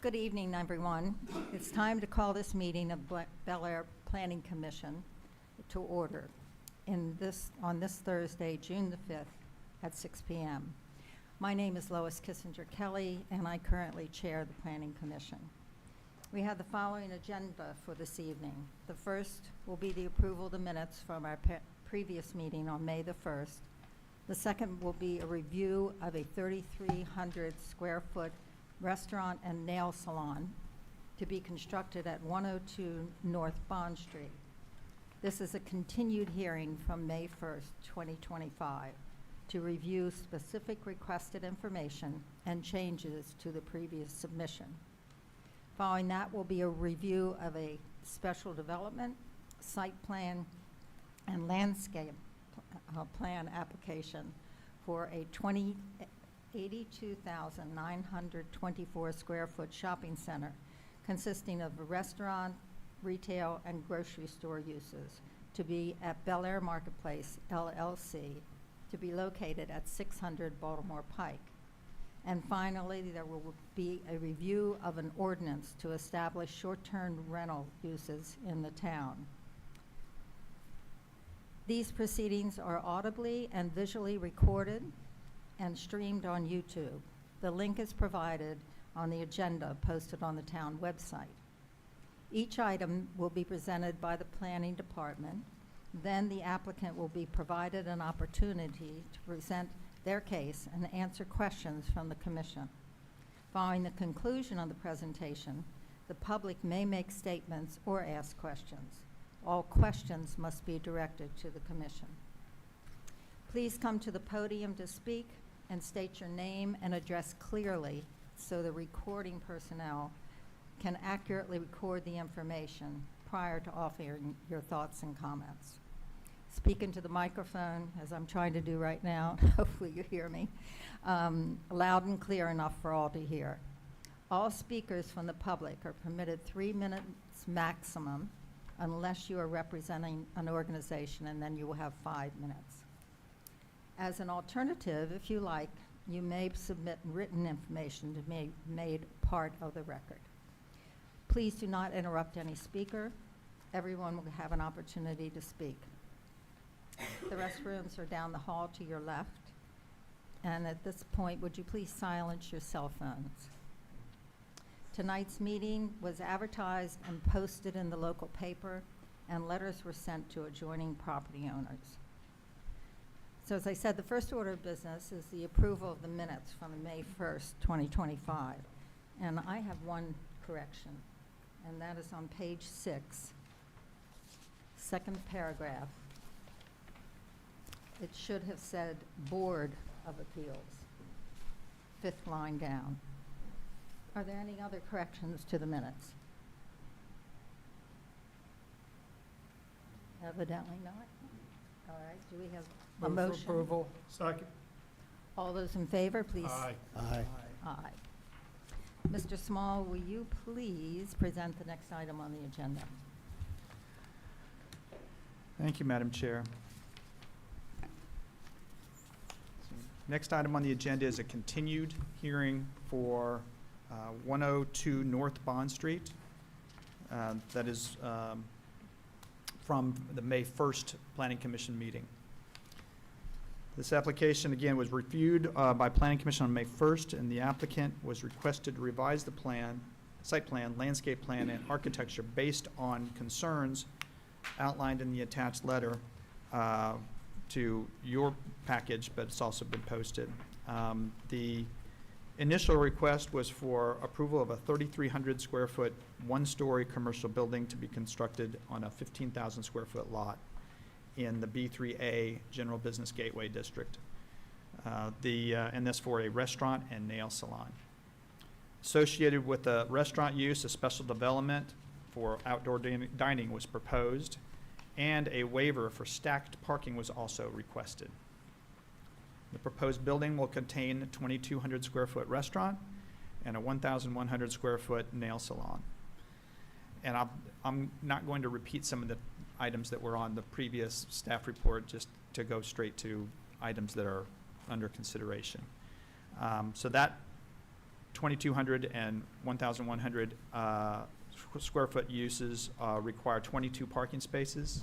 Good evening, everyone. It's time to call this meeting of Bel Air Planning Commission to order on this Thursday, June the 5th at 6 p.m. My name is Lois Kissinger Kelly, and I currently chair the Planning Commission. We have the following agenda for this evening. The first will be the approval of the minutes from our previous meeting on May the 1st. The second will be a review of a 3,300 square foot restaurant and nail salon to be constructed at 102 North Bond Street. This is a continued hearing from May 1st, 2025, to review specific requested information and changes to the previous submission. Following that will be a review of a special development, site plan, and landscape plan application for a 82,924 square foot shopping center consisting of a restaurant, retail, and grocery store uses to be at Bel Air Marketplace, LLC, to be located at 600 Baltimore Pike. And finally, there will be a review of an ordinance to establish short-term rental uses in the town. These proceedings are audibly and visually recorded and streamed on YouTube. The link is provided on the agenda posted on the town website. Each item will be presented by the planning department. Then the applicant will be provided an opportunity to present their case and answer questions from the commission. Following the conclusion of the presentation, the public may make statements or ask questions. All questions must be directed to the commission. Please come to the podium to speak and state your name and address clearly so the recording personnel can accurately record the information prior to offering your thoughts and comments. Speak into the microphone, as I'm trying to do right now. Hopefully you hear me. Loud and clear enough for all to hear. All speakers from the public are permitted 3 minutes maximum unless you are representing an organization, and then you will have 5 minutes. As an alternative, if you like, you may submit written information to be made part of the record. Please do not interrupt any speaker. Everyone will have an opportunity to speak. The restrooms are down the hall to your left. And at this point, would you please silence your cell phones? Tonight's meeting was advertised and posted in the local paper, and letters were sent to adjoining property owners. So as I said, the first order of business is the approval of the minutes from May 1st, 2025. And I have one correction, and that is on page 6, second paragraph. It should have said Board of Appeals, 5th line down. Are there any other corrections to the minutes? Evidently not. All right, do we have a Move motion? for approval. Second. All those in favor, please. Aye. Aye. Aye. Mr. Small, will you please present the next item on the agenda? Thank you, Madam Chair. Next item on the agenda is a continued hearing for 102 North Bond Street. That is from the May 1st Planning Commission meeting. This application, again, was reviewed by Planning Commission on May 1st, and the applicant was requested to revise the plan, site plan, landscape plan, and architecture based on concerns outlined in the attached letter to your package, but it's also been posted. The initial request was for approval of a 3,300 square foot, one-story commercial building to be constructed on a 15,000 square foot lot in the B3A General Business Gateway District. And this for a restaurant and nail salon. Associated with the restaurant use, a special development for outdoor dining was proposed, and a waiver for stacked parking was also requested. The proposed building will contain a 2,200 square foot restaurant and a 1,100 square foot nail salon. And I'm not going to repeat some of the items that were on the previous staff report, just to go straight to items that are under consideration. So that 2,200 and 1,100 square foot uses require 22 parking spaces.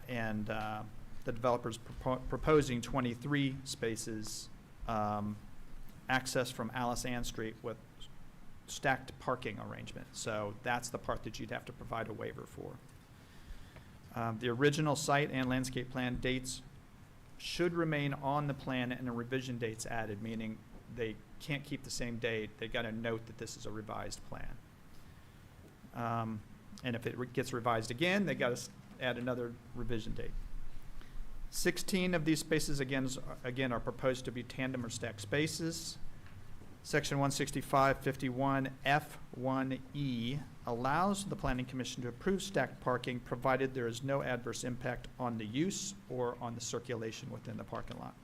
And the developer's proposing 23 spaces access from Alice Ann Street with stacked parking arrangement. So that's the part that you'd have to provide a waiver for. The original site and landscape plan dates should remain on the plan and a revision date's added, meaning they can't keep the same date. They got to note that this is a revised plan. And if it gets revised again, they got to add another revision date. 16 of these spaces again are proposed to be tandem or stacked spaces. Section 165-51F1E allows the Planning Commission to approve stacked parking provided there is no adverse impact on the use or on the circulation within the parking lot.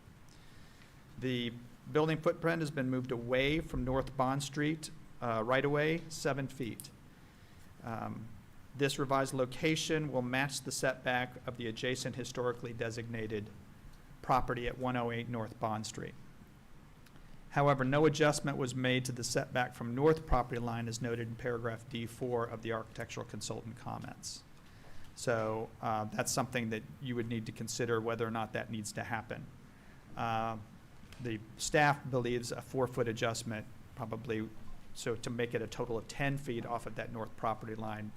The building footprint has been moved away from North Bond Street right away 7 feet. This revised location will match the setback of the adjacent historically designated property at 108 North Bond Street. However, no adjustment was made to the setback from north property line as noted in paragraph D4 of the architectural consultant comments. So that's something that you would need to consider whether or not that needs to happen. The staff believes a 4-foot adjustment probably, so to make it a total of 10 feet off of that north property line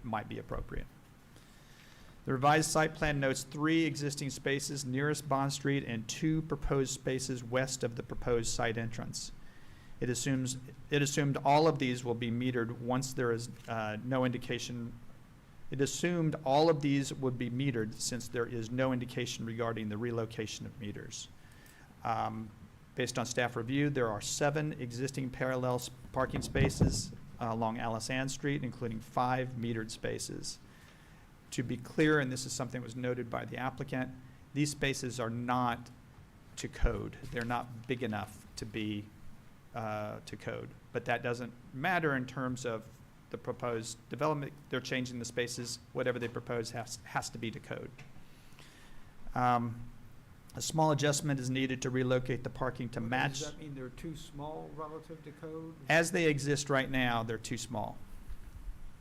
might be appropriate. The revised site plan notes 3 existing spaces nearest Bond Street and 2 proposed spaces west of the proposed site entrance. It assumed all of these will be metered once there is no indication. It assumed all of these would be metered since there is no indication regarding the relocation of meters. Based on staff review, there are 7 existing parallel parking spaces along Alice Ann Street, including 5 metered spaces. To be clear, and this is something that was noted by the applicant, these spaces are not to code. They're not big enough to be to code. But that doesn't matter in terms of the proposed development. They're changing the spaces. Whatever they propose has to be to code. A small adjustment is needed to relocate the parking to match. Does that mean they're too small relative to code? As they exist right now, they're too small.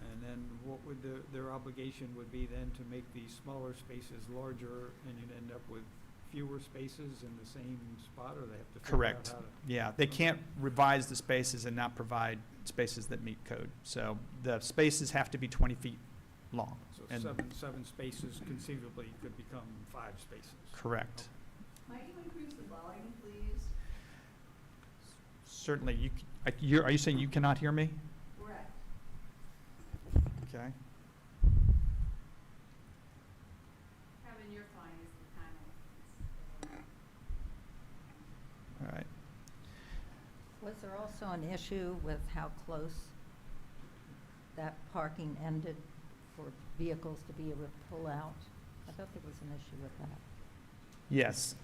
And then what would their obligation would be then to make these smaller spaces larger and you'd end up with fewer spaces in the same spot, or they have to figure Correct. out how to? Yeah, they can't revise the spaces and not provide spaces that meet code. So the spaces have to be 20 feet long. So And- seven spaces conceivably could become 5 spaces. Correct. Might you increase the volume, please? Certainly, are you saying you cannot hear me? Correct. Okay. Kevin, you're fine, it's the panel. All right. Was there also an issue with how close that parking ended for vehicles to be able to pull out? I thought there was an issue with that. Yes.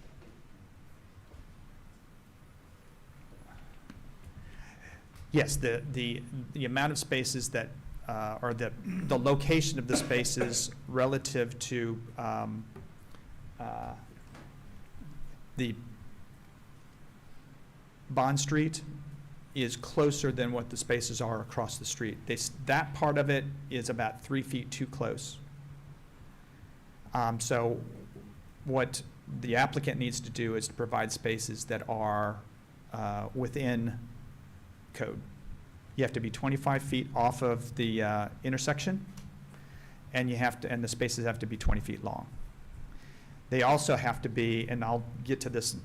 Yes, the amount of spaces that, or the location of the spaces relative to the Bond Street is closer than what the spaces are across the street. That part of it is about 3 feet too close. So what the applicant needs to do is to provide spaces that are within code. You have to be 25 feet off of the intersection, and and the spaces have to be 20 feet long. They also have to be, and I'll get to this,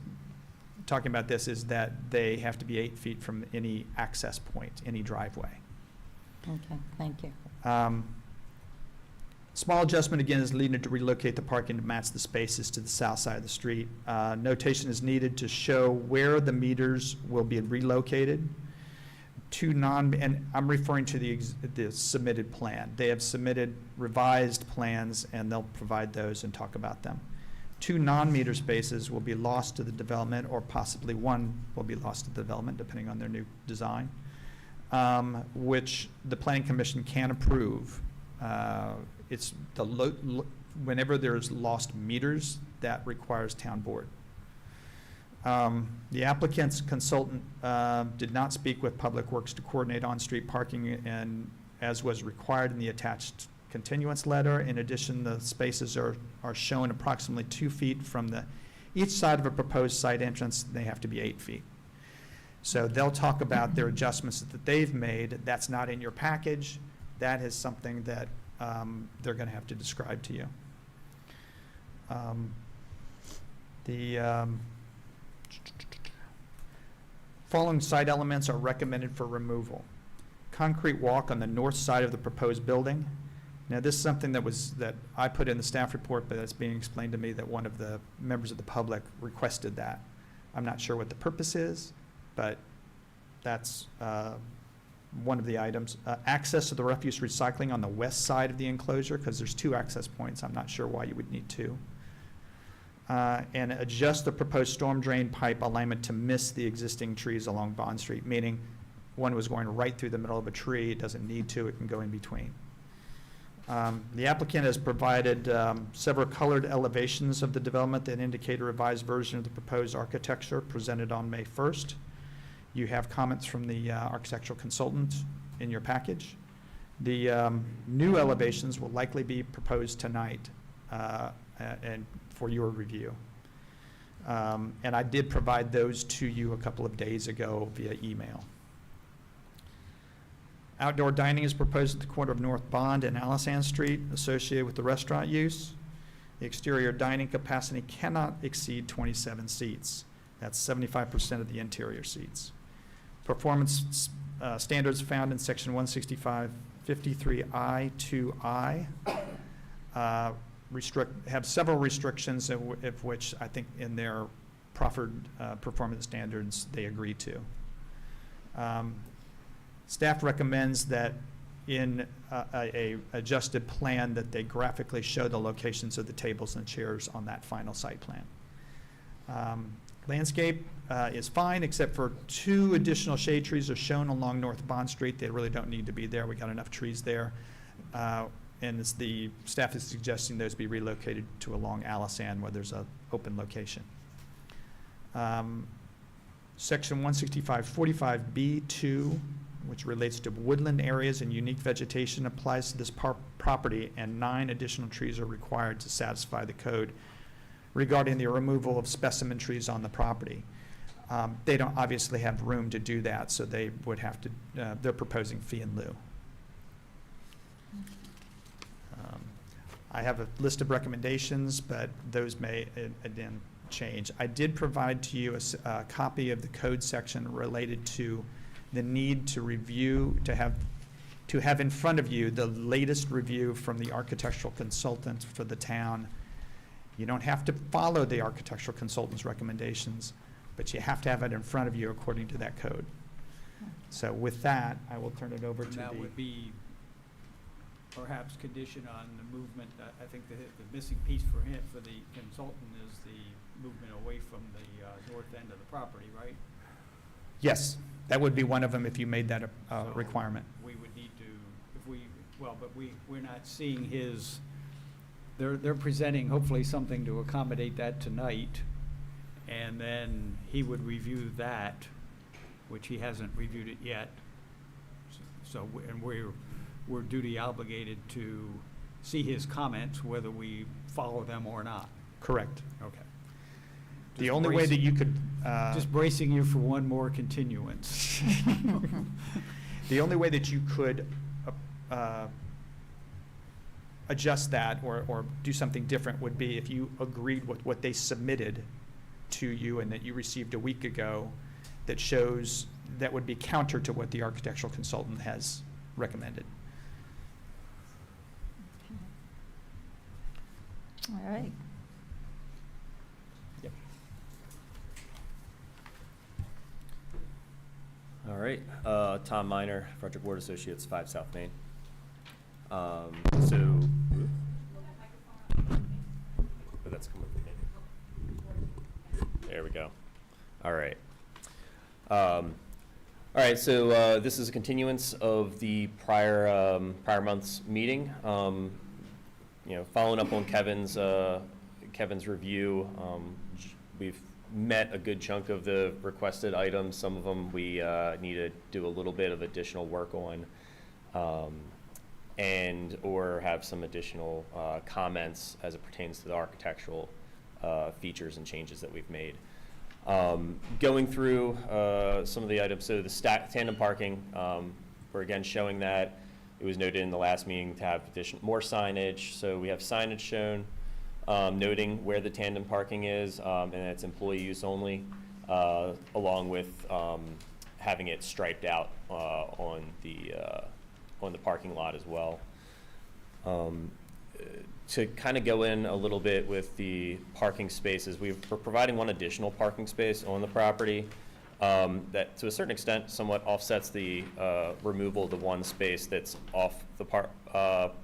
talking about this, is that they have to be 8 feet from any access point, any driveway. Okay, thank you. Small adjustment, again, is needed to relocate the parking to match the spaces to the south side of the street. Notation is needed to show where the meters will be relocated. And I'm referring to the submitted plan. They have submitted revised plans, and they'll provide those and talk about them. 2 non-meter spaces will be lost to the development, or possibly 1 will be lost to the development, depending on their new design, which the Planning Commission can approve. It's whenever there's lost meters, that requires town board. The applicant's consultant did not speak with Public Works to coordinate on-street parking, and as was required in the attached continuance letter. In addition, the spaces are shown approximately 2 feet from each side of a proposed site entrance. They have to be 8 feet. So they'll talk about their adjustments that they've made. That's not in your package. That is something that they're going to have to describe to you. Following site elements are recommended for removal. Concrete walk on the north side of the proposed building. Now, this is something that I put in the staff report, but it's being explained to me that one of the members of the public requested that. I'm not sure what the purpose is, but that's one of the items. Access to the refuse recycling on the west side of the enclosure, because there's 2 access points. I'm not sure why you would need 2. And adjust the proposed storm drain pipe alignment to miss the existing trees along Bond Street, meaning one was going right through the middle of a tree. It doesn't need to. It can go in between. The applicant has provided several colored elevations of the development that indicate a revised version of the proposed architecture presented on May 1st. You have comments from the architectural consultant in your package. The new elevations will likely be proposed tonight and for your review. And I did provide those to you a couple of days ago via email. Outdoor dining is proposed at the corner of North Bond and Alisand Street associated with the restaurant use. The exterior dining capacity cannot exceed 27 seats. That's 75% of the interior seats. Performance standards found in section 165-53I-2I have several restrictions of which I think in their proffered performance standards they agree to. Staff recommends that in a adjusted plan that they graphically show the locations of the tables and chairs on that final site plan. Landscape is fine, except for 2 additional shade trees are shown along North Bond Street. They really don't need to be there. We got enough trees there. And the staff is suggesting those be relocated to along Alisand where there's an open location. Section 165-45B2, which relates to woodland areas and unique vegetation, applies to this property, and 9 additional trees are required to satisfy the code regarding the removal of specimen trees on the property. They don't obviously have room to do that, so they would have to, they're proposing fee in lieu. I have a list of recommendations, but those may, again, change. I did provide to you a copy of the code section related to the need to review, to have in front of you the latest review from the architectural consultant for the town. You don't have to follow the architectural consultant's recommendations, but you have to have it in front of you according to that code. So with that, I will turn it over And to that would be perhaps conditioned on the movement. I think the missing piece for the consultant is the movement away from the north end of the property, right? Yes, that would be one of them if you made that a So requirement. We would need to, but we're not seeing his, they're presenting hopefully something to accommodate that tonight, and then he would review that, which he hasn't reviewed it yet. So, and we're duty obligated to see his comments, whether we follow them or not. Correct. Okay. The only way that you could, Just bracing you for one more continuance. the only way that you could adjust that or do something different would be if you agreed with what they submitted to you and that you received a week ago that shows, that would be counter to what the architectural consultant has recommended. All right. Yep. All right, Tom Miner, Frederick Ward Associates, 5 South Main. Oh, that's coming from me. There we go. All right. All right, so this is a continuance of the prior month's meeting. Following up on Kevin's review, we've met a good chunk of the requested items. Some of them we need to do a little bit of additional work on, and or have some additional comments as it pertains to the architectural features and changes that we've made. Going through some of the items, so the tandem parking, we're again showing that. It was noted in the last meeting to have more signage. So we have signage shown noting where the tandem parking is, and it's employee use only, along with having it striped out on the parking lot as well. To kind of go in a little bit with the parking spaces, we're providing one additional parking space on the property that to a certain extent somewhat offsets the removal of the one space that's off the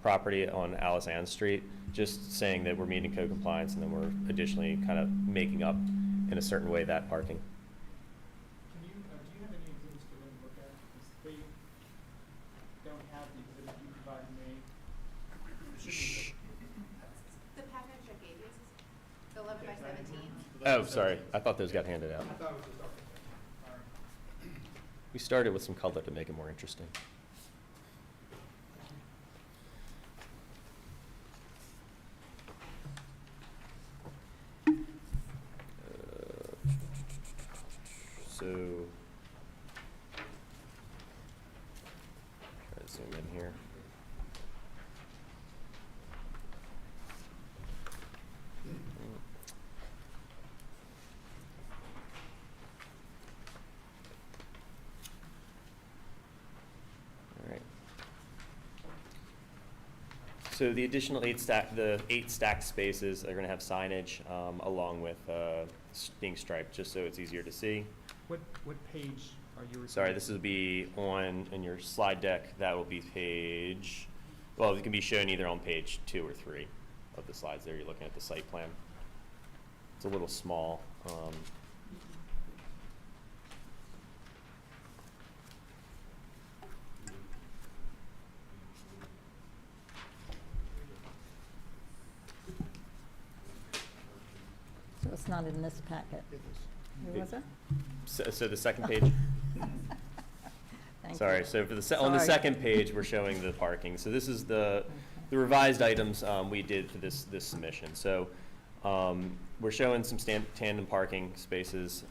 property on Alice Ann Street, just saying that we're meeting code compliance, and then we're additionally kind of making up in a certain way that parking. Do you have any exhibits for them to look at? Because they don't have the exhibit you provided me. The package I gave you is 11 by 17. Oh, sorry. I thought those got handed out. I thought it was just, okay. All right. We started with some color to make it more interesting. So, try to zoom in here. All right. So the additional eight stacked spaces are going to have signage along with being striped, just so it's easier to see. What page are you referring to? Sorry, this will be in your slide deck. That will be page, well, it can be shown either on page 2 or 3 of the slides there. You're looking at the site plan. It's a little small. So it's not in this packet. Where was it? So the second page. Thank Sorry, you. so for on the Sorry. second page, we're showing the parking. So this is the revised items we did for this submission. So we're showing some tandem parking spaces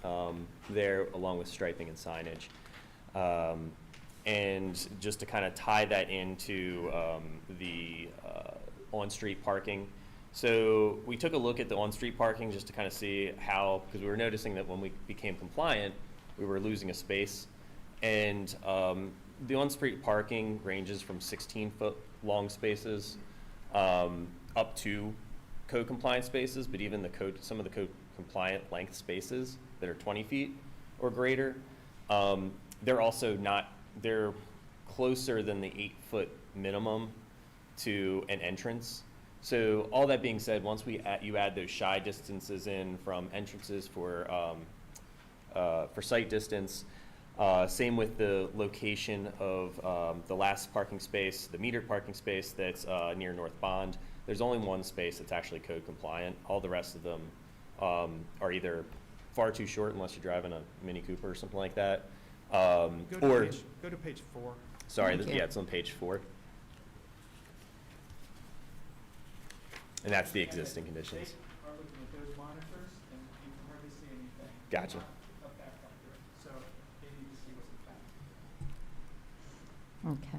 there, along with striping and signage. And just to kind of tie that into the on-street parking. So we took a look at the on-street parking just to kind of see how, because we were noticing that when we became compliant, we were losing a space. And the on-street parking ranges from 16-foot long spaces up to code compliant spaces, but even some of the code compliant length spaces that are 20 feet or greater, they're also not, they're closer than the 8-foot minimum to an entrance. So all that being said, once you add those shy distances in from entrances for sight distance, same with the location of the last parking space, the metered parking space that's near North Bond. There's only one space that's actually code compliant. All the rest of them are either far too short unless you're driving a Mini Cooper or something like that. Go to page 4. Sorry, Thank you. yeah, it's on page 4. And that's the existing conditions. They are looking at those monitors, and you can hardly see anything. Gotcha. Up that far through. So they need to see what's in the back. Okay.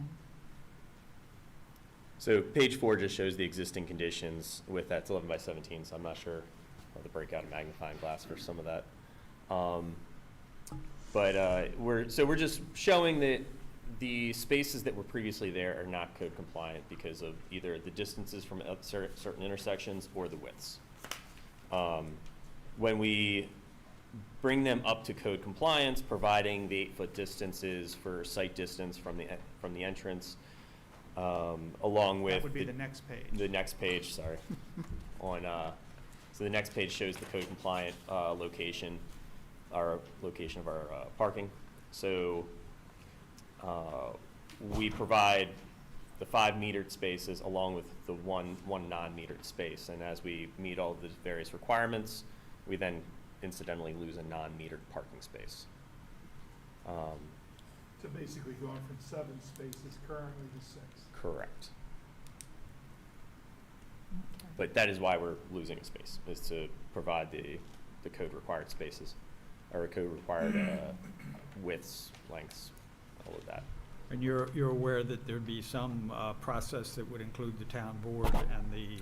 So page 4 just shows the existing conditions with that's 11 by 17, so I'm not sure of the breakout of magnifying glass for some of that. But we're just showing that the spaces that were previously there are not code compliant because of either the distances from certain intersections or the widths. When we bring them up to code compliance, providing the 8-foot distances for sight distance from the entrance, along with That would be the next page. the next page, sorry. So the next page shows the code compliant location of our parking. So we provide the 5 metered spaces along with the one non-metered space. And as we meet all the various requirements, we then incidentally lose a non-metered parking space. To basically going from 7 spaces currently to 6. Correct. Okay. But that is why we're losing a space, is to provide the code required spaces, or code required widths, lengths, all of that. And you're aware that there'd be some process that would include the town board and the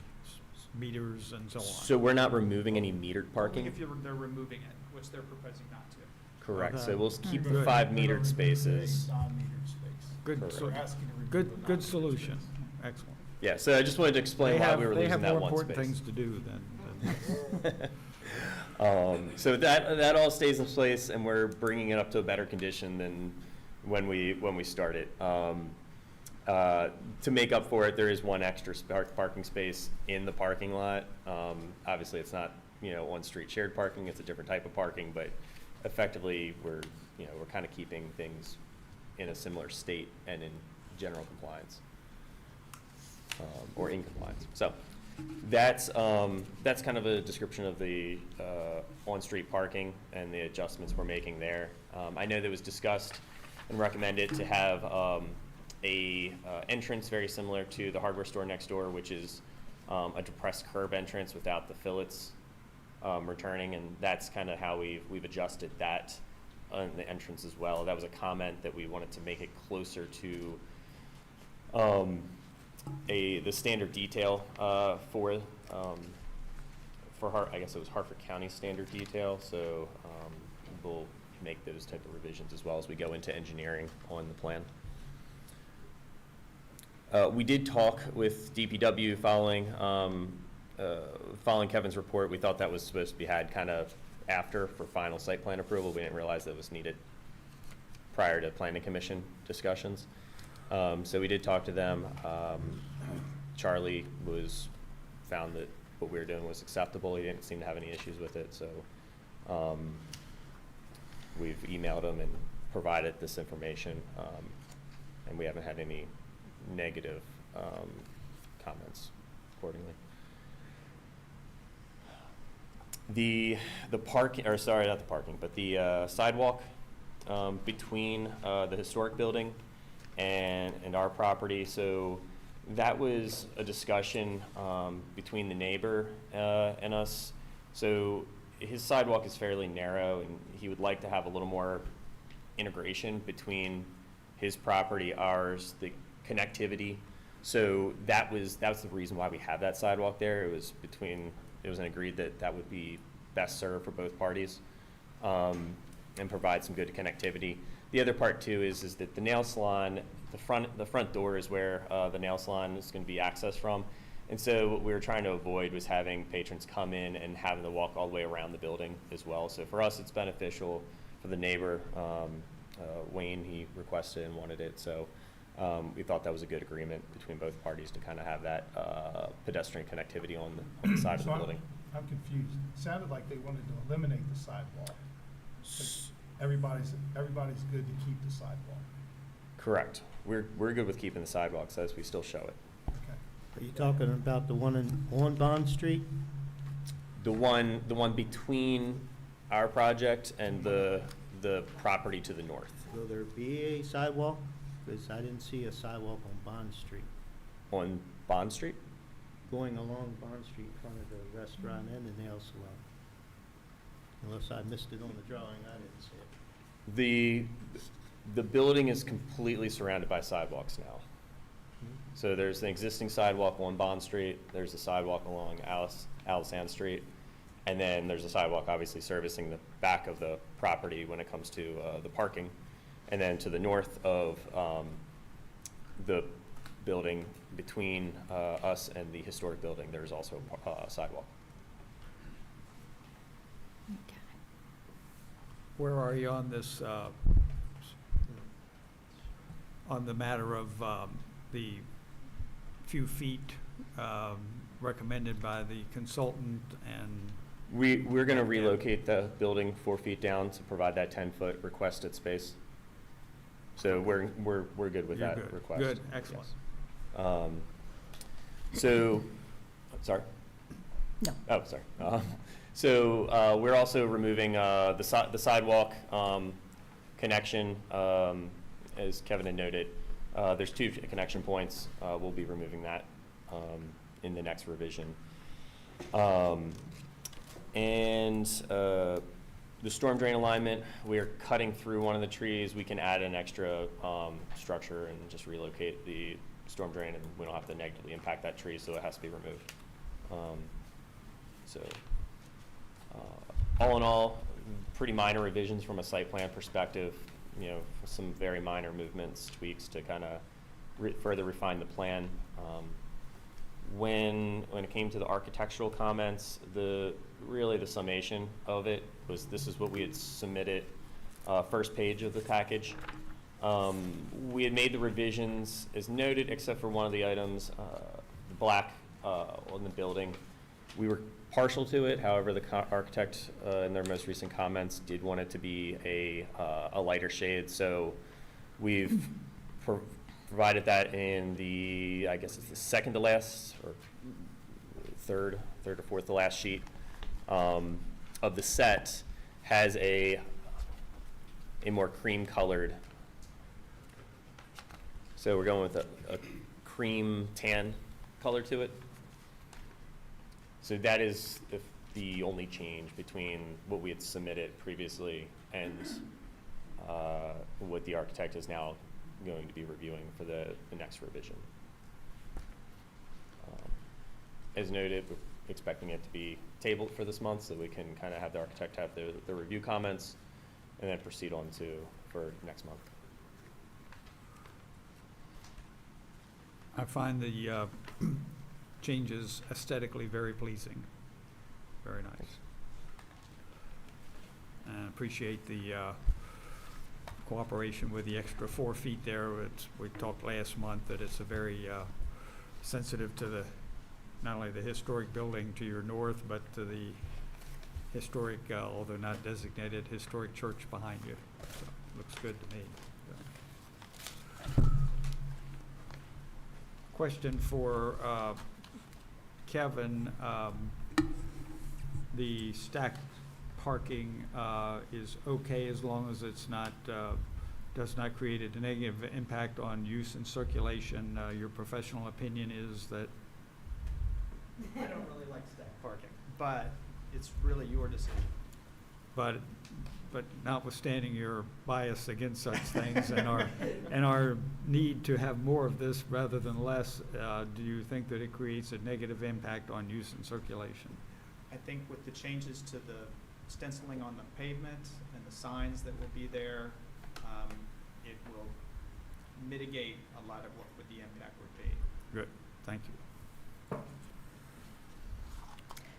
meters and so on? So we're not removing any metered Only parking? if they're removing it, which they're proposing not to. Correct, so Okay. we'll keep the Good. 5 metered spaces. Non-metered space. Good, Correct. so- They're asking to remove good, the good non-metered solution. space. Excellent. Yeah, so I just wanted to explain why we were losing that They have more one important space. things to do than So that all stays in place, and we're bringing it up to a better condition than when we started. To make up for it, there is one extra parking space in the parking lot. Obviously, it's not, on-street shared parking, it's a different type of parking, but effectively, we're kind of keeping things in a similar state and in general compliance, or in compliance. So that's kind of a description of the on-street parking and the adjustments we're making there. I know that was discussed and recommended to have a entrance very similar to the hardware store next door, which is a depressed curb entrance without the fillets returning, and that's kind of how we've adjusted that on the entrance as well. That was a comment that we wanted to make it closer to the standard detail for I guess it was Hartford County standard detail. So we'll make those type of revisions as well as we go into engineering on the plan. We did talk with DPW following Kevin's report. We thought that was supposed to be had kind of after for final site plan approval. We didn't realize that was needed prior to planning commission discussions. So we did talk to them. Charlie found that what we were doing was acceptable. He didn't seem to have any issues with it. So we've emailed him and provided this information, and we haven't had any negative comments accordingly. The parking, or sorry, not the parking, but the sidewalk between the historic building and our property. So that was a discussion between the neighbor and us. So his sidewalk is fairly narrow, and he would like to have a little more integration between his property, ours, the connectivity. So that was the reason why we have that sidewalk there. It was agreed that would be best served for both parties, and provide some good connectivity. The other part too is that the nail salon, the front door is where the nail salon is going to be accessed from. And so what we were trying to avoid was having patrons come in and having to walk all the way around the building as well. So for us, it's beneficial. For the neighbor, Wayne, he requested and wanted it. So we thought that was a good agreement between both parties to kind of have that pedestrian connectivity on the side of the So building. I'm confused. It sounded like they wanted to eliminate the sidewalk. But everybody's good to keep the sidewalk. Correct. We're good with keeping the sidewalks as we still show it. Okay. Are you talking about the one on Bond Street? The one between our project and the property to the north. Will there be a sidewalk? Because I didn't see a sidewalk on Bond Street. On Bond Street? Going along Bond Street in front of the restaurant and the nail salon. Unless I missed it on the drawing, I didn't see it. The building is completely surrounded by sidewalks now. So there's an existing sidewalk on Bond Street, there's a sidewalk along Alisand Street, and then there's a sidewalk obviously servicing the back of the property when it comes to the parking. And then to the north of the building, between us and the historic building, there's also a sidewalk. Okay. Where are you on this, on the matter of the few feet recommended by the consultant and? We're going to relocate the building 4 feet down to provide that 10-foot requested space. So we're good with You're that good. request. Good, excellent. So, sorry? No. Oh, sorry. So we're also removing the sidewalk connection, as Kevin had noted. There's 2 connection points. We'll be removing that in the next revision. The storm drain alignment, we're cutting through one of the trees. We can add an extra structure and just relocate the storm drain, and we don't have to negatively impact that tree, so it has to be removed. All in all, pretty minor revisions from a site plan perspective, you know, some very minor movements, tweaks to kind of further refine the plan. When it came to the architectural comments, really the summation of it was this is what we had submitted, first page of the package. We had made the revisions as noted, except for one of the items, the black on the building. We were partial to it. However, the architect in their most recent comments did want it to be a lighter shade. So we've provided that in the, I guess it's the second to last or third or fourth to last sheet of the set, has a more cream colored. So we're going with a cream tan color to it. So that is the only change between what we had submitted previously and what the architect is now going to be reviewing for the next revision. As noted, we're expecting it to be tabled for this month so we can kind of have the architect have the review comments and then proceed on for next month. I find the changes aesthetically very pleasing, very nice. And appreciate the cooperation with the extra 4 feet there. We talked last month that it's a very sensitive to not only the historic building to your north, but to the historic, although not designated, historic church behind you. So, looks good to me. Question for Kevin. The stacked parking is okay as long as it's not, does not create a negative impact on use and circulation. Your professional opinion is that? I don't really like stacked parking, but it's really your decision. But notwithstanding your bias against such things and our need to have more of this rather than less, do you think that it creates a negative impact on use and circulation? I think with the changes to the stenciling on the pavement and the signs that will be there, it will mitigate a lot of what the impact would be. Good, thank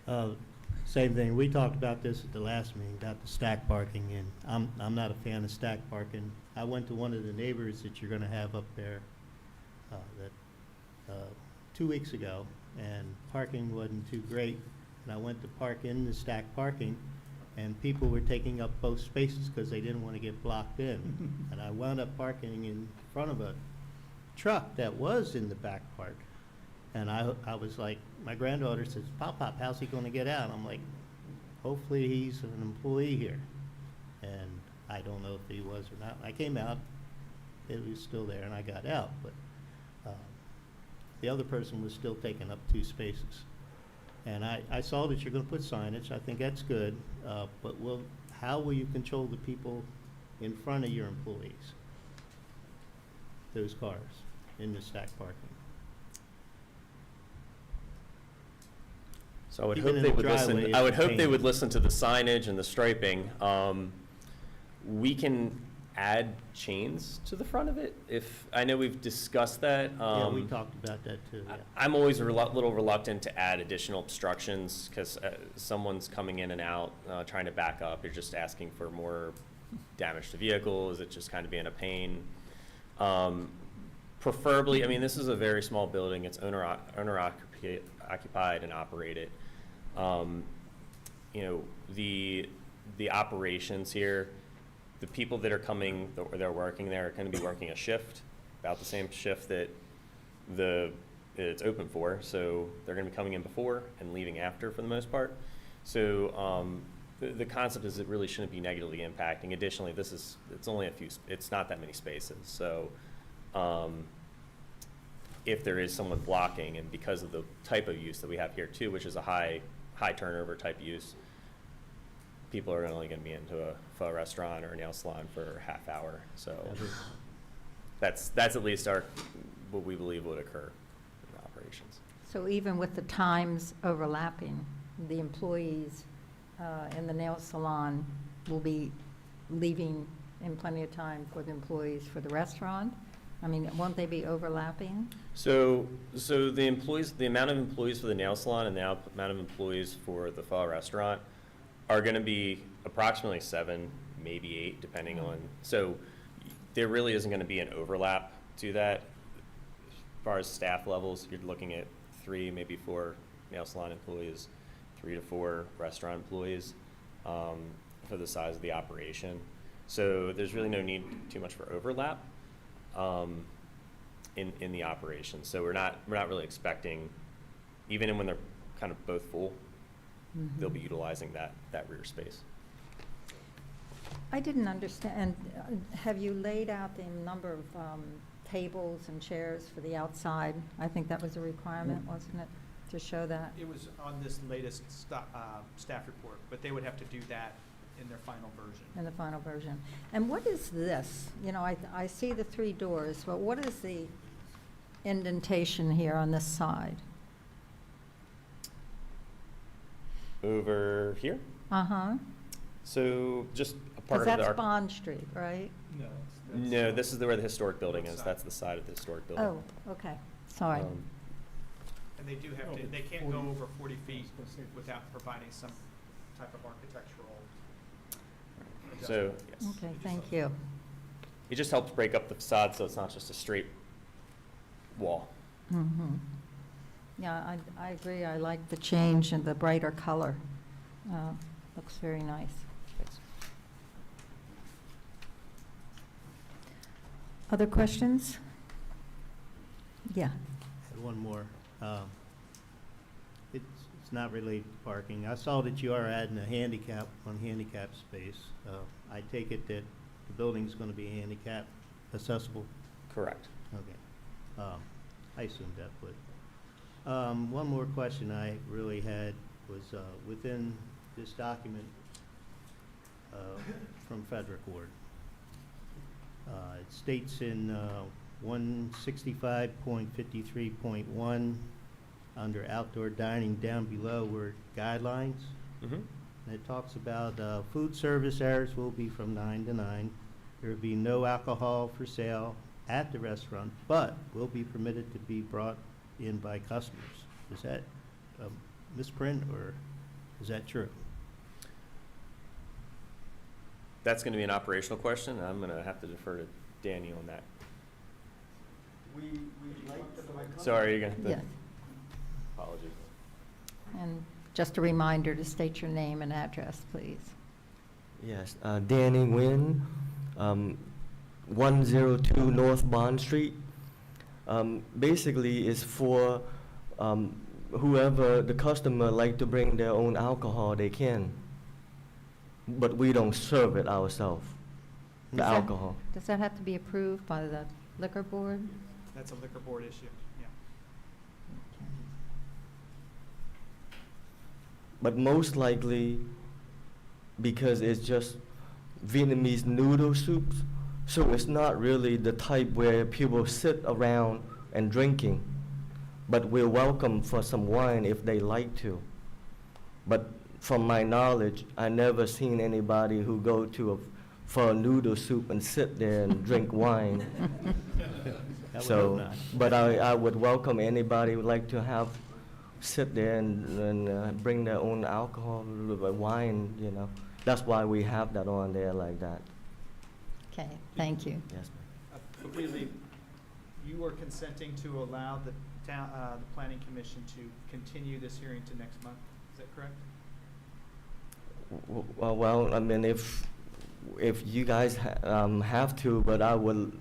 you. Same thing, we talked about this at the last meeting, about the stack parking, and I'm not a fan of stack parking. I went to one of the neighbors that you're gonna have up there, 2 weeks ago, and parking wasn't too great. And I went to park in the stack parking, and people were taking up both spaces because they didn't want to get blocked in. And I wound up parking in front of a truck that was in the back part. And I was like, my granddaughter says, Pop, how's he gonna get out? I'm like, hopefully he's an employee here. And I don't know if he was or not. I came out, it was still there, and I got out, but the other person was still taking up 2 spaces. And I saw that you're gonna put signage, I think that's good, but how will you control the people in front of your employees? Those cars in the stack parking? So I would Even hope in they the would listen. driveway, I would it's hope they painted. would listen to the signage and the striping. We can add chains to the front of it. If I know we've discussed that. Yeah, we talked about that too, yeah. I'm always a little reluctant to add additional obstructions because someone's coming in and out, trying to back up. You're just asking for more damage to vehicles. It's just kind of being a pain. Preferably, I mean, this is a very small building. It's owner occupied and operated. You know, the operations here, the people that are coming, they're working there are going to be working a shift, about the same shift that it's open for. So they're going to be coming in before and leaving after for the most part. So the concept is it really shouldn't be negatively impacting. Additionally, it's only it's not that many spaces. So if there is someone blocking, and because of the type of use that we have here too, which is a high turnover type use, people are only going to be into a pho restaurant or a nail salon for a half hour. So that's at least what we believe would occur in the operations. So even with the times overlapping, the employees in the nail salon will be leaving in plenty of time for the employees for the restaurant? I mean, won't they be overlapping? So the amount of employees for the nail salon and the amount of employees for the pho restaurant are going to be approximately 7, maybe 8, depending on. So there really isn't going to be an overlap to that. As far as staff levels, you're looking at 3, maybe 4 nail salon employees, 3 to 4 restaurant employees for the size of the operation. So there's really no need too much for overlap in the operation. So we're not really expecting, even when they're kind of both full, they'll be utilizing that rear space. I didn't understand, have you laid out the number of tables and chairs for the outside? I think that was a requirement, wasn't it, to show that? It was on this latest staff report, but they would have to do that in their final version. In the final version. And what is this? You know, I see the 3 doors, but what is the indentation here on this side? Over here, Uh-huh. so just a part Because of that's the Bond Street, right? No, this is where the historic building is. That's the side of the historic building. Oh, okay, sorry. And they do have to, they can't go over 40 feet without providing some type of architectural. So, yes. Okay, thank you. It just helps break up the facade so it's not just a straight wall. Mm-hmm. Yeah, I agree. I like the change and the brighter color. Looks very nice. Thanks. Other questions? Yeah. And one more. It's not related to parking. I saw that you are adding a handicap space. I take it that the building's going to be handicap accessible? Correct. Okay. I assumed that would. One more question I really had was within this document from Frederick Ward. It states in 165.53.1 under outdoor dining down below were guidelines. Mm-hmm. And it talks about food service hours will be from 9 to 9. There will be no alcohol for sale at the restaurant, but will be permitted to be brought in by customers. Is that a misprint, or is that true? That's going to be an operational question. I'm going to have to defer to Danny on that. Sorry, you're going to. Yes. Apologies. And just a reminder to state your name and address, please. Yes, Danny Nguyen, 102 North Bond Street. Basically, it's for whoever the customer like to bring their own alcohol, they can. But we don't serve it ourselves, the Does that- alcohol. Does that have to be approved by the liquor board? That's a liquor board issue, yeah. But most likely, because it's just Vietnamese noodle soups, so it's not really the type where people sit around and drinking. But we're welcome for some wine if they like to. But from my knowledge, I never seen anybody who go to for a noodle soup and sit there and drink wine. I would hope So, not. but I would welcome anybody who would like to sit there and bring their own alcohol, wine, you know. That's why we have that on there like that. Okay, thank you. Yes, Completely, you are consenting to allow the town, the planning commission to continue this hearing to next month, is that correct? Well, I mean, if you guys have to, but I would,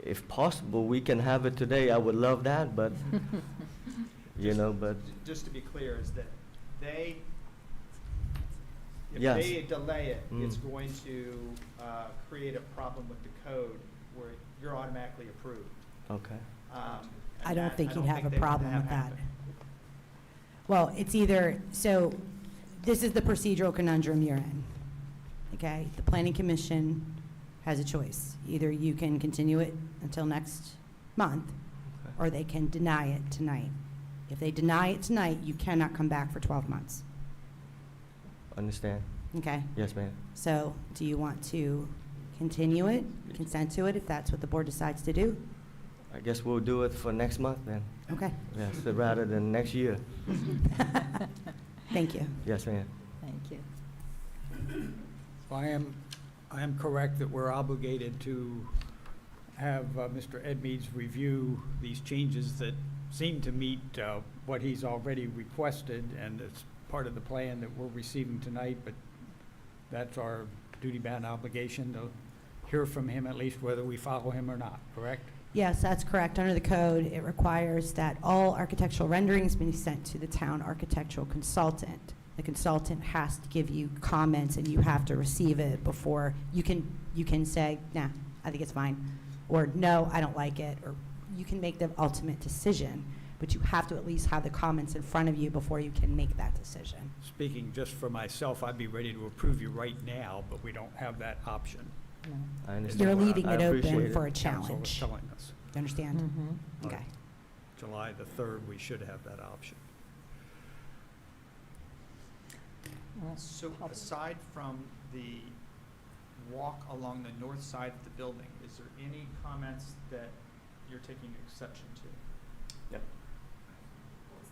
if possible, we can have it today. I would love that, but, you know, but, Just to be clear, is that they If Yes. they delay it, it's Mm. going to create a problem with the code where you're automatically approved. Okay. I don't think you'd have a they want problem to with that. happen. Well, it's either, so this is the procedural conundrum you're in. Okay? The planning commission has a choice. Either you can continue it until next month, Okay. or they can deny it tonight. If they deny it tonight, you cannot come back for 12 months. Understand? Okay? Yes, ma'am. So do you want to continue it, consent to it, if that's what the board decides to do? I guess we'll do it for next month then. Okay. Yes, rather than next year. Thank you. Yes, ma'am. Thank you. So I am correct that we're obligated to have Mr. Edmeades review these changes that seem to meet what he's already requested, and it's part of the plan that we're receiving tonight, but that's our duty-bound obligation to hear from him, at least whether we follow him or not, correct? Yes, that's correct. Under the code, it requires that all architectural renderings be sent to the town architectural consultant. The consultant has to give you comments, and you have to receive it before you can say, nah, I think it's fine, or no, I don't like it, or you can make the ultimate decision, but you have to at least have the comments in front of you before you can make that decision. Speaking just for myself, I'd be ready to approve you right now, but we don't have that option. No. I understand. You're leaving I it appreciate open it. for a Council is challenge. telling us. You understand? Mhm. Okay. July the 3rd, we should have that option. So aside from the walk along the north side of the building, is there any comments that you're taking exception to? Yep. What was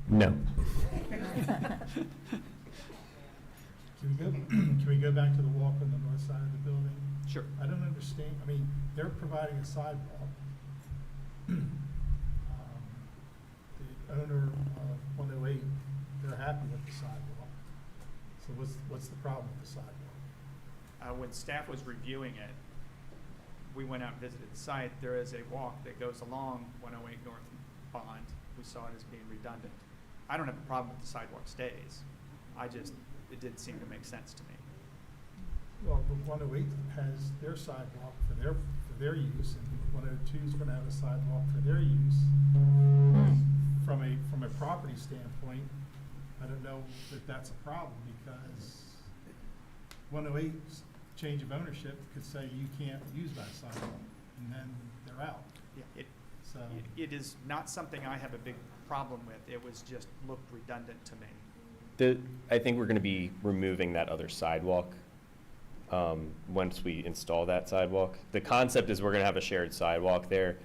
that? No. Can we go back to the walk on the north side of the building? Sure. I don't understand, I mean, they're providing a sidewalk. The owner of 108, they're happy with the sidewalk. So what's the problem with the sidewalk? When staff was reviewing it, we went out and visited the site. There is a walk that goes along 108 North Bond. We saw it as being redundant. I don't have a problem with the sidewalk stays. It did seem to make sense to me. Well, but 108 has their sidewalk for their use, and 102 is gonna have a sidewalk for their use. From a property standpoint, I don't know that that's a problem, because 108's change of ownership could say you can't use that sidewalk, and then they're out, Yeah, so. it is not something I have a big problem with. It was just looked redundant to me. I think we're going to be removing that other sidewalk once we install that sidewalk. The concept is we're going to have a shared sidewalk there.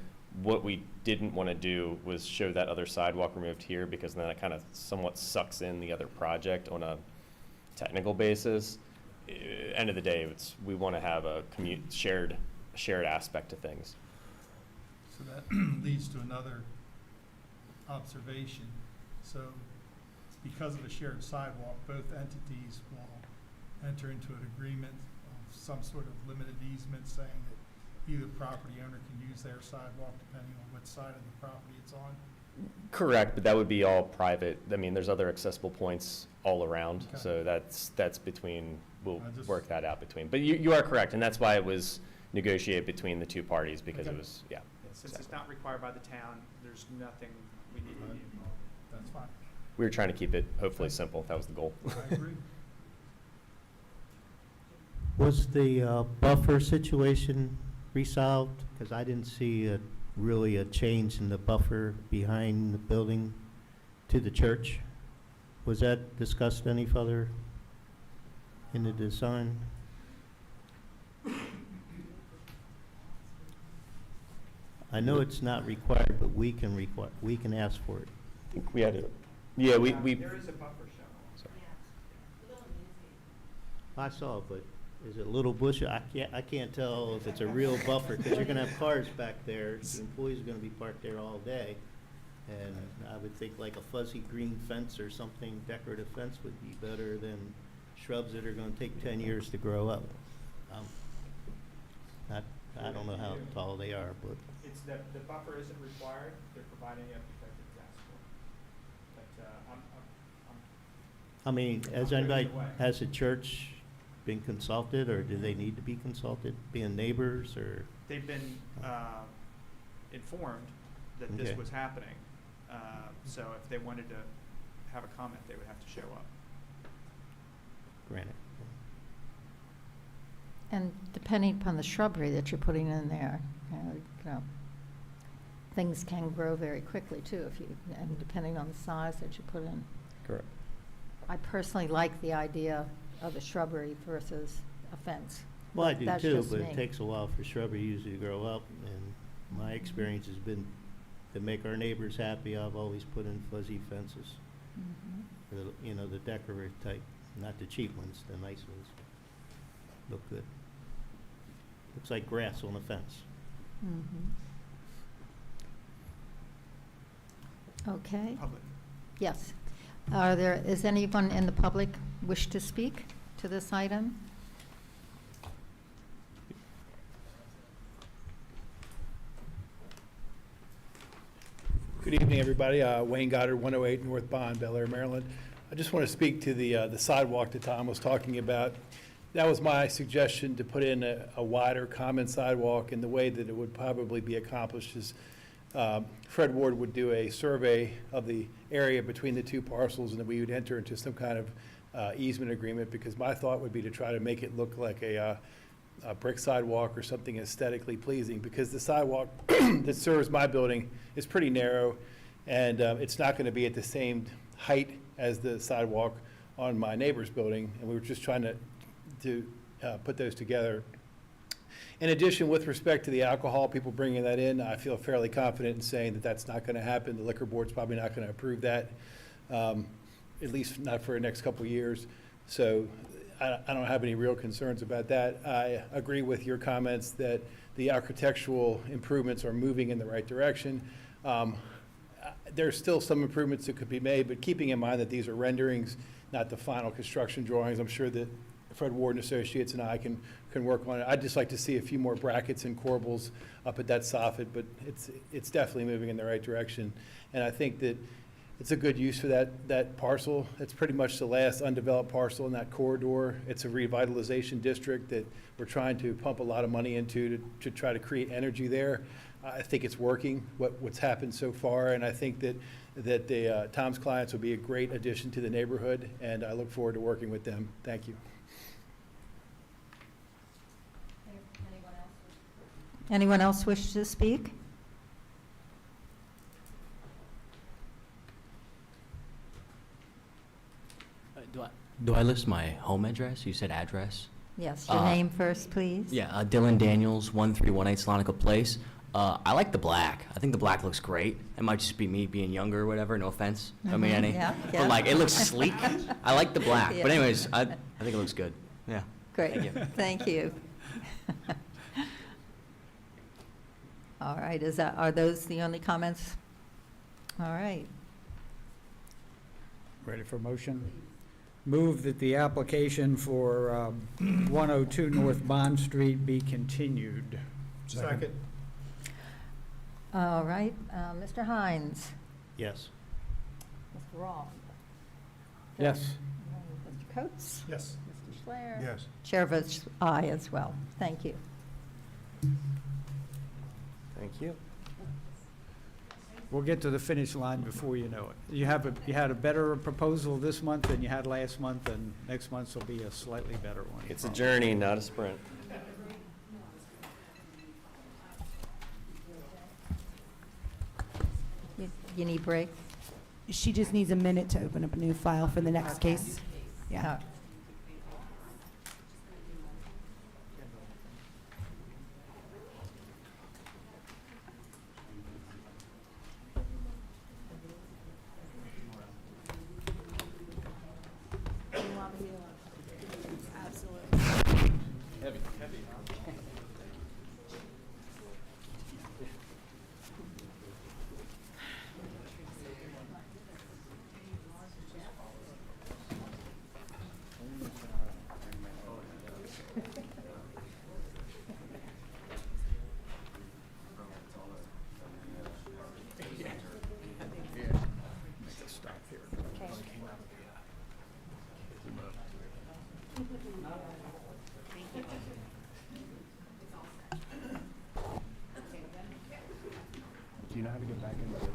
What we didn't want to do was show that other sidewalk removed here, because then that kind of somewhat sucks in the other project on a technical basis. End of the day, we want to have a shared aspect to things. So that leads to another observation. So because of a shared sidewalk, both entities will enter into an agreement of some sort of limited easement saying that either property owner can use their sidewalk depending on what side of the property it's on. Correct, but that would be all private. I mean, there's other accessible points all around, Okay. so that's between, we'll I just- work that out between. But you are correct, and that's why it was negotiated between the two parties, because it Okay. was, yeah. Since it's exactly. not required by the town, there's nothing we need to be involved. That's fine. We were trying to keep it hopefully simple, that was the goal. I agree. Was the buffer situation resolved? Because I didn't see really a change in the buffer behind the building to the church. Was that discussed any further in the design? I know it's not required, but we can ask for it. I think we had it, yeah, we, There is a buffer shown. I saw it, but is it little bush? I can't tell if it's a real buffer, because you're gonna have cars back there. The employees are gonna be parked there all day. And I would think like a fuzzy green fence or something, decorative fence would be better than shrubs that are gonna take 10 years to grow up. I don't know how tall they are, but It's the buffer isn't required. They're providing it because it's asked for. But I'm I mean, has the church been consulted, or do they need to be consulted, being neighbors, or? They've been informed that this Okay. was happening. So if they wanted to have a comment, they would have to show up. Granted. And depending upon the shrubbery that you're putting in there, you know, things can grow very quickly too, and depending on the size that you put in. Correct. I personally like the idea of a shrubbery versus a fence. Well, I do That's too, just but me. it takes a while for shrubbery usually to grow up, and my experience has been to make our neighbors happy, I've always put in fuzzy fences. Mhm. The decorative type, not the cheap ones, the nice ones. Look good. Looks like grass on a fence. Mhm. Okay, Public. yes. Is anyone in the public wish to speak to this item? Good evening, everybody. Wayne Goddard, 108 North Bond, Bel Air, Maryland. I just want to speak to the sidewalk that Tom was talking about. That was my suggestion, to put in a wider common sidewalk, and the way that it would probably be accomplished is Fred Ward would do a survey of the area between the two parcels, and that we would enter into some kind of easement agreement, because my thought would be to try to make it look like a brick sidewalk or something aesthetically pleasing, because the sidewalk that serves my building is pretty narrow, and it's not going to be at the same height as the sidewalk on my neighbor's building, and we were just trying to put those together. In addition, with respect to the alcohol, people bringing that in, I feel fairly confident in saying that that's not going to happen. The liquor board's probably not going to approve that, at least not for the next couple of years. So I don't have any real concerns about that. I agree with your comments that the architectural improvements are moving in the right direction. There's still some improvements that could be made, but keeping in mind that these are renderings, not the final construction drawings, I'm sure that Fred Ward and Associates and I can work on it. I'd just like to see a few more brackets and corbels up at that soffit, but it's definitely moving in the right direction. And I think that it's a good use for that parcel. It's pretty much the last undeveloped parcel in that corridor. It's a revitalization district that we're trying to pump a lot of money into to try to create energy there. I think it's working, what's happened so far, and I think that the Tom's clients will be a great addition to the neighborhood, and I look forward to working with them. Thank you. Anyone else wish to speak? Do I list my home address? You said address? Yes, your name first, please. Yeah, Dylan Daniels, 1318 Slonica Place. I like the black. I think the black looks great. It might just be me being younger or whatever, no offense. I mean, any. Yeah, yeah. But like, it looks sleek. I like the black. Yeah. But anyways, I think it looks good. Yeah. Great, Thank you. thank you. All right, are those the only comments? All right, Ready for motion? Move that the application for 102 North Bond Street be continued. Second. all right, Mr. Hines, Yes. Mr. Rawl. Yes. Mr. Coates, Yes. Mr. Schler. Yes. Chair votes aye as well. Thank you. Thank you. We'll get to the finish line before you know it. You had a better proposal this month than you had last month, and next month's will be a slightly better one. It's a journey, not a sprint. You need break? She just needs a minute to open up a new file for the next Okay. case. Yeah. Stop here. Do you know how to get back into it?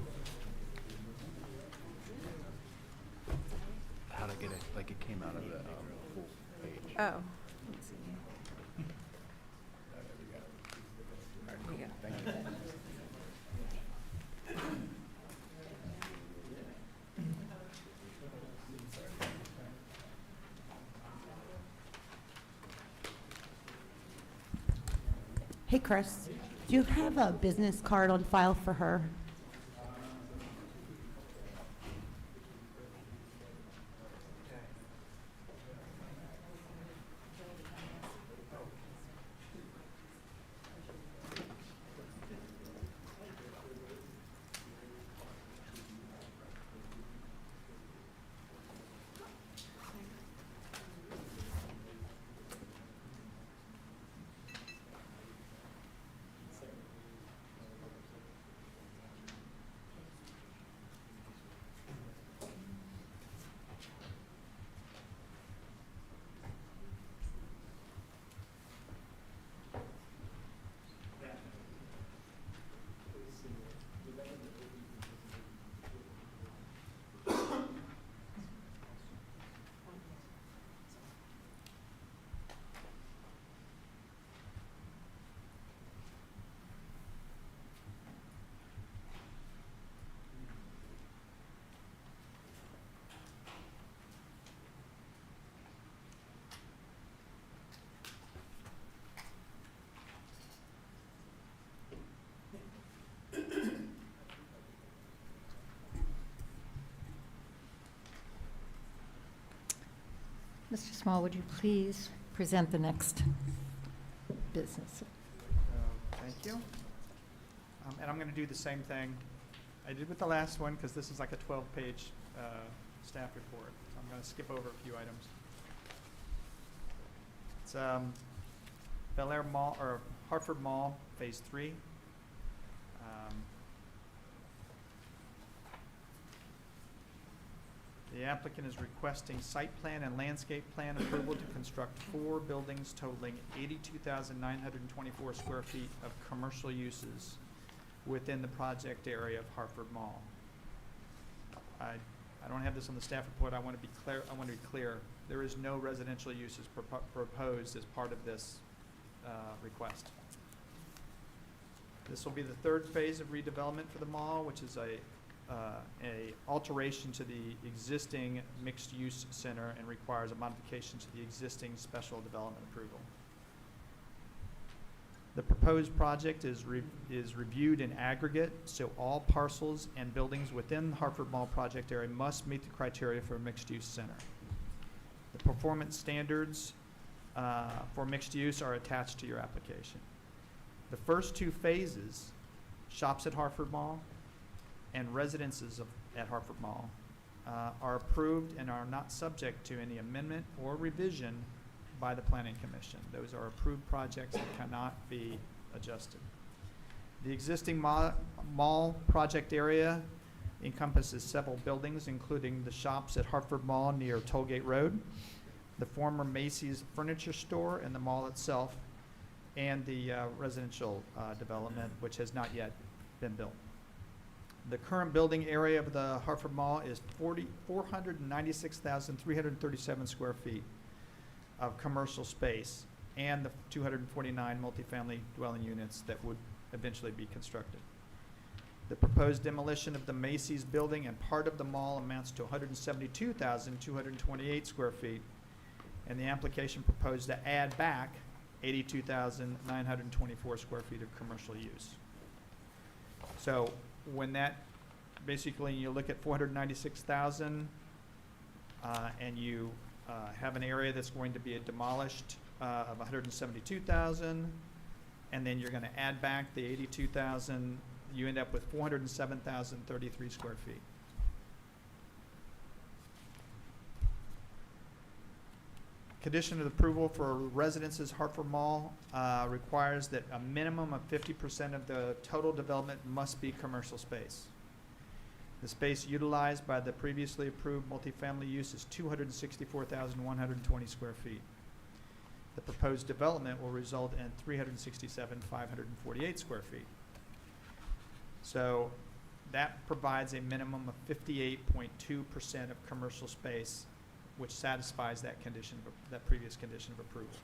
How to get it, like it came out of the full page. Oh. Let's see. All right, cool. Thank you. Hey, Chris, do you have a business card on file for her? Mr. Small, would you please present the next business? Thank you. And I'm going to do the same thing I did with the last one, because this is like a 12-page staff report. So I'm going to skip over a few items. It's Bel Air Mall, or Hartford Mall, Phase 3. The applicant is requesting site plan and landscape plan approval to construct 4 buildings totaling 82,924 square feet of commercial uses within the project area of Hartford Mall. I don't have this on the staff report. I want to be clear. There is no residential uses proposed as part of this request. This will be the 3rd phase of redevelopment for the mall, which is a alteration to the existing mixed-use center and requires a modification to the existing special development approval. The proposed project is reviewed in aggregate, so all parcels and buildings within the Hartford Mall project area must meet the criteria for a mixed-use center. The performance standards for mixed use are attached to your application. The first 2 phases, shops at Hartford Mall and residences at Hartford Mall, are approved and are not subject to any amendment or revision by the Planning Commission. Those are approved projects that cannot be adjusted. The existing mall project area encompasses several buildings, including the shops at Hartford Mall near Tollgate Road, the former Macy's furniture store and the mall itself, and the residential development, which has not yet been built. The current building area of the Hartford Mall is 496,337 square feet of commercial space, and the 249 multifamily dwelling units that would eventually be constructed. The proposed demolition of the Macy's building and part of the mall amounts to 172,228 square feet, and the application proposed to add back 82,924 square feet of commercial use. So when that, basically you look at 496,000 and you have an area that's going to be demolished of 172,000, and then you're going to add back the 82,000, you end up with 407,033 square feet. Condition of approval for residences Hartford Mall requires that a minimum of 50% of the total development must be commercial space. The space utilized by the previously approved multifamily use is 264,120 square feet. proposed development will result in 367,548 square feet. So that provides a minimum of 58.2% of commercial space, which satisfies that condition, that previous condition of approval.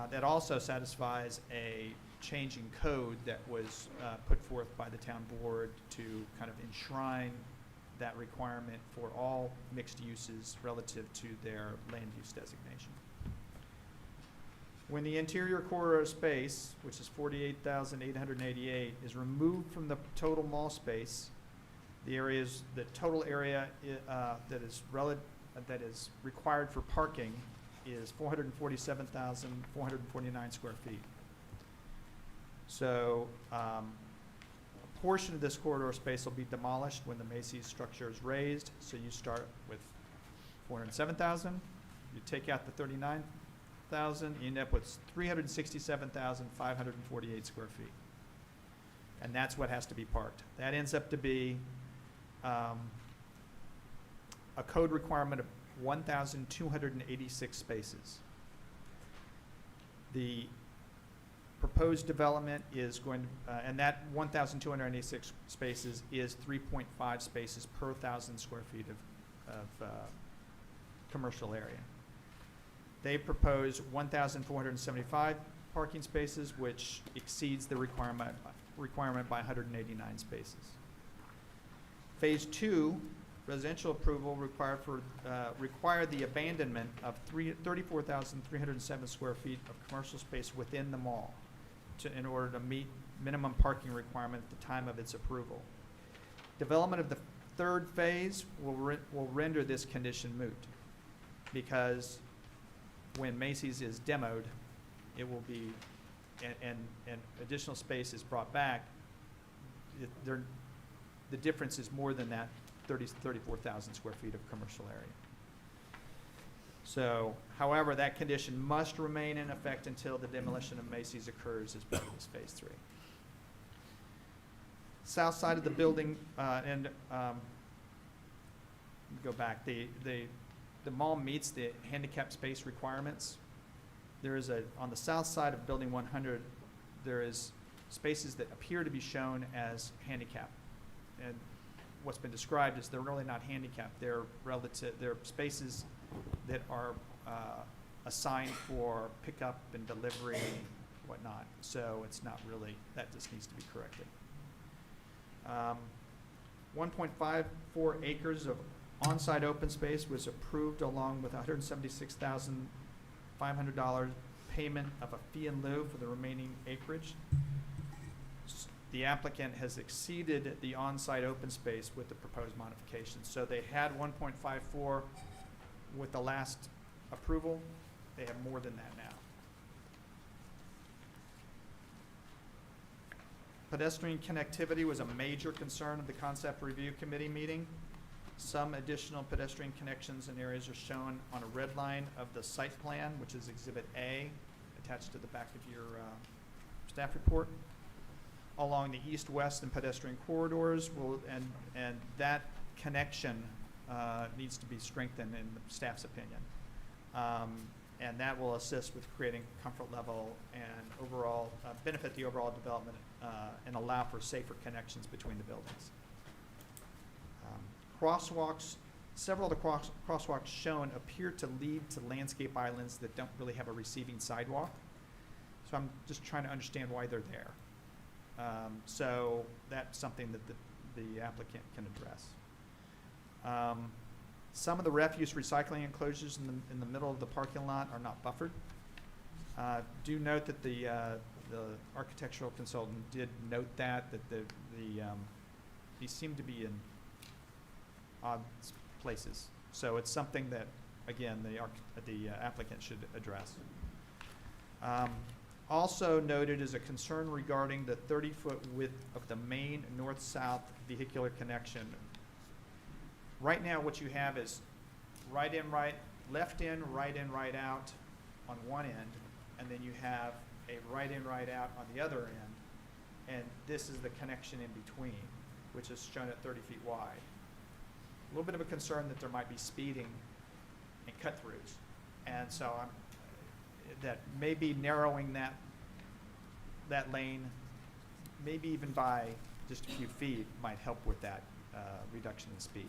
That also satisfies a change in code that was put forth by the town board to kind of enshrine that requirement for all mixed uses relative to their land use designation. When the interior corridor space, which is 48,888, is removed from the total mall space, the total area that is required for parking is 447,449 square feet. So a portion of this corridor space will be demolished when the Macy's structure is raised. So you start with 407,000, you take out the 39,000, you end up with 367,548 square feet. And that's what has to be parked. That ends up to be a code requirement of 1,286 spaces. The proposed development is going to, and that 1,286 spaces is 3.5 spaces per 1,000 square feet of commercial area. They propose 1,475 parking spaces, which exceeds the requirement by 189 spaces. Phase 2, residential approval require the abandonment of 34,307 square feet of commercial space within the mall in order to meet minimum parking requirement at the time of its approval. Development of the third phase will render this condition moot, because when Macy's is demoed, it will be, and additional space is brought back, the difference is more than that 34,000 square feet of commercial area. So, however, that condition must remain in effect until the demolition of Macy's occurs as part of this phase 3. South side of the building, go back, the mall meets the handicap space requirements. There is on the south side of building 100, there is spaces that appear to be shown as handicap. And what's been described is they're really not handicapped. They're spaces that are assigned for pickup and delivery and whatnot. So it's not really, that just needs to be corrected. 1.54 acres of on-site open space was approved along with $176,500 payment of a fee in lieu for the remaining acreage. The applicant has exceeded the on-site open space with the proposed modifications. So they had 1.54 with the last approval. They have more than that now. Pedestrian connectivity was a major concern of the concept review committee meeting. Some additional pedestrian connections and areas are shown on a red line of the site plan, which is Exhibit A, attached to the back of your staff report, along the east-west and pedestrian corridors, and that connection needs to be strengthened in the staff's opinion. And that will assist with creating comfort level and overall benefit the overall development and allow for safer connections between the buildings. Crosswalks, several of the crosswalks shown appear to lead to landscape islands that don't really have a receiving sidewalk. So I'm just trying to understand why they're there. So that's something that the applicant can address. Some of the refuse recycling enclosures in the middle of the parking lot are not buffered. Do note that the architectural consultant did note that these seem to be in odd places. So it's something that, again, the applicant should address. Also noted is a concern regarding the 30-foot width of the main north-south vehicular connection. Right now, what you have is left in, right out on one end, and then you have a right in, right out on the other end, and this is the connection in between, which is shown at 30 feet wide. A little bit of a concern that there might be speeding and cut-throughs, and so that maybe narrowing that lane, maybe even by just a few feet, might help with that reduction in speed.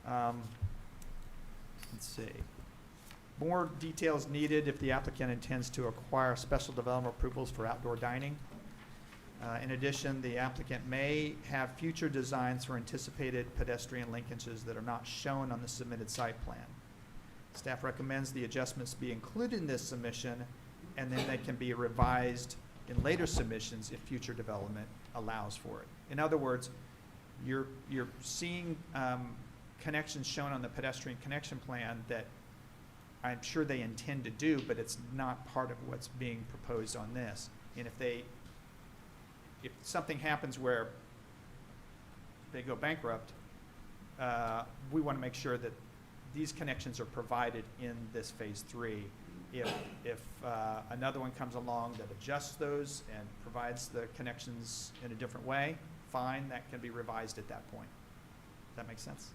Let's see. More details needed if the applicant intends to acquire special development approvals for outdoor dining. In addition, the applicant may have future designs for anticipated pedestrian linkages that are not shown on the submitted site plan. Staff recommends the adjustments be included in this submission, and then they can be revised in later submissions if future development allows for it. In other words, you're seeing connections shown on the pedestrian connection plan that I'm sure they intend to do, but it's not part of what's being proposed on this. And if something happens where they go bankrupt, we want to make sure that these connections are provided in this phase 3. If another one comes along that adjusts those and provides the connections in a different way, fine, that can be revised at that point. Does that make sense?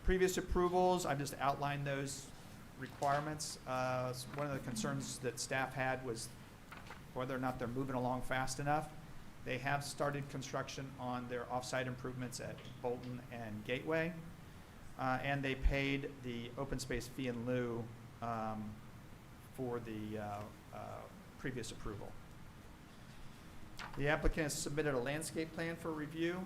Previous approvals, I've just outlined those requirements. One of the concerns that staff had was whether or not they're moving along fast enough. They have started construction on their off-site improvements at Bolton and Gateway, and they paid the open space fee in lieu for the previous approval. The applicant has submitted a landscape plan for review.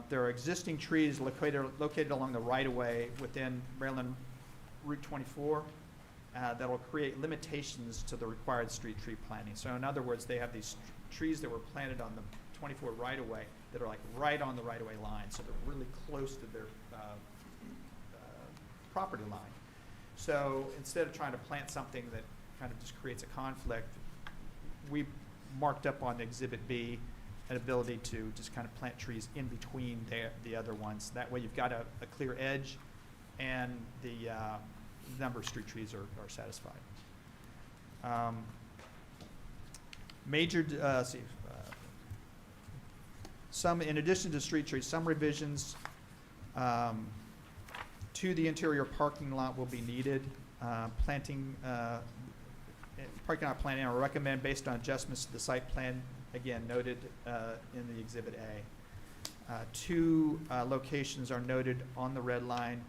There are existing trees located along the right-of-way within Maryland Route 24 that will create limitations to the required street tree planting. So in other words, they have these trees that were planted on the 24 right-of-way that are like right on the right-of-way line, so they're really close to their property line. So instead of trying to plant something that kind of just creates a conflict, we marked up on Exhibit B an ability to just kind of plant trees in between the other ones. That way you've got a clear edge, and the number of street trees are satisfied. In addition to street trees, some revisions to the interior parking lot will be needed. Parking lot planning are recommended based on adjustments to the site plan, again noted in the Exhibit A. Two locations are noted on the red line.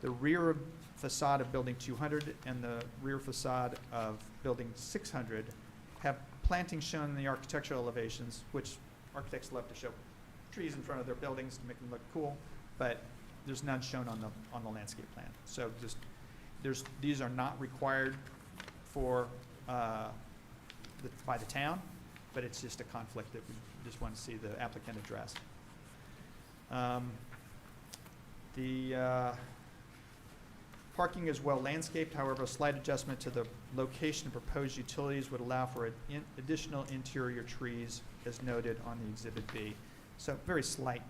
The rear facade of Building 200 and the rear facade of Building 600 have plantings shown in the architectural elevations, which architects love to show trees in front of their buildings to make them look cool, but there's none shown on the landscape plan. So these are not required for by the town, but it's just a conflict that we just want to see the applicant address. The parking is well landscaped. However, a slight adjustment to the location of proposed utilities would allow for additional interior trees as noted on the Exhibit B. So very slight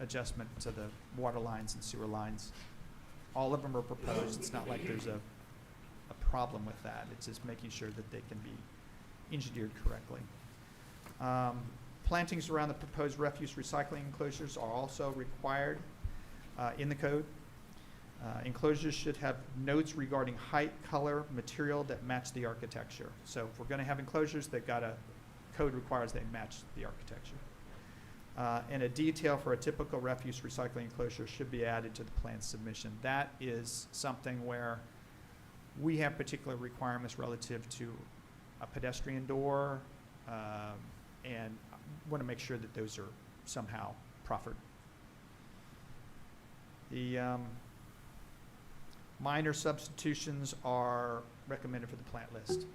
adjustment to the water lines and sewer lines. All of them are proposed. It's not like there's a problem with that. It's just making sure that they can be engineered correctly. Plantings around the proposed refuse recycling enclosures are also required in the code. Enclosures should have notes regarding height, color, material that match the architecture. So if we're going to have enclosures, code requires they match the architecture. And a detail for a typical refuse recycling enclosure should be added to the plan submission. That is something where we have particular requirements relative to a pedestrian door, and want to make sure that those are somehow proffered. The minor substitutions are recommended for the plant list.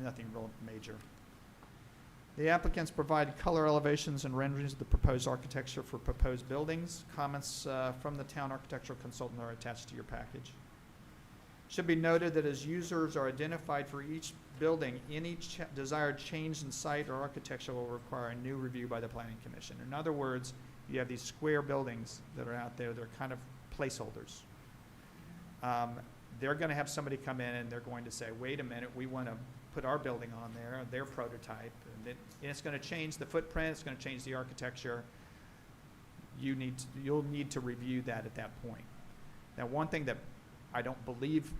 Nothing real major. The applicants provide color elevations and renderings of the proposed architecture for proposed buildings. Comments from the town architectural consultant are attached to your package. Should be noted that as users are identified for each building, any desired change in site or architecture will require a new review by the Planning Commission. In other words, you have these square buildings that are out there. They're kind of placeholders. They're going to have somebody come in and they're going to say, wait a minute, we want to put our building on there, their prototype, and it's going to change the footprint, it's going to change the architecture. You'll need to review that at that point. Now, one thing that I don't believe,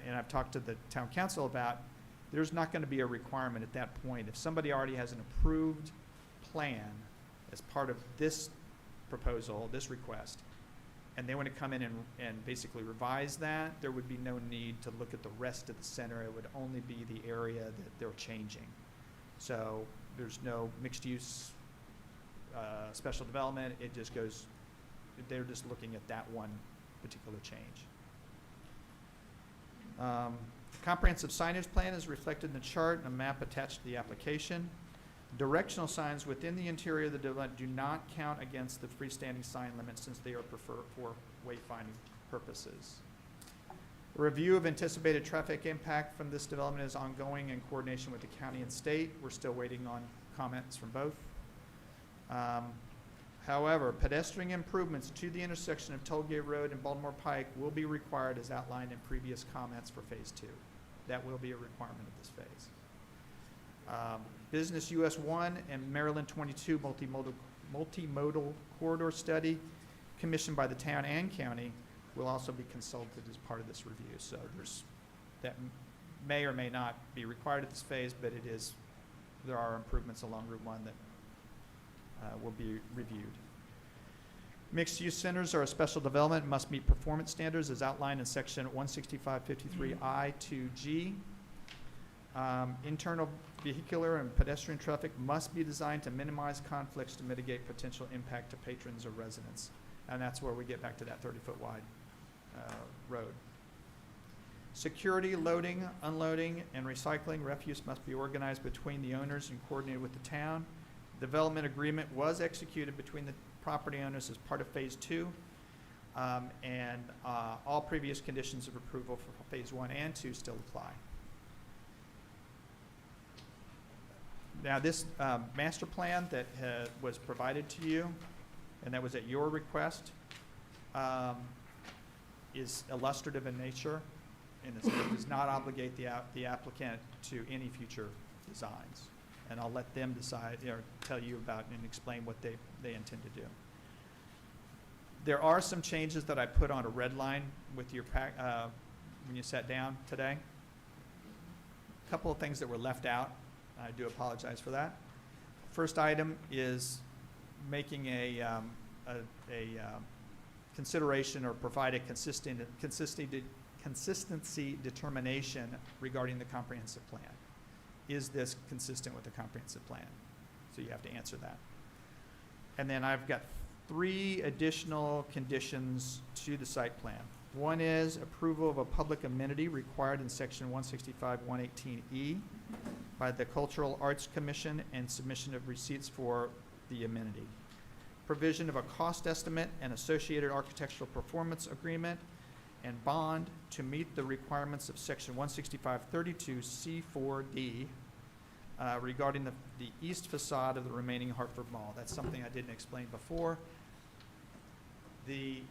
and I've talked to the town council about, there's not going to be a requirement at that point. If somebody already has an approved plan as part of this proposal, this request, and they want to come in and basically revise that, there would be no need to look at the rest of the center. It would only be the area that they're changing. So there's no mixed use, special development. It just goes, they're just looking at that one particular change. Comprehensive signage plan is reflected in the chart and a map attached to the application. Directional signs within the interior of the development do not count against the freestanding sign limit since they are preferred for wayfinding purposes. A review of anticipated traffic impact from this development is ongoing in coordination with the county and state. We're still waiting on comments from both. However, pedestrian improvements to the intersection of Tollgate Road and Baltimore Pike will be required as outlined in previous comments for Phase 2. That will be a requirement of this phase. Business US 1 and Maryland 22 multimodal corridor study commissioned by the town and county will also be consulted as part of this review. So that may or may not be required at this phase, but there are improvements along Route 1 that will be reviewed. Mixed-use centers are a special development and must meet performance standards as outlined in section 16553I2G. Internal vehicular and pedestrian traffic must be designed to minimize conflicts to mitigate potential impact to patrons or residents. And that's where we get back to that 30-foot wide road. Security, loading, unloading, and recycling refuse must be organized between the owners and coordinated with the town. Development agreement was executed between the property owners as part of Phase 2, and all previous conditions of approval for Phase 1 and 2 still apply. Now, this master plan that was provided to you, and that was at your request, is illustrative in nature, and it does not obligate the applicant to any future designs. And I'll let them decide, or tell you about and explain what they intend to do. There are some changes that I put on a red line with your when you sat down today. A couple of things that were left out. I do apologize for that. First item is making a consideration or provide a consistency determination regarding the comprehensive plan. Is this consistent with the comprehensive plan? So you have to answer that. And then I've got 3 additional conditions to the site plan. One is approval of a public amenity required in section 165-118E by the Cultural Arts Commission and submission of receipts for the amenity. Provision of a cost estimate and associated architectural performance agreement and bond to meet the requirements of section 165-32C4D regarding the east facade of the remaining Hartford Mall. That's something I didn't explain before. The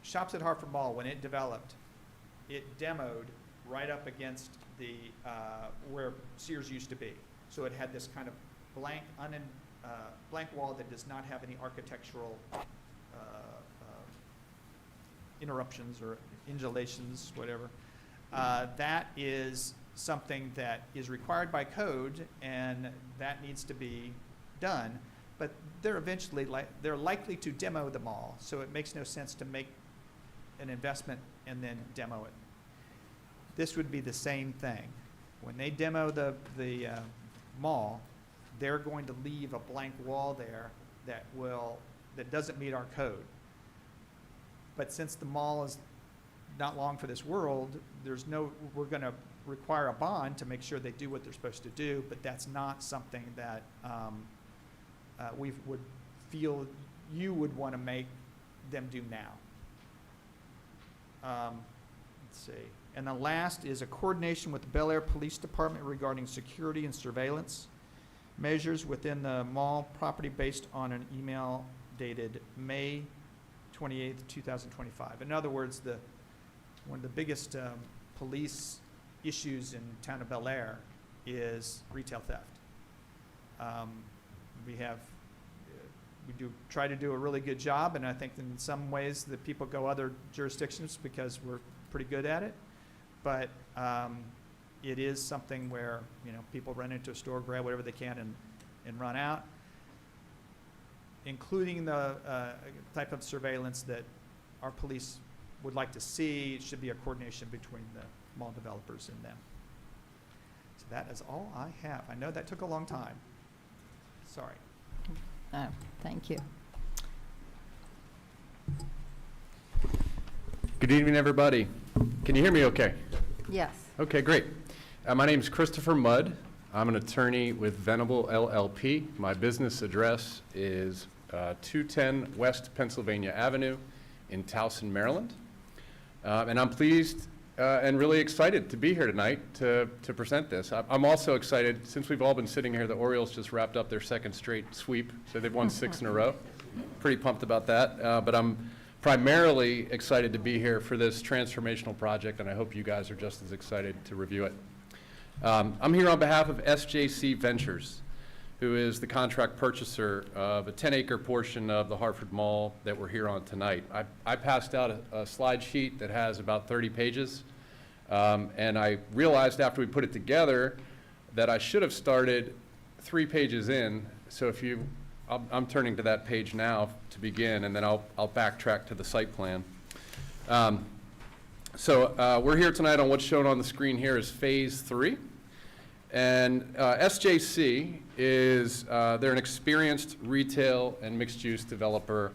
Shops at Hartford Mall, when it developed, it demoed right up against the where Sears used to be. So it had this kind of blank wall that does not have any architectural interruptions or undulations, whatever. That is something that is required by code, and that needs to be done. But they're likely to demo the mall, so it makes no sense to make an investment and then demo it. This would be the same thing. When they demo the mall, they're going to leave a blank wall there that doesn't meet our code. But since the mall is not long for this world, we're going to require a bond to make sure they do what they're supposed to do, but that's not something that we would feel you would want to make them do now. Let's see. And the last is a coordination with the Bel Air Police Department regarding security and surveillance measures within the mall property based on an email dated May 28th, 2025. In other words, one of the biggest police issues in the town of Bel Air is retail theft. We have we do try to do a really good job, and I think in some ways that people go other jurisdictions because we're pretty good at it. But it is something where, you know, people run into a store, grab whatever they can and run out, including the type of surveillance that our police would like to see. It should be a coordination between the mall developers and them. So that is all I have. I know that took a long time. Sorry. Oh, thank you. Good evening, everybody. Can you hear me okay? Yes. Okay, great. My name's Christopher Mudd. I'm an attorney with Venable LLP. My business address is 210 West Pennsylvania Avenue in Towson, Maryland. And I'm pleased and really excited to be here tonight to present this. I'm also excited, since we've all been sitting here, the Orioles just wrapped up their second straight sweep, so they've won 6 in a row. Pretty pumped about that. But I'm primarily excited to be here for this transformational project, and I hope you guys are just as excited to review it. I'm here on behalf of SJC Ventures, who is the contract purchaser of a 10-acre portion of the Hartford Mall that we're here on tonight. I passed out a slide sheet that has about 30 pages, and I realized after we put it together that I should have started 3 pages in. So if you, I'm turning to that page now to begin, and then I'll backtrack to the site plan. So we're here tonight on what's shown on the screen here is Phase 3. And SJC is, they're an experienced retail and mixed-use developer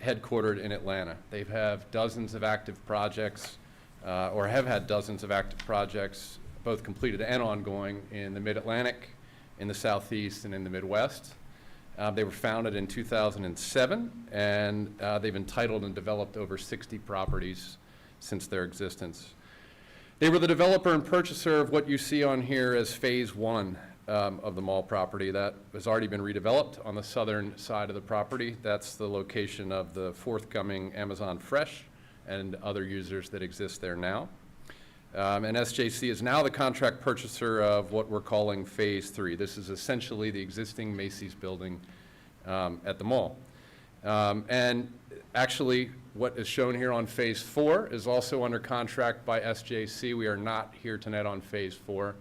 headquartered in Atlanta. They have dozens of active projects, or have had dozens of active projects, both completed and ongoing in the Mid-Atlantic, in the Southeast, and in the Midwest. They were founded in 2007, and they've entitled and developed over 60 properties since their existence. They were the developer and purchaser of what you see on here as Phase 1 of the mall property that has already been redeveloped on the southern side of the property. That's the location of the forthcoming Amazon Fresh and other users that exist there now. And SJC is now the contract purchaser of what we're calling Phase 3. This is essentially the existing Macy's building at the mall. And actually, what is shown here on Phase 4 is also under contract by SJC. We are not here tonight on Phase 4,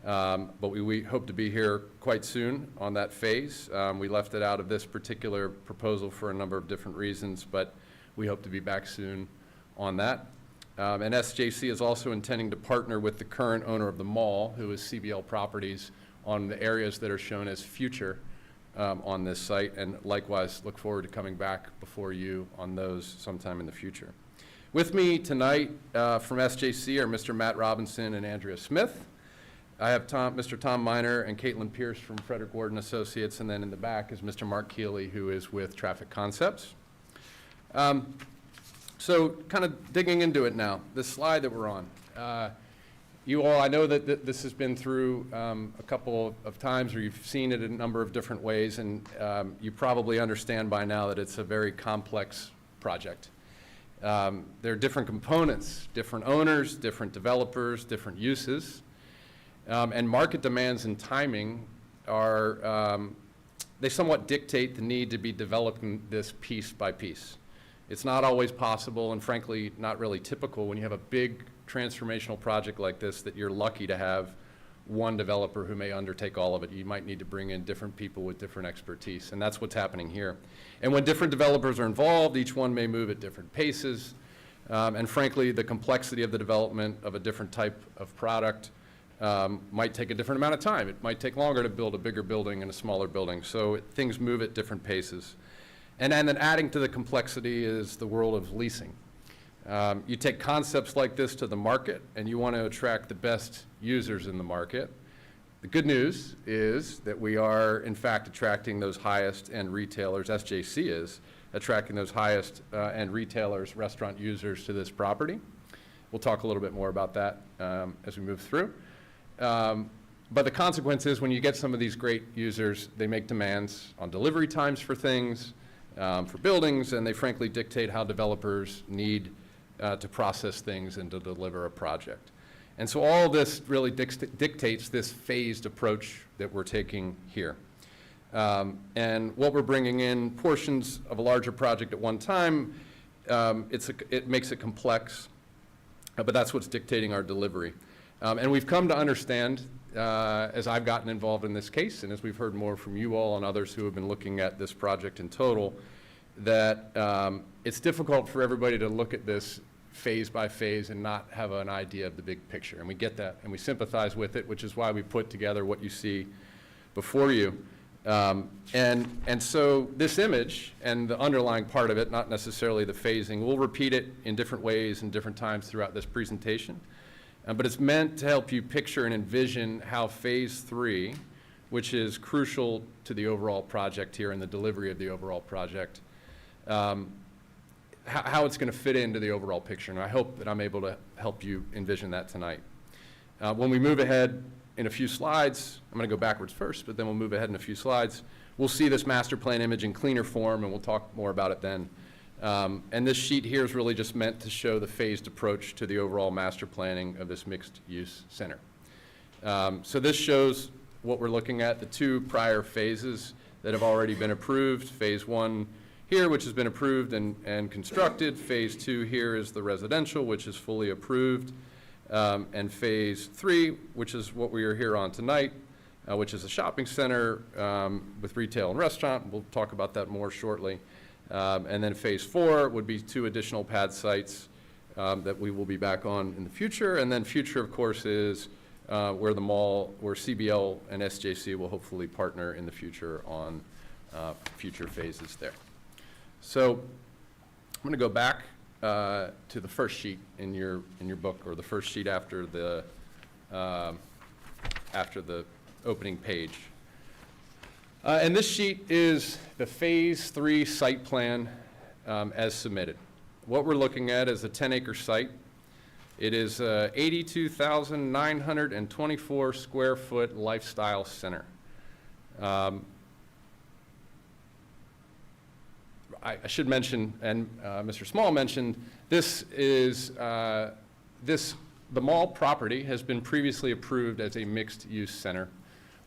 but we hope to be here quite soon on that phase. We left it out of this particular proposal for a number of different reasons, but we hope to be back soon on that. And SJC is also intending to partner with the current owner of the mall, who is CBL Properties, on the areas that are shown as future on this site, and likewise look forward to coming back before you on those sometime in the future. With me tonight from SJC are Mr. Matt Robinson and Andrea Smith. I have Mr. Tom Miner and Caitlin Pierce from Frederick Gordon Associates, and then in the back is Mr. Mark Keeley, who is with Traffic Concepts. So kind of digging into it now, this slide that we're on. You all, I know that this has been through a couple of times, or you've seen it in a number of different ways, and you probably understand by now that it's a very complex project. There are different components, different owners, different developers, different uses, and market demands and timing are, they somewhat dictate the need to be developing this piece by piece. It's not always possible, and frankly, not really typical when you have a big transformational project like this that you're lucky to have one developer who may undertake all of it. You might need to bring in different people with different expertise, and that's what's happening here. And when different developers are involved, each one may move at different paces, and frankly, the complexity of the development of a different type of product might take a different amount of time. It might take longer to build a bigger building and a smaller building, so things move at different paces. And then adding to the complexity is the world of leasing. You take concepts like this to the market, and you want to attract the best users in the market. The good news is that we are, in fact, attracting those highest end retailers. SJC is attracting those highest end retailers, restaurant users to this property. We'll talk a little bit more about that as we move through. But the consequence is when you get some of these great users, they make demands on delivery times for things, for buildings, and they frankly dictate how developers need to process things and to deliver a project. And so all this really dictates this phased approach that we're taking here. And what we're bringing in, portions of a larger project at one time, it makes it complex, but that's what's dictating our delivery. And we've come to understand, as I've gotten involved in this case, and as we've heard more from you all and others who have been looking at this project in total, that it's difficult for everybody to look at this phase by phase and not have an idea of the big picture. And we get that, and we sympathize with it, which is why we put together what you see before you. And so this image and the underlying part of it, not necessarily the phasing, we'll repeat it in different ways and different times throughout this presentation. But it's meant to help you picture and envision how phase 3, which is crucial to the overall project here and the delivery of the overall project, how it's going to fit into the overall picture. And I hope that I'm able to help you envision that tonight. When we move ahead in a few slides, I'm going to go backwards first, but then we'll move ahead in a few slides. We'll see this master plan image in cleaner form, and we'll talk more about it then. And this sheet here is really just meant to show the phased approach to the overall master planning of this mixed-use center. So this shows what we're looking at, the 2 prior phases that have already been approved. Phase 1 here, which has been approved and constructed. Phase 2 here is the residential, which is fully approved. And phase 3, which is what we are here on tonight, which is a shopping center with retail and restaurant. We'll talk about that more shortly. And then phase 4 would be 2 additional pad sites that we will be back on in the future. And then future, of course, is where the mall, where CBL and SJC will hopefully partner in the future on future phases there. So I'm going to go back to the first sheet in your book, or the first sheet after the opening page. And this sheet is the phase 3 site plan as submitted. What we're looking at is a 10-acre site. It is a 82,924 square foot lifestyle center. I should mention, and Mr. Small mentioned, this is, the mall property has been previously approved as a mixed-use center.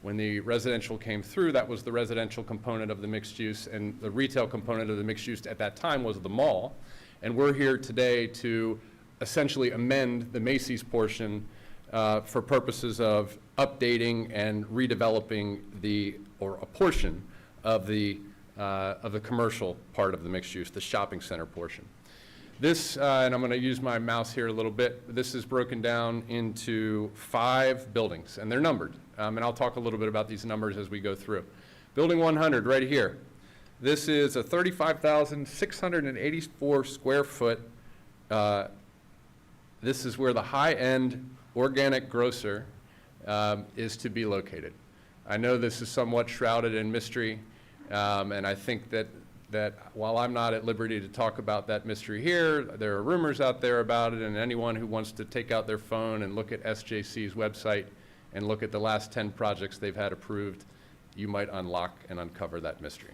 When the residential came through, that was the residential component of the mixed use, and the retail component of the mixed use at that time was the mall. And we're here today to essentially amend the Macy's portion for purposes of updating and redeveloping or a portion of the commercial part of the mixed use, the shopping center portion. This, and I'm going to use my mouse here a little bit, this is broken down into 5 buildings, and they're numbered. And I'll talk a little bit about these numbers as we go through. Building 100 right here. This is a 35,684 square foot. This is where the high-end organic grocer is to be located. I know this is somewhat shrouded in mystery, and I think that while I'm not at liberty to talk about that mystery here, there are rumors out there about it, and anyone who wants to take out their phone and look at SJC's website and look at the last 10 projects they've had approved, you might unlock and uncover that mystery.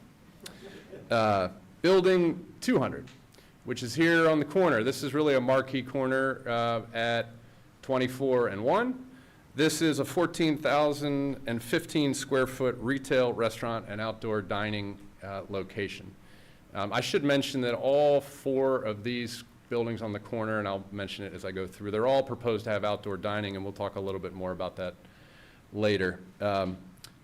Building 200, which is here on the corner. This is really a marquee corner at 24 and 1. This is a 14,015 square foot retail, restaurant, and outdoor dining location. I should mention that all 4 of these buildings on the corner, and I'll mention it as I go through, they're all proposed to have outdoor dining, and we'll talk a little bit more about that later.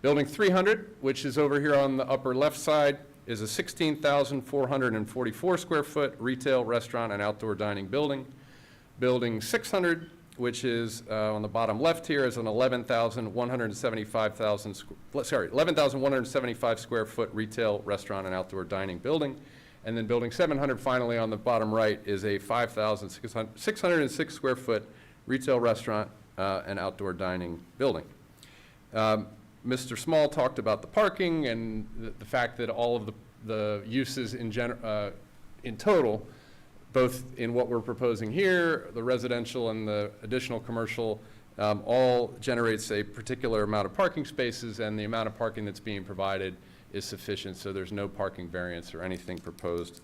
Building 300, which is over here on the upper left side, is a 16,444 square foot retail, restaurant, and outdoor dining building. Building 600, which is on the bottom left here, is an 11,175 square foot retail, restaurant, and outdoor dining building. And then building 700, finally, on the bottom right, is a 5,606 square foot retail, restaurant, and outdoor dining building. Mr. Small talked about the parking and the fact that all of the uses in total, both in what we're proposing here, the residential and the additional commercial, all generates a particular amount of parking spaces, and the amount of parking that's being provided is sufficient, so there's no parking variance or anything proposed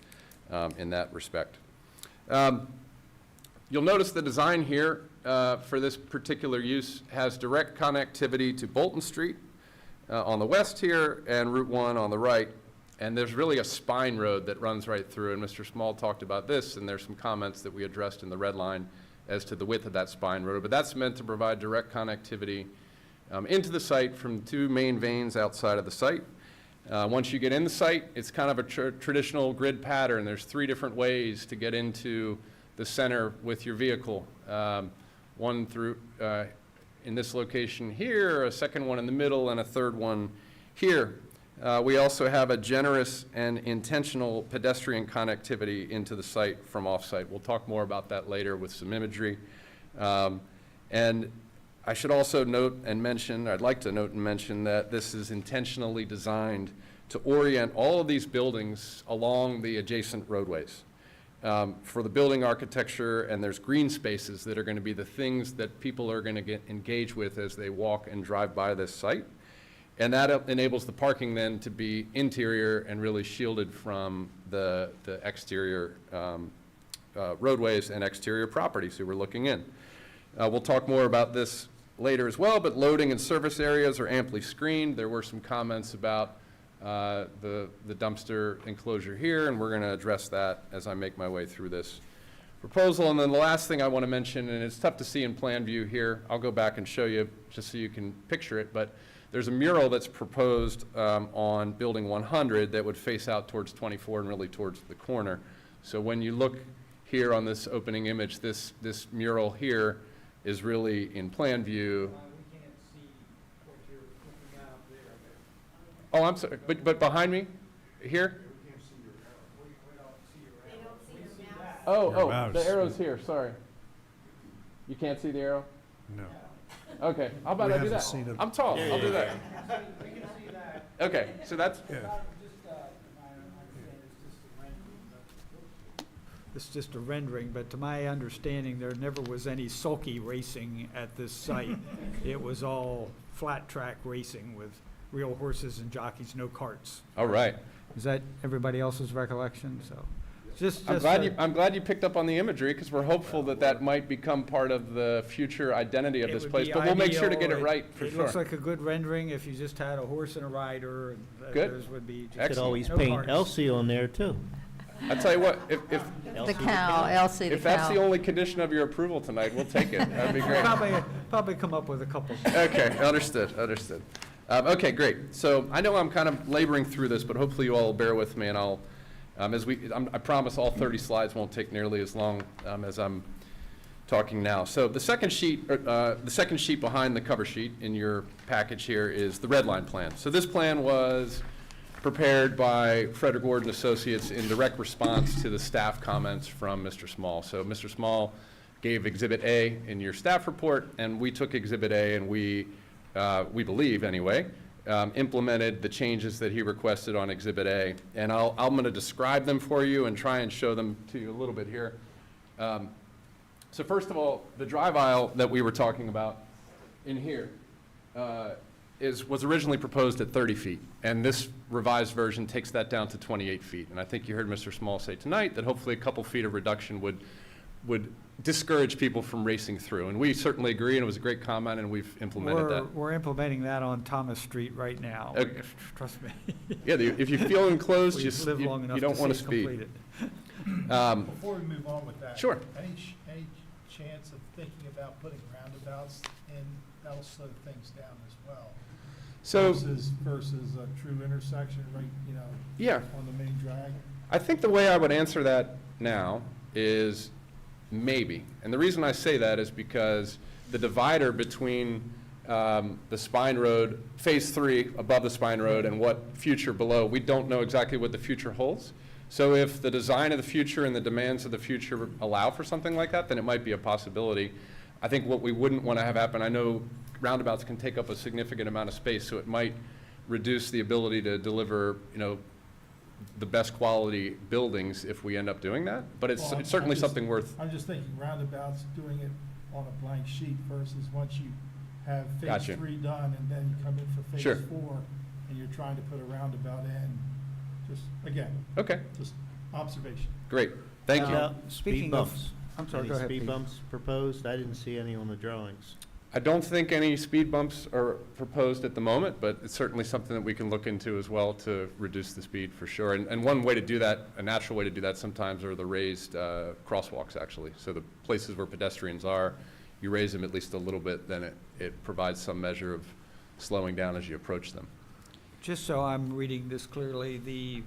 in that respect. You'll notice the design here for this particular use has direct connectivity to Bolton Street, on the west here and Route 1 on the right. And there's really a spine road that runs right through, and Mr. Small talked about this, and there's some comments that we addressed in the red line as to the width of that spine road. But that's meant to provide direct connectivity into the site from 2 main veins outside of the site. Once you get in the site, it's kind of a traditional grid pattern. There's 3 different ways to get into the center with your vehicle. One through, in this location here, a second one in the middle, and a third one here. We also have a generous and intentional pedestrian connectivity into the site from off-site. We'll talk more about that later with some imagery. And I should also note and mention, I'd like to note and mention that this is intentionally designed to orient all of these buildings along the adjacent roadways. For the building architecture, and there's green spaces that are going to be the things that people are going to get engaged with as they walk and drive by this site. And that enables the parking then to be interior and really shielded from the exterior roadways and exterior properties who we're looking in. We'll talk more about this later as well, but loading and service areas are amply screened. There were some comments about the dumpster enclosure here, and we're going to address that as I make my way through this proposal. And then the last thing I want to mention, and it's tough to see in plan view here, I'll go back and show you just so you can picture it, but there's a mural that's proposed on Building 100 that would face out towards 24 and really towards the corner. So when you look here on this opening image, this mural here is really in plan view. We can't see what you're looking at up there. Oh, I'm sorry, but behind me, here? We don't see your They don't see your mouse. Oh, the arrow's here, sorry. You can't see the arrow? No. Okay, how about I do that? I'm tall, I'll do that. We can see that. Okay, so that's, This is just a rendering, but to my understanding, there never was any sulky racing at this site. It was all flat track racing with real horses and jockeys, no carts. all right. Is that everybody else's recollection? So, just. I'm glad you picked up on the imagery, because we're hopeful that that might become part of the future identity of It this would place, be but we'll make sure to ideal. get it right for It sure. looks like a good rendering if you just had a horse and a rider, and Good. those would be. just Could Excellent. always no paint carts. Elsie on there, too. I tell you what, if The cow, Elsie the cow. if that's the only condition of your approval tonight, we'll take it. That'd be great. Probably come up with a couple. Okay, understood. Okay, great. So I know I'm kind of laboring through this, but hopefully you all will bear with me, and I'll, I promise all 30 slides won't take nearly as long as I'm talking now. So the second sheet behind the cover sheet in your package here is the red line plan. So this plan was prepared by Frederick Gordon Associates in direct response to the staff comments from Mr. Small. So Mr. Small gave Exhibit A in your staff report, and we took Exhibit A and we believe anyway, implemented the changes that he requested on Exhibit A. And I'm going to describe them for you and try and show them to you a little bit here. So first of all, the drive aisle that we were talking about in here was originally proposed at 30 feet, and this revised version takes that down to 28 feet. And I think you heard Mr. Small say tonight that hopefully a couple feet of reduction would discourage people from racing through. And we certainly agree, and it was a great comment, and we've implemented that. We're implementing that on Thomas Street right now. Okay. Trust me. Yeah, if you feel enclosed, We've lived long you enough don't to want see to it speed. completed. Before we move on with that. Sure. Any chance of thinking about putting roundabouts in? That'll slow things down as well. So, Versus a true intersection, right, yeah. on the main drag? I think the way I would answer that now is maybe. And the reason I say that is because the divider between the spine road, phase 3 above the spine road, and what future below, we don't know exactly what the future holds. So if the design of the future and the demands of the future allow for something like that, then it might be a possibility. I think what we wouldn't want to have happen, I know roundabouts can take up a significant amount of space, so it might reduce the ability to deliver, the best quality buildings if we end up doing that. But it's certainly something worth. I'm just thinking roundabouts, doing it on a blank sheet versus once you have Gotcha. phase 3 done, and then you come in for Sure. phase 4, and you're trying to put a roundabout in. Just, again, Okay, just observation. great. Thank you. Now, Speaking speed of- bumps. I'm sorry, Any go ahead, speed Pete. bumps proposed? I didn't see any on the drawings. I don't think any speed bumps are proposed at the moment, but it's certainly something that we can look into as well to reduce the speed for sure. And one way to do that, a natural way to do that sometimes, are the raised crosswalks, actually. So the places where pedestrians are, you raise them at least a little bit, then it provides some measure of slowing down as you approach them. Just so I'm reading this clearly,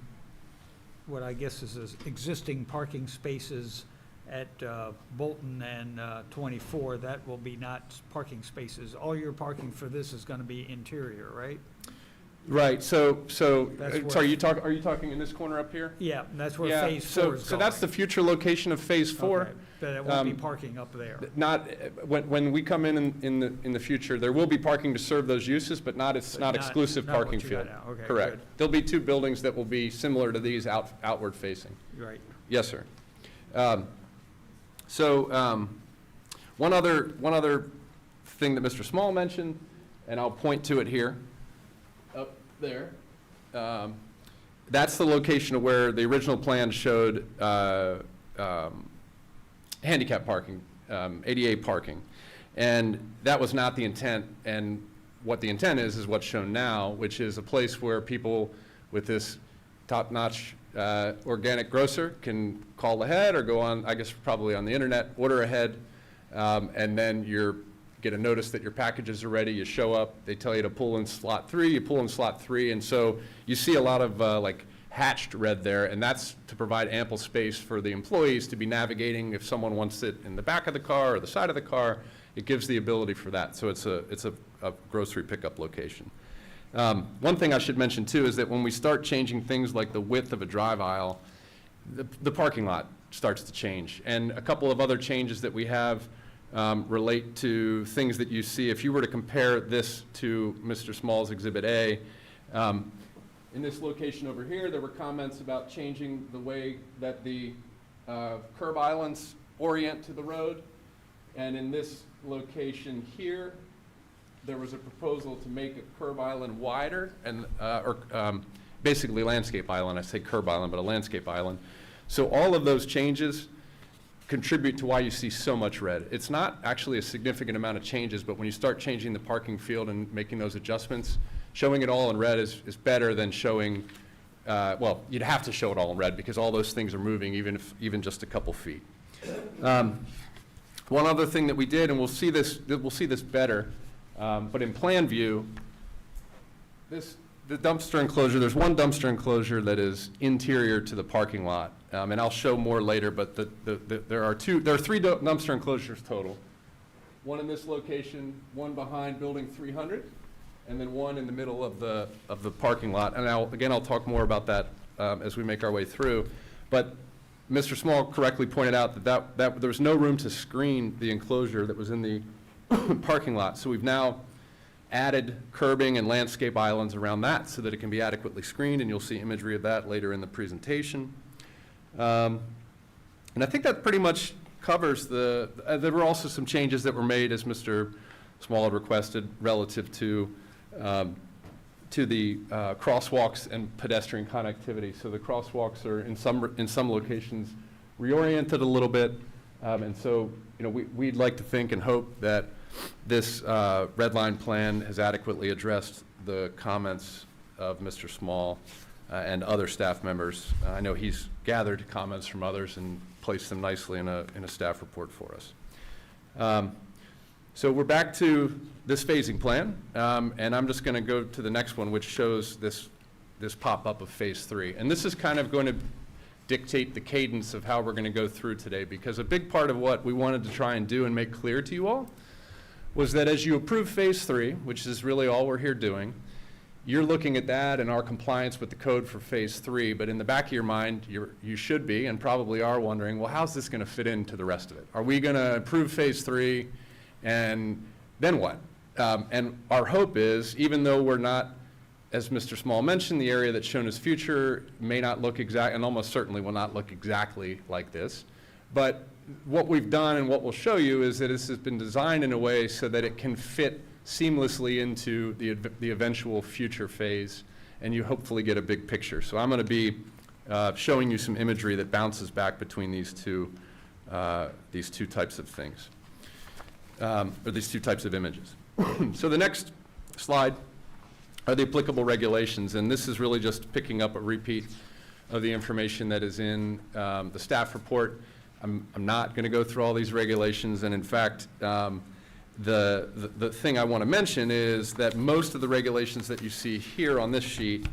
what I guess is existing parking spaces at Bolton and 24, that will be not parking spaces. All your parking for this is going to be interior, right? Right, so, That's where- sorry, are you talking in this corner up here? Yeah, that's where Yeah, Phase 4 is so that's the going. future location of Phase 4. Okay, but it won't be Um, parking up there. Not, when we come in the future, there will be parking to serve those uses, but it's But not not- exclusive not what parking you field. got now. Okay, Correct. good. There'll be 2 buildings that will be similar to these outward facing. Right. Yes, sir. One other thing that Mr. Small mentioned, and I'll point to it here, up there. That's the location of where the original plan showed handicap parking, ADA parking. And that was not the intent, and what the intent is what's shown now, which is a place where people with this top-notch organic grocer can call ahead or go on, I guess probably on the internet, order ahead, and then get a notice that your packages are ready, you show up, they tell you to pull in slot 3, you pull in slot 3, and so you see a lot of like hatched red there, and that's to provide ample space for the employees to be navigating. If someone wants it in the back of the car or the side of the car, it gives the ability for that. So it's a grocery pickup location. One thing I should mention too is that when we start changing things like the width of a drive aisle, the parking lot starts to change. And a couple of other changes that we have relate to things that you see. If you were to compare this to Mr. Small's Exhibit A, in this location over here, there were comments about changing the way that the curb islands orient to the road. And in this location here, there was a proposal to make a curb island wider and, basically landscape island. I say curb island, but a landscape island. So all of those changes contribute to why you see so much red. It's not actually a significant amount of changes, but when you start changing the parking field and making those adjustments, showing it all in red is better than showing, well, you'd have to show it all in red because all those things are moving even just a couple feet. One other thing that we did, and we'll see this better, but in plan view, the dumpster enclosure, there's one dumpster enclosure that is interior to the parking lot, and I'll show more later, but there are 3 dumpster enclosures total. One in this location, one behind building 300, and then one in the middle of the parking lot. And I'll talk more about that as we make our way through. But Mr. Small correctly pointed out that there was no room to screen the enclosure that was in the parking lot. So we've now added curbing and landscape islands around that so that it can be adequately screened, and you'll see imagery of that later in the presentation. And I think that pretty much covers there were also some changes that were made, as Mr. Small had requested, relative to the crosswalks and pedestrian connectivity. So the crosswalks are in some locations reoriented a little bit, and so we'd like to think and hope that this red line plan has adequately addressed the comments of Mr. Small and other staff members. I know he's gathered comments from others and placed them nicely in a staff report for us. So we're back to this phasing plan, and I'm just going to go to the next one, which shows this pop-up of Phase 3. And this is kind of going to dictate the cadence of how we're going to go through today, because a big part of what we wanted to try and do and make clear to you all was that as you approve Phase 3, which is really all we're here doing, you're looking at that and our compliance with the code for Phase 3, but in the back of your mind, you should be and probably are wondering, well, how's this going to fit into the rest of it? Are we going to approve Phase 3 and then what? And our hope is, even though we're not, as Mr. Small mentioned, the area that's shown as future may not look exact, and almost certainly will not look exactly like this, but what we've done and what we'll show you is that this has been designed in a way so that it can fit seamlessly into the eventual future phase, and you hopefully get a big picture. So I'm going to be showing you some imagery that bounces back between these two types of things. or these two types of images. So the next slide are the applicable regulations, and this is really just picking up a repeat of the information that is in the staff report. I'm not going to go through all these regulations, and in fact, the thing I want to mention is that most of the regulations that you see here on this sheet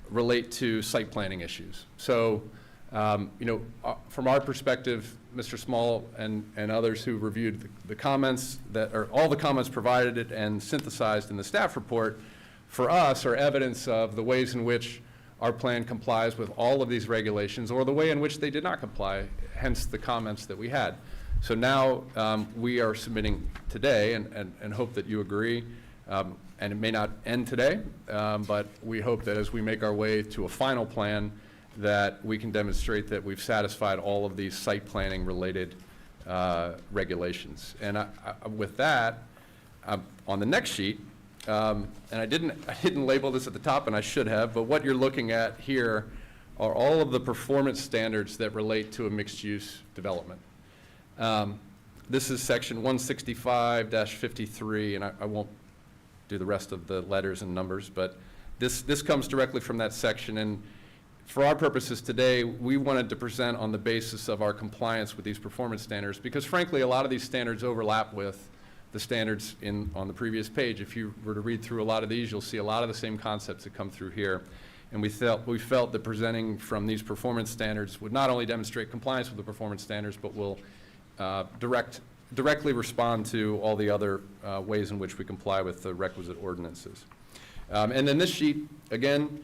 relate to site planning issues. So, from our perspective, Mr. Small and others who reviewed the comments that are all the comments provided and synthesized in the staff report, for us are evidence of the ways in which our plan complies with all of these regulations, or the way in which they did not comply, hence the comments that we had. So now we are submitting today, and hope that you agree, and it may not end today, but we hope that as we make our way to a final plan, that we can demonstrate that we've satisfied all of these site planning related regulations. And with that, on the next sheet, and I didn't label this at the top, and I should have, but what you're looking at here are all of the performance standards that relate to a mixed-use development. This is section 165-53, and I won't do the rest of the letters and numbers, but this comes directly from that section. And for our purposes today, we wanted to present on the basis of our compliance with these performance standards, because frankly, a lot of these standards overlap with the standards on the previous page. If you were to read through a lot of these, you'll see a lot of the same concepts that come through here. And we felt that presenting from these performance standards would not only demonstrate compliance with the performance standards, but will directly respond to all the other ways in which we comply with the requisite ordinances. And then this sheet, again,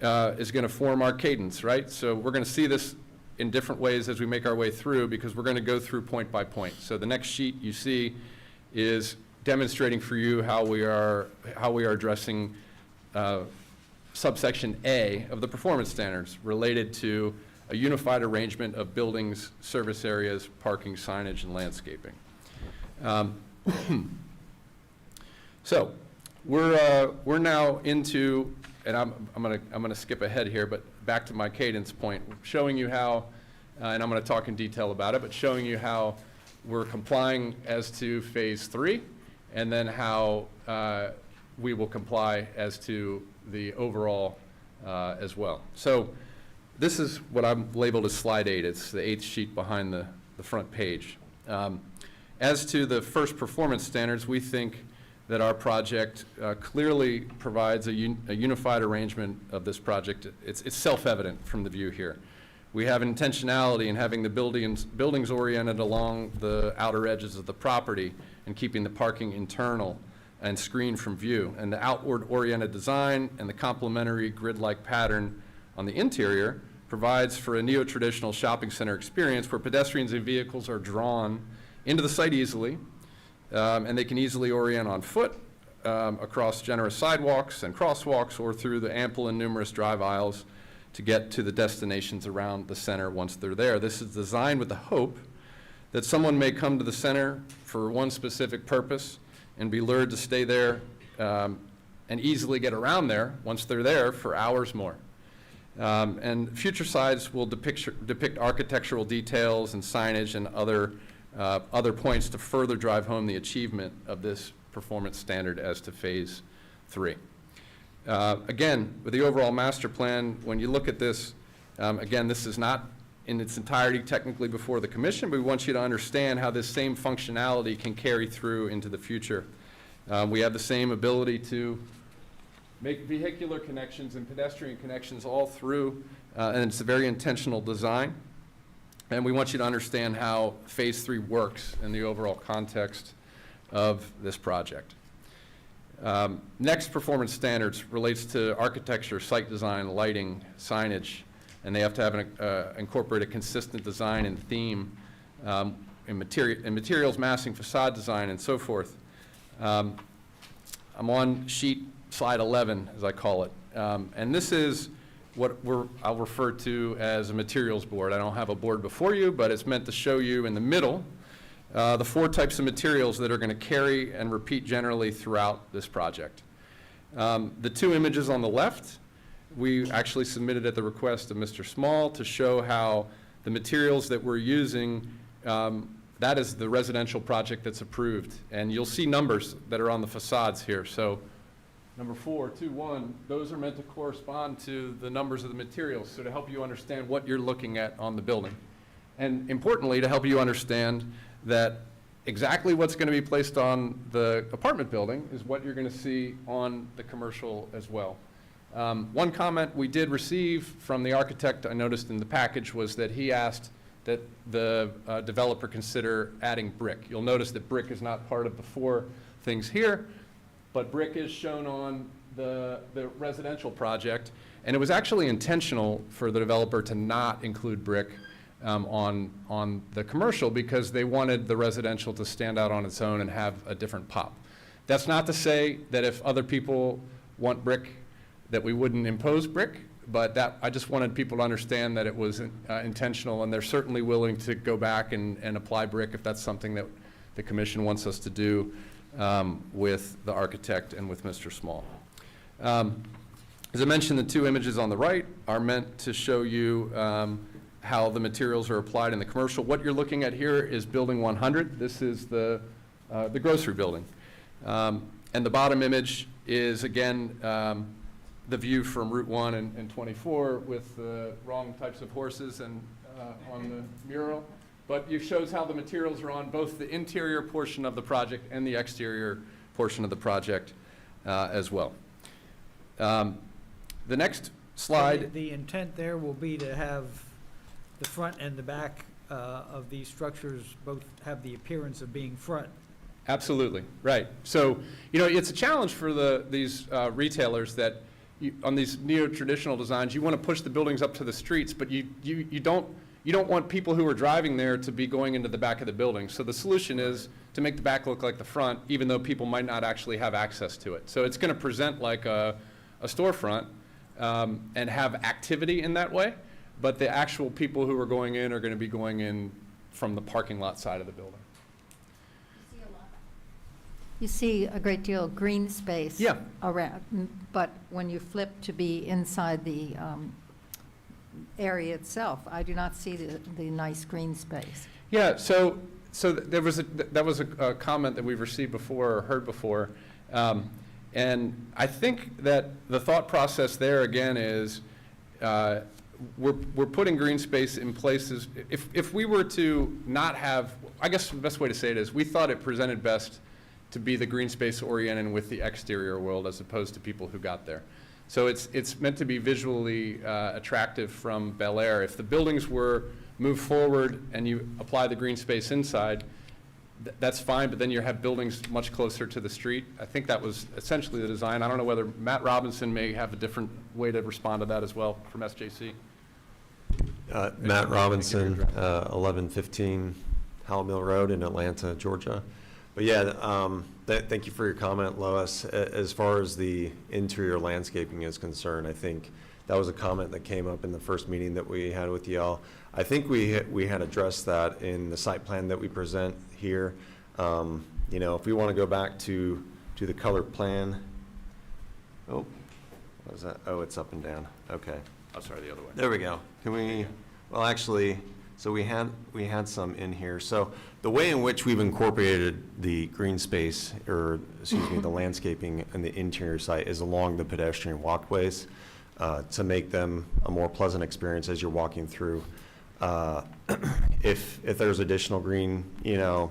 is going to form our cadence, right? So we're going to see this in different ways as we make our way through, because we're going to go through point by point. So the next sheet you see is demonstrating for you how we are addressing subsection A of the performance standards related to a unified arrangement of buildings, service areas, parking, signage, and landscaping. So we're now into, and I'm gonna skip ahead here, but back to my cadence point, showing you how, and I'm gonna talk in detail about it, but showing you how we're complying as to phase 3, and then how we will comply as to the overall as well. So this is what I'm labeled as slide 8. It's the 8th sheet behind the front page. As to the first performance standards, we think that our project clearly provides a unified arrangement of this project. It's self-evident from the view here. We have intentionality in having the buildings oriented along the outer edges of the property and keeping the parking internal and screened from view. And the outward-oriented design and the complementary grid-like pattern on the interior provides for a neo-traditional shopping center experience where pedestrians and vehicles are drawn into the site easily, and they can easily orient on foot across generous sidewalks and crosswalks, or through the ample and numerous drive aisles to get to the destinations around the center once they're there. This is designed with the hope that someone may come to the center for one specific purpose and be lured to stay there and easily get around there once they're there for hours more. And future slides will depict architectural details and signage and other points to further drive home the achievement of this performance standard as to phase 3. Again, with the overall master plan, when you look at this, again, this is not in its entirety technically before the commission, but we want you to understand how this same functionality can carry through into the future. We have the same ability to make vehicular connections and pedestrian connections all through, and it's a very intentional design. And we want you to understand how phase 3 works in the overall context of this project. Next performance standards relates to architecture, site design, lighting, signage, and they have to have incorporate a consistent design and theme in materials, massing, facade design, and so forth. I'm on slide 11, as I call it, and this is what I'll refer to as a materials board. I don't have a board before you, but it's meant to show you in the middle the 4 types of materials that are going to carry and repeat generally throughout this project. The 2 images on the left, we actually submitted at the request of Mr. Small to show how the materials that we're using that is the residential project that's approved. And you'll see numbers that are on the facades here. So number 4, 2, 1, those are meant to correspond to the numbers of the materials, so to help you understand what you're looking at on the building. And importantly, to help you understand that exactly what's going to be placed on the apartment building is what you're going to see on the commercial as well. One comment we did receive from the architect, I noticed in the package, was that he asked that the developer consider adding brick. You'll notice that brick is not part of the 4 things here, but brick is shown on the residential project. And it was actually intentional for the developer to not include brick on the commercial, because they wanted the residential to stand out on its own and have a different pop. That's not to say that if other people want brick, that we wouldn't impose brick, but that, I just wanted people to understand that it was intentional, and they're certainly willing to go back and apply brick if that's something that the commission wants us to do with the architect and with Mr. Small. As I mentioned, the 2 images on the right are meant to show you how the materials are applied in the commercial. What you're looking at here is Building 100. This is the grocery building. And the bottom image is, again, the view from Route 1 and 24 with the wrong types of horses and on the mural. But it shows how the materials are on both the interior portion of the project and the exterior portion of the project as well. The next slide. The intent there will be to have the front and the back of these structures both have the appearance of being front. Absolutely, right. So, you know, it's a challenge for these retailers that on these neo-traditional designs, you want to push the buildings up to the streets, but you don't want people who are driving there to be going into the back of the building. So the solution is to make the back look like the front, even though people might not actually have access to it. So it's going to present like a storefront and have activity in that way, but the actual people who are going in are going to be going in from the parking lot side of the building. You see a great deal of green space. Yeah. Around, but when you flip to be inside the area itself, I do not see the nice green space. Yeah, so that was a comment that we've received before or heard before. And I think that the thought process there again is we're putting green space in places. If we were to not have, I guess the best way to say it is we thought it presented best to be the green space oriented with the exterior world as opposed to people who got there. So it's meant to be visually attractive from Bel Air. If the buildings were moved forward and you apply the green space inside, that's fine, but then you have buildings much closer to the street. I think that was essentially the design. I don't know whether Matt Robinson may have a different way to respond to that as well from SJC. Matt Robinson, 1115 Howell Mill Road in Atlanta, Georgia. But yeah, thank you for your comment, Lois. As far as the interior landscaping is concerned, I think that was a comment that came up in the first meeting that we had with y'all. I think we had addressed that in the site plan that we present here. You know, if we want to go back to the color plan. Oh, what is that? Oh, it's up and down. Okay. Oh, sorry, the other way. There we go. Can we, well, actually, so we had some in here. So the way in which we've incorporated the green space, or excuse me, the landscaping in the interior site is along the pedestrian walkways to make them a more pleasant experience as you're walking through. If there's additional green, you know,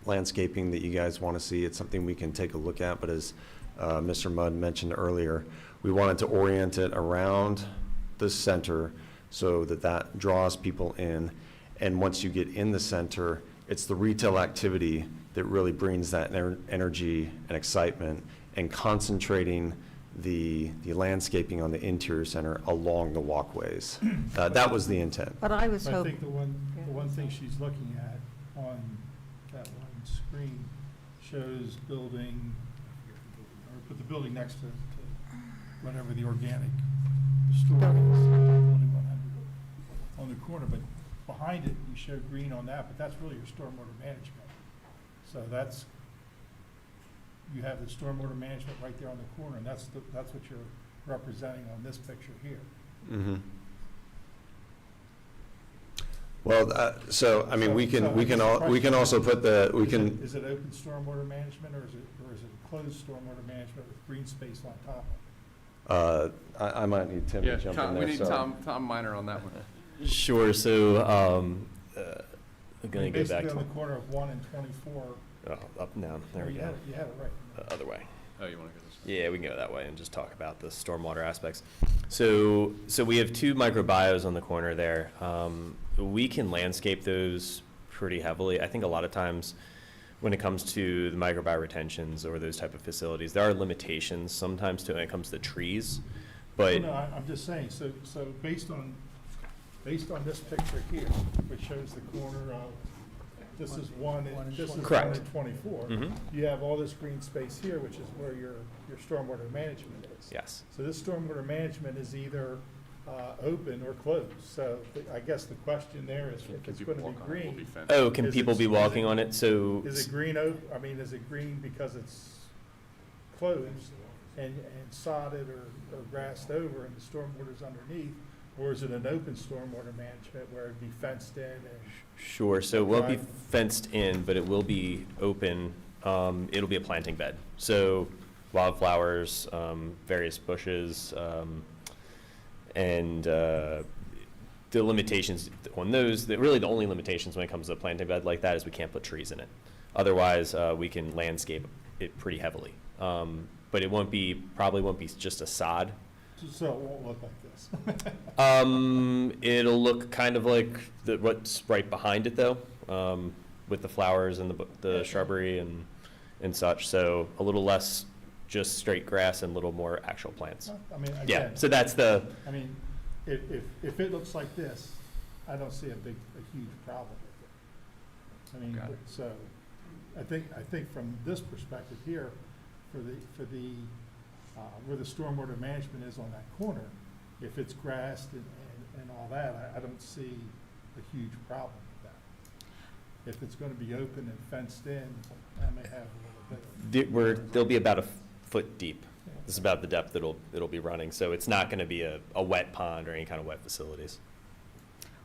landscaping that you guys want to see, it's something we can take a look at. But as Mr. Mudd mentioned earlier, we wanted to orient it around the center so that draws people in. And once you get in the center, it's the retail activity that really brings that energy and excitement, and concentrating the landscaping on the interior center along the walkways. That was the intent. But I was I hoping. think the one thing she's looking at on that one screen shows building, or put the building next to whatever the organic store is, building 100 on the corner, but behind it, we show green on that, but that's really your stormwater management. So that's, you have the stormwater management right there on the corner, and that's what you're representing on this picture here. Mm-hmm. Well, so, I mean, we can, we can, we can also put the, we can, Is it open stormwater management, or is it closed stormwater management with green space on top of it? I might need Tim to Yeah, jump in Tom, there. we need so- Tom Minor on that one. Sure, so, I'm gonna go back Basically to, on the corner of 1 and 24. up and down, there Oh, we you go. had it- You had it right. Other way. Oh, you want to go this way? Yeah, we can go that way and just talk about the stormwater aspects. So we have 2 microbios on the corner there. We can landscape those pretty heavily. I think a lot of times when it comes to the microbiome retentions or those type of facilities, there are limitations sometimes to when it comes to trees. But No, I'm just saying, so based on this picture here, which shows the corner of, this is 1 and this is 1 Correct. and 24. Mhm. You have all this green space here, which is where your stormwater management is. yes, So this stormwater management is either open or closed. So I guess the question there is, if it's going to be green, oh, can Is people it- be is walking it- on it? So is it green I mean, is it green because it's closed and sodded or grassed over and the stormwater's underneath? Or is it an open stormwater management where it'd be fenced in and? sure, so it won't be Right. fenced in, but it will be open. It'll be a planting bed. So wildflowers, various bushes, and the limitations on those, really the only limitations when it comes to a planting bed like that is we can't put trees in it. Otherwise, we can landscape it pretty heavily. But it probably won't be just a sod. So it won't look like this. It'll look kind of like what's right behind it though, with the flowers and the shrubbery and such. So a little less just straight grass and a little more actual plants. I mean, Yeah, again, so that's the, I mean, if it looks like this, I don't see a huge problem with it. I mean, Got it. so, I think from this perspective here, for the where the stormwater management is on that corner, if it's grassed and all that, I don't see a huge problem with that. If it's gonna be open and fenced in, I may have a little bit of. they'll be about a foot deep. This is about the depth it'll be running. So it's not going to be a wet pond or any kind of wet facilities.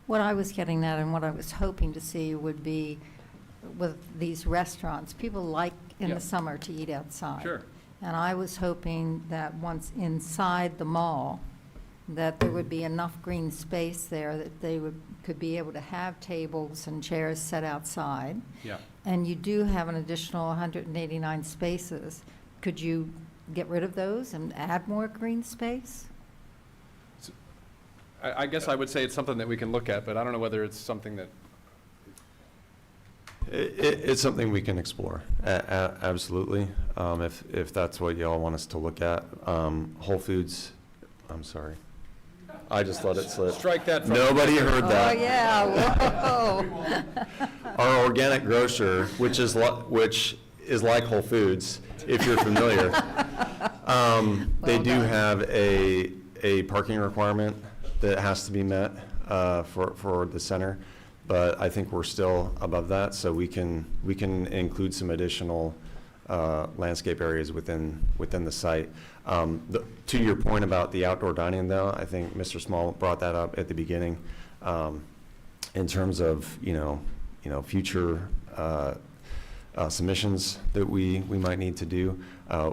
What I was getting at and what I was hoping to see would be with these restaurants, people like in Yeah. the summer to eat outside. Sure. And I was hoping that once inside the mall, that there would be enough green space there that they could be able to have tables and chairs set outside. Yeah. And you do have an additional 189 spaces. Could you get rid of those and add more green space? I guess I would say it's something that we can look at, but I don't know whether it's something that, It's something we can explore, absolutely, if that's what y'all want us to look at. Whole Foods, I'm sorry. I just let it slip. strike that from. Nobody heard Oh, that. yeah, whoa. Our organic grocer, which is like Whole Foods, if you're familiar, they Well do done. have a parking requirement that has to be met for the center, but I think we're still above that, so we can include some additional landscape areas within the site. To your point about the outdoor dining, though, I think Mr. Small brought that up at the beginning. In terms of future submissions that we might need to do,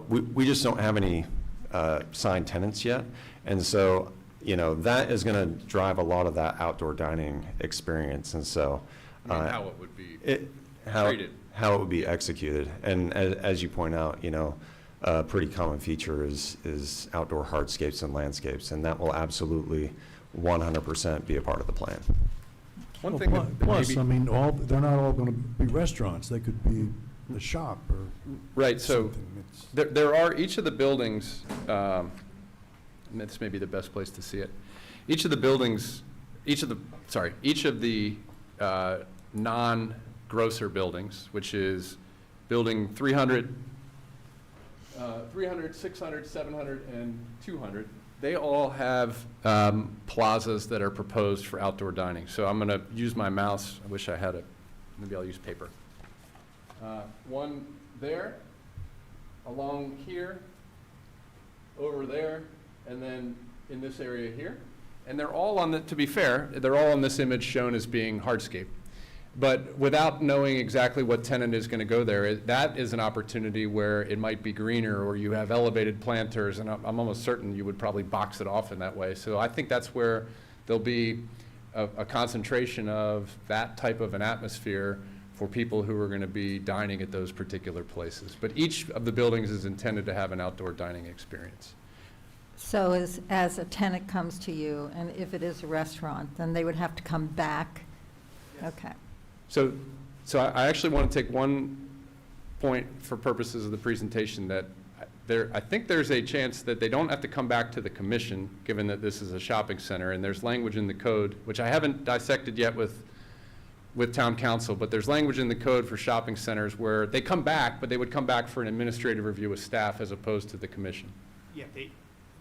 we just don't have any signed tenants yet, and so that is going to drive a lot of that outdoor dining experience, and so I mean, how it would be how treated. how it would be executed. And as you point out, a pretty common feature is outdoor hardscapes and landscapes, and that will absolutely 100% be a part of the plan. One Well, thing plu- that Plus, maybe- I mean, they're not all going to be restaurants. They could be a shop or Right, so something. It's- there are, each of the buildings, and this may be the best place to see it. Each of the buildings, each of the non-grocer buildings, which is building 300, 600, 700, and 200, they all have plazas that are proposed for outdoor dining. So I'm going to use my mouse. I wish I had it. Maybe I'll use paper. One there, along here, over there, and then in this area here. And they're all on the, to be fair, they're all on this image shown as being hardscape. But without knowing exactly what tenant is going to go there, that is an opportunity where it might be greener, or you have elevated planters, and I'm almost certain you would probably box it off in that way. So I think that's where there'll be a concentration of that type of an atmosphere for people who are going to be dining at those particular places. But each of the buildings is intended to have an outdoor dining experience. So as a tenant comes to you, and if it is a restaurant, then they would have to come back? Okay. So I actually want to take one point for purposes of the presentation, that I think there's a chance that they don't have to come back to the commission, given that this is a shopping center, and there's language in the code, which I haven't dissected yet with town council, but there's language in the code for shopping centers where they come back, but they would come back for an administrative review with staff as opposed to the commission. Yeah,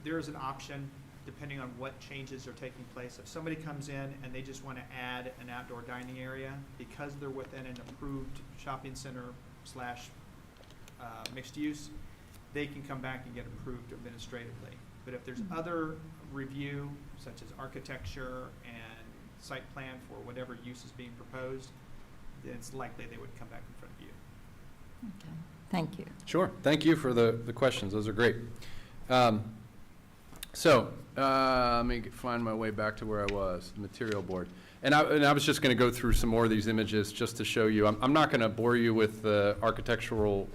there is an option, depending on what changes are taking place. If somebody comes in and they just want to add an outdoor dining area, because they're within an approved shopping center / mixed use, they can come back and get approved administratively. But if there's other review, such as architecture and site plan for whatever use is being proposed, then it's likely they would come back in front of you. Okay. Thank you. Sure. Thank you for the questions. Those are great. Let me find my way back to where I was, the material board. And I was just going to go through some more of these images just to show you. I'm not going to bore you with the architectural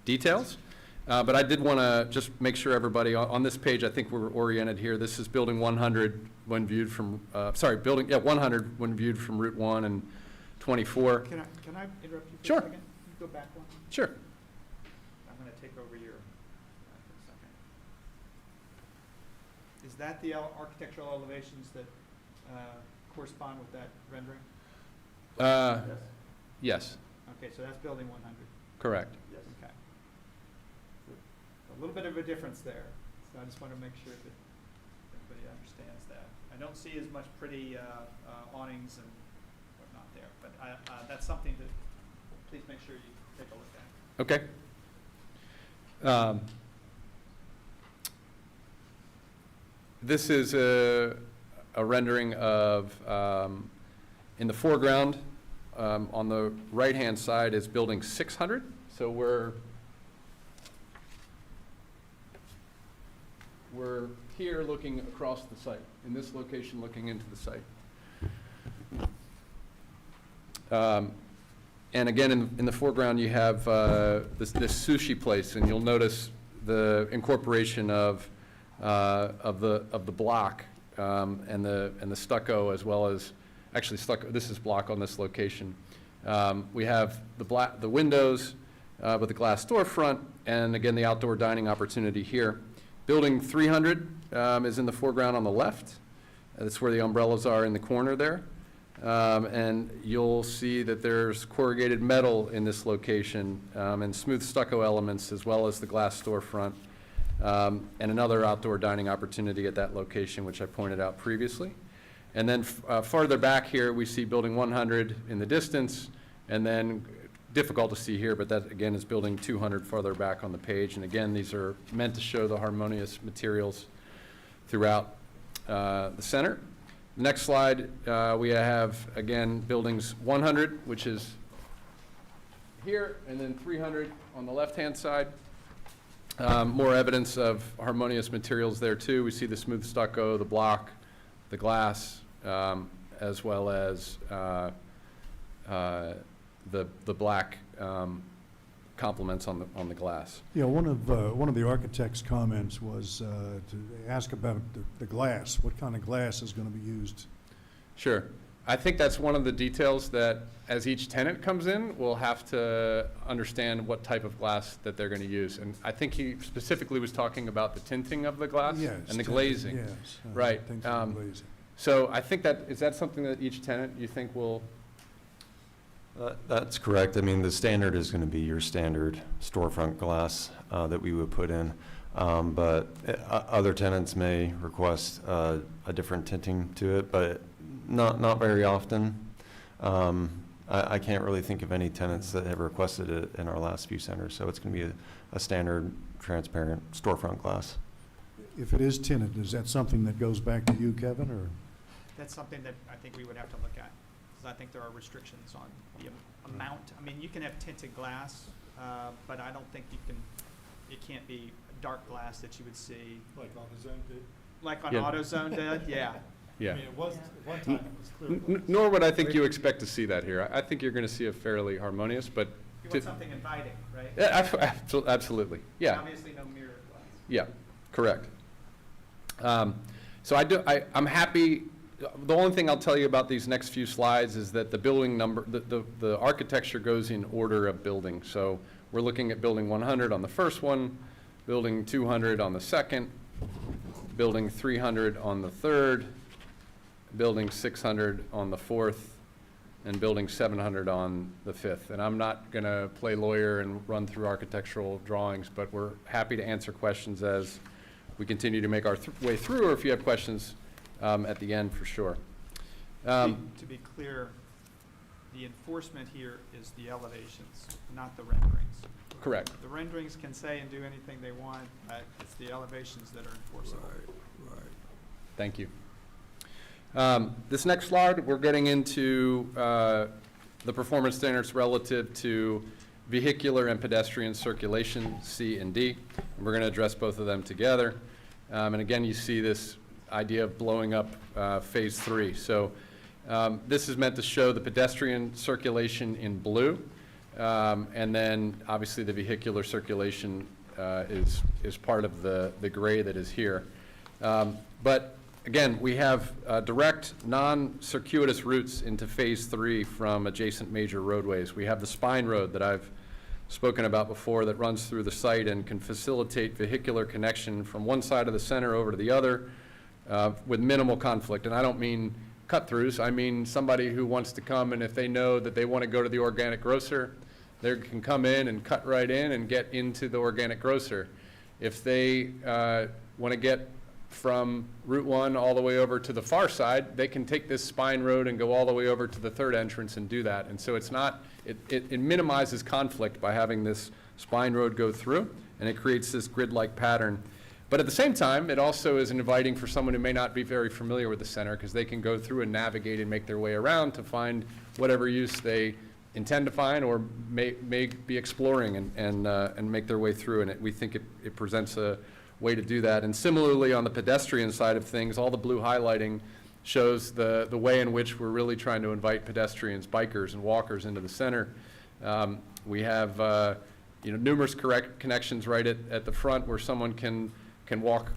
details, but I did want to just make sure everybody, on this page, I think we're oriented here. This is building 100 when viewed from, 100 when viewed from Route 1 and 24. Can I interrupt you for Sure. a second? Can you go back one? Sure. I'm going to take over your, for a second. Is that the architectural elevations that correspond with that rendering? Yes, Okay, so that's building 100. correct. Yes. Okay. A little bit of a difference there, so I just want to make sure that everybody understands that. I don't see as much pretty awnings and whatnot there, but that's something to please make sure you take a look at. Okay. This is a rendering of, in the foreground, on the right-hand side is building 600. So we're here looking across the site, in this location looking into the site. And again, in the foreground, you have this sushi place, and you'll notice the incorporation of the block and the stucco, as well as, actually stucco, this is block on this location. We have the windows with the glass storefront, and again, the outdoor dining opportunity here. Building 300 is in the foreground on the left. That's where the umbrellas are in the corner there. And you'll see that there's corrugated metal in this location, and smooth stucco elements, as well as the glass storefront, and another outdoor dining opportunity at that location, which I pointed out previously. And then farther back here, we see building 100 in the distance, and then difficult to see here, but that again is building 200 farther back on the page. And again, these are meant to show the harmonious materials throughout the center. Next slide, we have, again, buildings 100, which is here, and then 300 on the left-hand side. More evidence of harmonious materials there, too. We see the smooth stucco, the block, the glass, as well as the black complements on the glass. Yeah, one of the architect's comments was to ask about the glass. What kind of glass is going to be used? Sure. I think that's one of the details that, as each tenant comes in, we'll have to understand what type of glass that they're going to use. And I think he specifically was talking about the tinting of the glass Yes, and the tinting, glazing. yes, Right. tinting and glazing. So I think is that something that each tenant you think will? That's correct. I mean, the standard is going to be your standard storefront glass that we would put in. But other tenants may request a different tinting to it, but not very often. I can't really think of any tenants that have requested it in our last few centers, so it's going to be a standard transparent storefront glass. If it is tinted, is that something that goes back to you, Kevin, or? That's something that I think we would have to look at, because I think there are restrictions on the amount. I mean, you can have tinted glass, but I don't think it can't be dark glass that you would see. Like AutoZone did. Like on Yeah. AutoZone did, yeah. Yeah. I mean, it was, at one time it was clear. glass. Nor would I think you expect to see that here. I think you're going to see a fairly harmonious, but. You want something inviting, right? Yeah, absolutely, yeah. Obviously no mirror glass. Yeah, correct. So I'm happy, the only thing I'll tell you about these next few slides is that the building number, the architecture goes in order of building. So we're looking at building 100 on the first one, building 200 on the second, building 300 on the third, building 600 on the fourth, and building 700 on the fifth. And I'm not going to play lawyer and run through architectural drawings, but we're happy to answer questions as we continue to make our way through, or if you have questions at the end, for sure. To be clear, the enforcement here is the elevations, not the renderings. Correct. The renderings can say and do anything they want, it's the elevations that are enforceable. Thank you. This next slide, we're getting into the performance standards relative to vehicular and pedestrian circulation, C and D. And we're going to address both of them together. And again, you see this idea of blowing up phase 3. So this is meant to show the pedestrian circulation in blue. And then obviously the vehicular circulation is part of the gray that is here. But again, we have direct non-circuitous routes into phase 3 from adjacent major roadways. We have the spine road that I've spoken about before that runs through the site and can facilitate vehicular connection from one side of the center over to the other with minimal conflict. And I don't mean cut-throughs. I mean somebody who wants to come, and if they know that they want to go to the organic grocer, they can come in and cut right in and get into the organic grocer. If they want to get from Route 1 all the way over to the far side, they can take this spine road and go all the way over to the third entrance and do that. And so it's not, it minimizes conflict by having this spine road go through, and it creates this grid-like pattern. But at the same time, it also is inviting for someone who may not be very familiar with the center, because they can go through and navigate and make their way around to find whatever use they intend to find or may be exploring and make their way through. And we think it presents a way to do that. And similarly, on the pedestrian side of things, all the blue highlighting shows the way in which we're really trying to invite pedestrians, bikers, and walkers into the center. We have numerous connections right at the front where someone can walk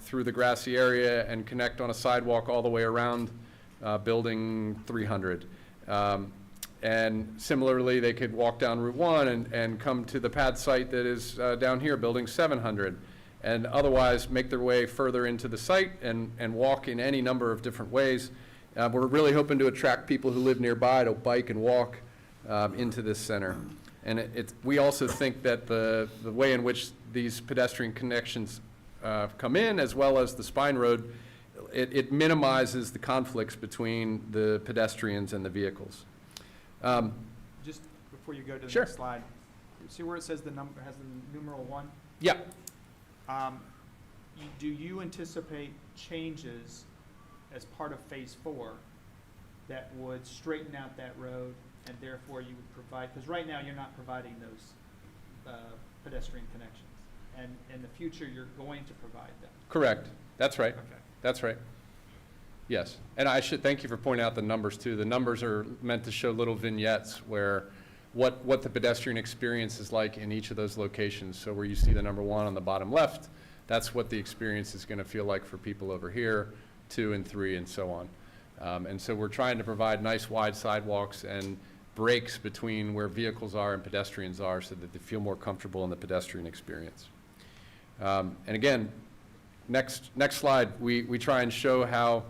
through the grassy area and connect on a sidewalk all the way around building 300. And similarly, they could walk down Route 1 and come to the pad site that is down here, building 700. And otherwise make their way further into the site and walk in any number of different ways. We're really hoping to attract people who live nearby to bike and walk into this center. And we also think that the way in which these pedestrian connections come in, as well as the spine road, it minimizes the conflicts between the pedestrians and the vehicles. Just before you go to the Sure. next slide, see where it says the number, has the numeral 1? Yeah. Do you anticipate changes as part of phase 4 that would straighten out that road, and therefore you would provide, because right now you're not providing those pedestrian connections, and in the future you're going to provide them? Correct. That's right. Okay. That's right. Yes. And I should thank you for pointing out the numbers too. The numbers are meant to show little vignettes where what the pedestrian experience is like in each of those locations. So where you see the number 1 on the bottom left, that's what the experience is going to feel like for people over here, 2 and 3 and so on. And so we're trying to provide nice wide sidewalks and breaks between where vehicles are and pedestrians are so that they feel more comfortable in the pedestrian experience. And again, next slide, we try and show how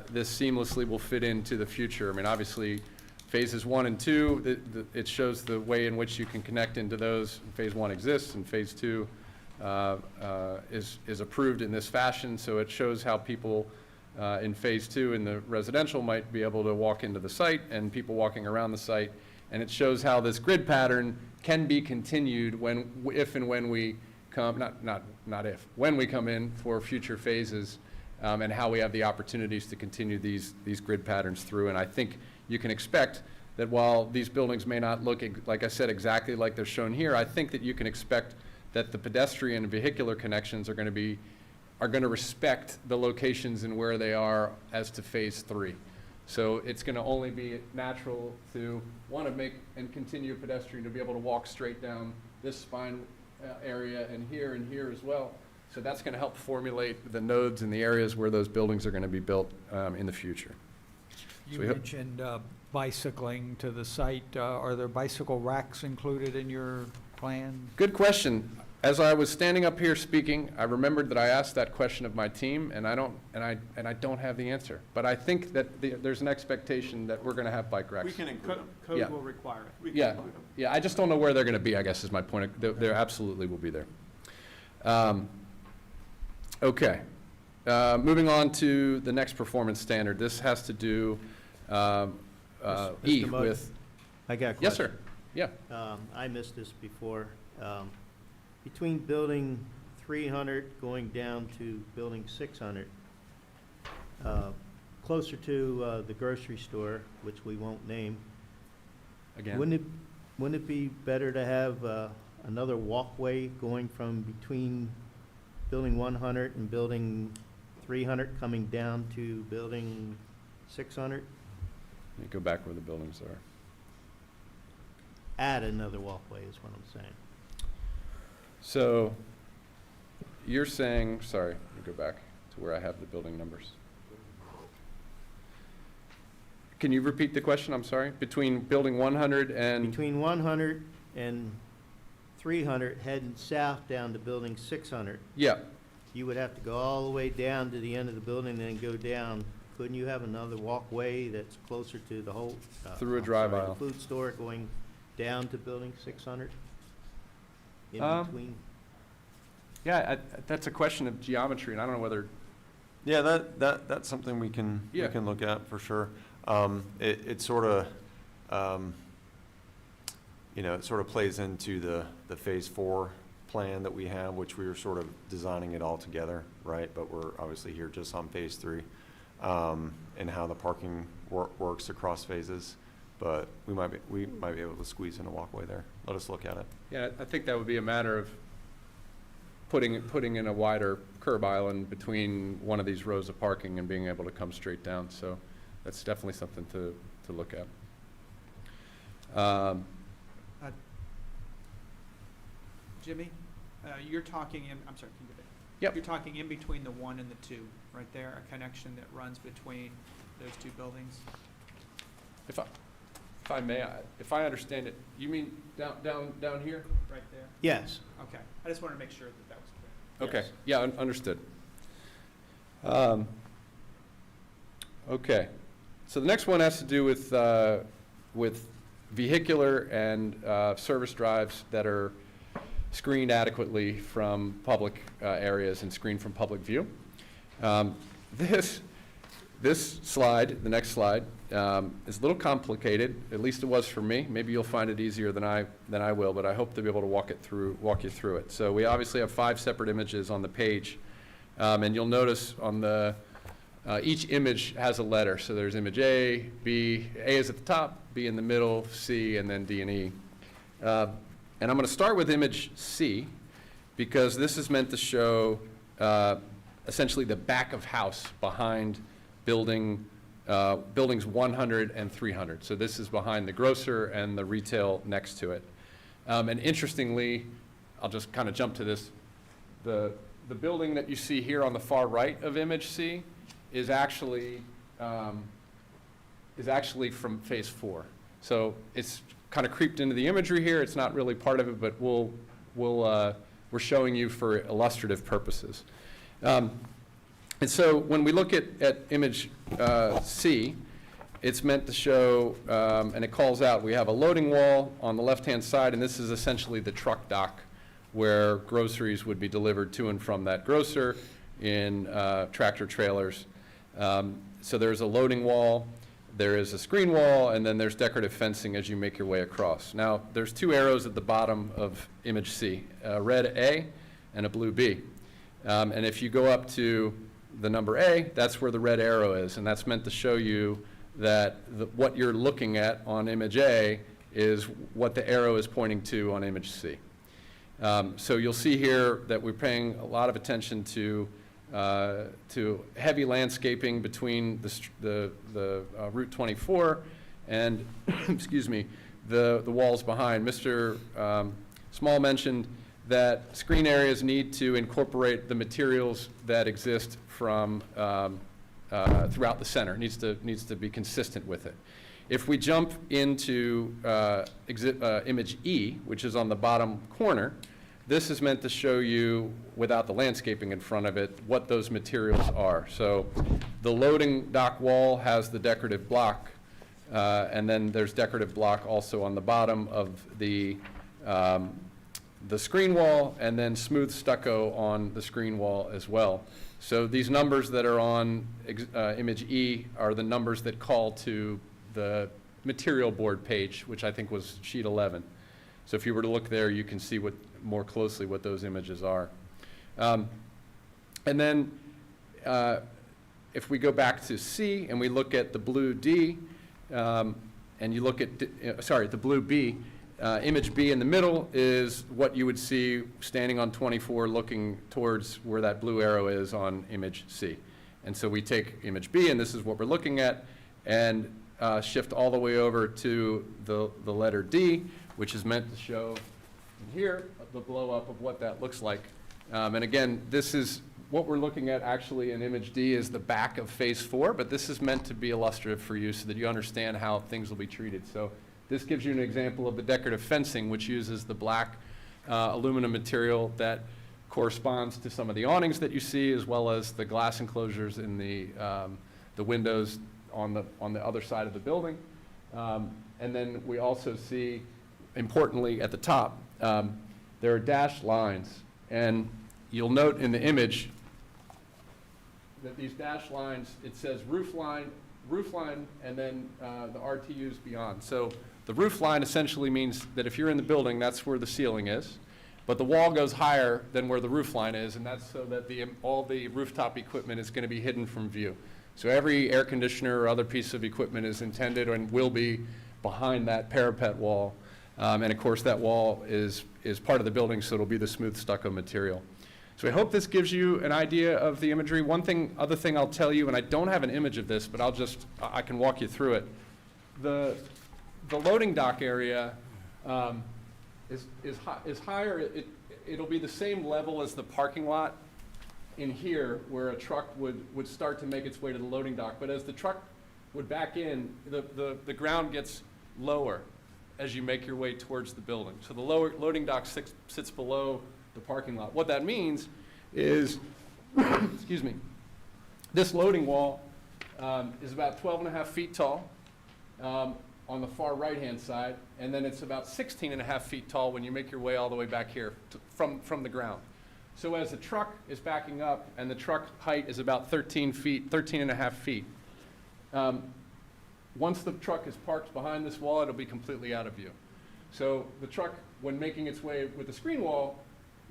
this seamlessly will fit into the future. I mean, obviously, phases 1 and 2, it shows the way in which you can connect into those. Phase 1 exists, and phase 2 is approved in this fashion. So it shows how people in phase 2 in the residential might be able to walk into the site and people walking around the site. And it shows how this grid pattern can be continued if and when we come, not if, when we come in for future phases, and how we have the opportunities to continue these grid patterns through. And I think you can expect that while these buildings may not look, like I said, exactly like they're shown here, I think that you can expect that the pedestrian and vehicular connections are going to respect the locations and where they are as to phase 3. So it's going to only be natural to want to make and continue pedestrian to be able to walk straight down this spine area and here as well. So that's going to help formulate the nodes and the areas where those buildings are going to be built in the future. You So we hope- mentioned bicycling to the site. Are there bicycle racks included in your plan? Good question. As I was standing up here speaking, I remembered that I asked that question of my team, and I don't have the answer. But I think that there's an expectation that we're going to have bike racks. We can include them. Code Yeah. will require it. We can Yeah, include them. yeah, I just don't know where they're going to be, I guess is my point. There absolutely will be there. Okay. Moving on to the next performance standard. This has to do, Mr. E Mugg, with, I got a question. yes, sir. Yeah. I missed this before. Between building 300 going down to building 600, closer to the grocery store, which we won't name, Again. wouldn't it be better to have another walkway going from between building 100 and building 300 coming down to building 600? Let me go back where the buildings are. Add another walkway is what I'm saying. So you're saying, sorry, let me go back to where I have the building numbers. Can you repeat the question? I'm sorry. Between building 100 and, Between 100 and 300 heading south down to building 600, yeah, you would have to go all the way down to the end of the building and then go down. Couldn't you have another walkway that's closer to the whole? Through a I'm drive sorry, aisle. The food store going down to building 600? In between? yeah, that's a question of geometry, and I don't know whether, Yeah, that's something we can look at for sure. It sort of, it sort of plays into the phase 4 plan that we have, which we were sort of designing it all together, right? But we're obviously here just on phase 3, and how the parking works across phases. But we might be able to squeeze in a walkway there. Let us look at it. yeah, I think that would be a matter of putting in a wider curb island between one of these rows of parking and being able to come straight down. So that's definitely something to look at. Jimmy, you're talking in, I'm sorry, can you go back? Yep. You're talking in between the 1 and the 2, right there, a connection that runs between those two buildings? If I may, if I understand it, you mean down here? Right there? Yes. Okay. I just wanted to make sure that was clear. Okay, yeah, understood. Okay, so the next one has to do with vehicular and service drives that are screened adequately from public areas and screened from public view. This slide, the next slide, is a little complicated. At least it was for me. Maybe you'll find it easier than I will, but I hope to be able to walk you through it. So we obviously have 5 separate images on the page, and you'll notice on the each image has a letter. So there's image A, B. A is at the top, B in the middle, C, and then D and E. And I'm going to start with image C because this is meant to show essentially the back of house behind buildings 100 and 300. So this is behind the grocer and the retail next to it. And interestingly, I'll just kind of jump to this. The building that you see here on the far right of image C is actually from phase 4. So it's kind of creeped into the imagery here. It's not really part of it, but we're showing you for illustrative purposes. And so when we look at image C, it's meant to show, and it calls out, we have a loading wall on the left-hand side, and this is essentially the truck dock where groceries would be delivered to and from that grocer in tractor trailers. So there's a loading wall, there is a screen wall, and then there's decorative fencing as you make your way across. Now, there's 2 arrows at the bottom of image C, red A and a blue B. And if you go up to the number A, that's where the red arrow is, and that's meant to show you that what you're looking at on image A is what the arrow is pointing to on image C. So you'll see here that we're paying a lot of attention to heavy landscaping between the Route 24 and, excuse me, the walls behind. Mr. Small mentioned that screen areas need to incorporate the materials that exist from throughout the center. Needs to be consistent with it. If we jump into image E, which is on the bottom corner, this is meant to show you, without the landscaping in front of it, what those materials are. So the loading dock wall has the decorative block, and then there's decorative block also on the bottom of the screen wall, and then smooth stucco on the screen wall as well. So these numbers that are on image E are the numbers that call to the material board page, which I think was sheet 11. So if you were to look there, you can see more closely what those images are. And then if we go back to C and we look at the blue D, and you look at, the blue B, image B in the middle is what you would see standing on 24 looking towards where that blue arrow is on image C. And so we take image B, and this is what we're looking at, and shift all the way over to the letter D, which is meant to show here the blow up of what that looks like. And again, this is what we're looking at actually in image D is the back of phase 4, but this is meant to be illustrative for you so that you understand how things will be treated. So this gives you an example of the decorative fencing, which uses the black aluminum material that corresponds to some of the awnings that you see, as well as the glass enclosures in the windows on the other side of the building. And then we also see, importantly at the top, there are dashed lines. And you'll note in the image that these dashed lines, it says roof line, and then the RTUs beyond. So the roof line essentially means that if you're in the building, that's where the ceiling is. But the wall goes higher than where the roof line is, and that's so that all the rooftop equipment is going to be hidden from view. So every air conditioner or other piece of equipment is intended and will be behind that parapet wall. And of course, that wall is part of the building, so it'll be the smooth stucco material. So I hope this gives you an idea of the imagery. Other thing I'll tell you, and I don't have an image of this, but I can walk you through it. The loading dock area is higher. It'll be the same level as the parking lot in here, where a truck would start to make its way to the loading dock. But as the truck would back in, the ground gets lower as you make your way towards the building. So the loading dock sits below the parking lot. What that means is, excuse me, this loading wall is about 12.5 feet tall on the far right-hand side, and then it's about 16.5 feet tall when you make your way all the way back here from the ground. So as the truck is backing up, and the truck height is about 13.5 feet, once the truck is parked behind this wall, it'll be completely out of view. So the truck, when making its way with the screen wall,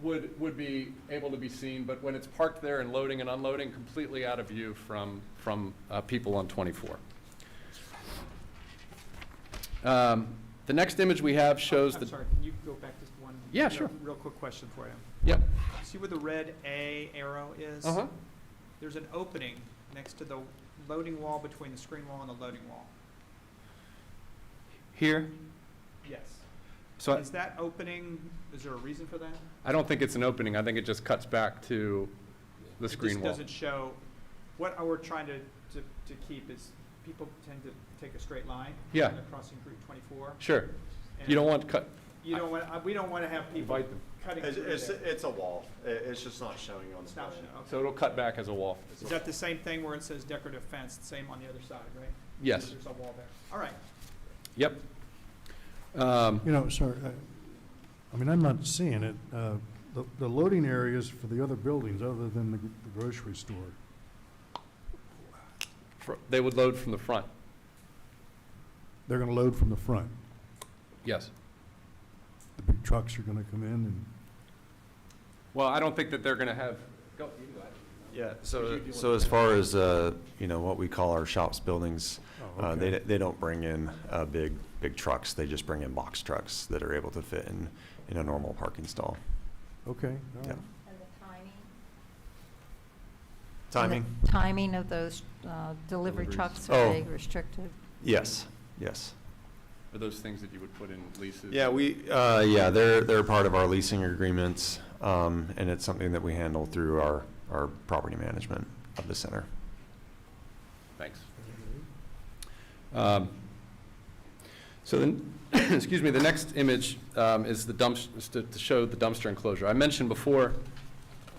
would be able to be seen, but when it's parked there and loading and unloading, completely out of view from people on 24. The next image we have shows I'm sorry, can you go back just one? Yeah, sure. Real quick question for you. Yep. See where the red A arrow is? Uh-huh. There's an opening next to the loading wall between the screen wall and the loading wall. Here? Yes. So Is that opening, is there a reason for that? I don't think it's an opening. I think it just cuts back to the screen It wall. just doesn't show, what we're trying to keep is, people tend to take a straight line. Yeah. When they're crossing Route 24. Sure. And You don't want cut. You don't want, we don't want to have people Invite them. cutting through there. It's a wall. It's just not showing on the It's not plan. showing, okay. So it'll cut back as a wall. Is that the same thing where it says decorative fence, the same on the other side, right? Yes. There's a wall there. All right. Yep. You know, sorry, I mean, I'm not seeing it. The loading areas for the other buildings, other than the grocery store, They would load from the front. they're gonna load from the front. Yes. The big trucks are gonna come in and, Well, I don't think that they're going to have, go, you go ahead. Yeah, Would so, you- do you so want as to- far as, you know, what we call our shops buildings, Oh, okay. they don't bring in big trucks. They just bring in box trucks that are able to fit in a normal parking stall. Okay, all Yeah. right. And the timing? Timing? And the timing of those delivery Deliveries. trucks, Oh. are they restricted? Yes, yes. Are those things that you would put in leases? Yeah, yeah, they're part of our leasing agreements, and it's something that we handle through our property management of the center. Thanks. So then, excuse me, the next image is to show the dumpster enclosure. I mentioned before,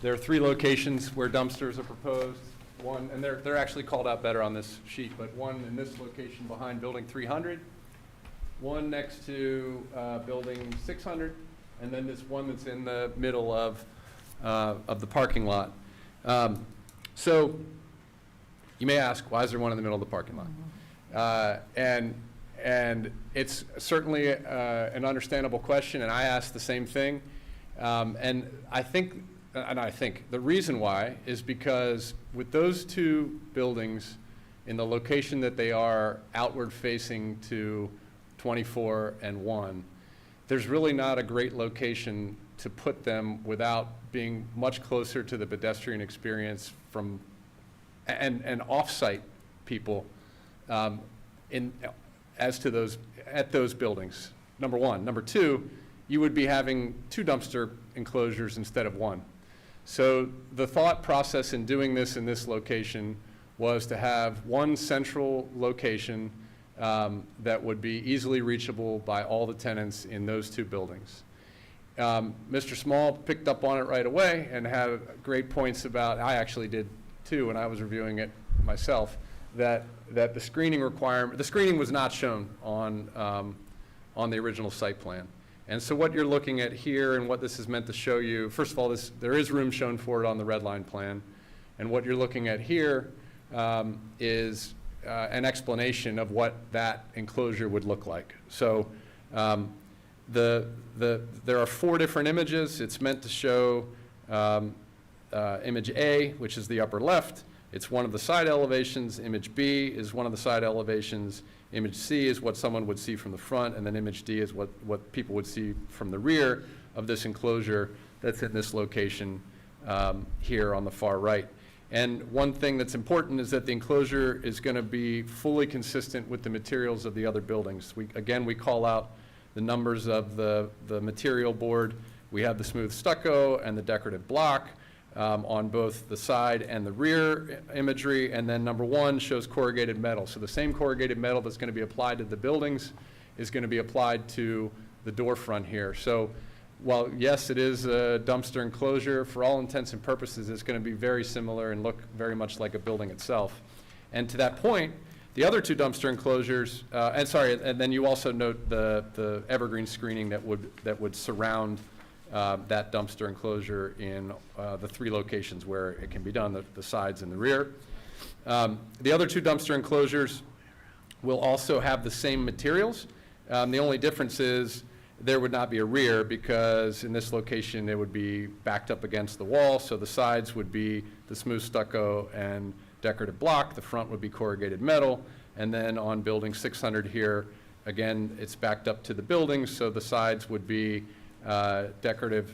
there are 3 locations where dumpsters are proposed. One, and they're actually called out better on this sheet, but one in this location behind Building 300, one next to Building 600, and then this one that's in the middle of the parking lot. So you may ask, why is there one in the middle of the parking lot? And it's certainly an understandable question, and I asked the same thing. And I think the reason why is because with those 2 buildings in the location that they are outward facing to 24 and 1, there's really not a great location to put them without being much closer to the pedestrian experience from and off-site people at those buildings, number one. Number two, you would be having 2 dumpster enclosures instead of 1. So the thought process in doing this in this location was to have one central location that would be easily reachable by all the tenants in those 2 buildings. Mr. Small picked up on it right away and had great points about, I actually did too when I was reviewing it myself, that the screening requirement, the screening was not shown on the original site plan. And so what you're looking at here and what this is meant to show you, first of all, there is room shown for it on the red line plan. And what you're looking at here is an explanation of what that enclosure would look like. So there are 4 different images. It's meant to show image A, which is the upper left. It's one of the side elevations. Image B is one of the side elevations. Image C is what someone would see from the front, and then image D is what people would see from the rear of this enclosure that's in this location here on the far right. And one thing that's important is that the enclosure is going to be fully consistent with the materials of the other buildings. Again, we call out the numbers of the material board. We have the smooth stucco and the decorative block on both the side and the rear imagery, and then number 1 shows corrugated metal. So the same corrugated metal that's going to be applied to the buildings is going to be applied to the door front here. So while, yes, it is a dumpster enclosure, for all intents and purposes, it's going to be very similar and look very much like a building itself. And to that point, the other 2 dumpster enclosures, and then you also note the evergreen screening that would surround that dumpster enclosure in the 3 locations where it can be done, the sides and the rear. The other 2 dumpster enclosures will also have the same materials. The only difference is there would not be a rear because in this location it would be backed up against the wall, so the sides would be the smooth stucco and decorative block, the front would be corrugated metal, and then on building 600 here, again, it's backed up to the building, so the sides would be decorative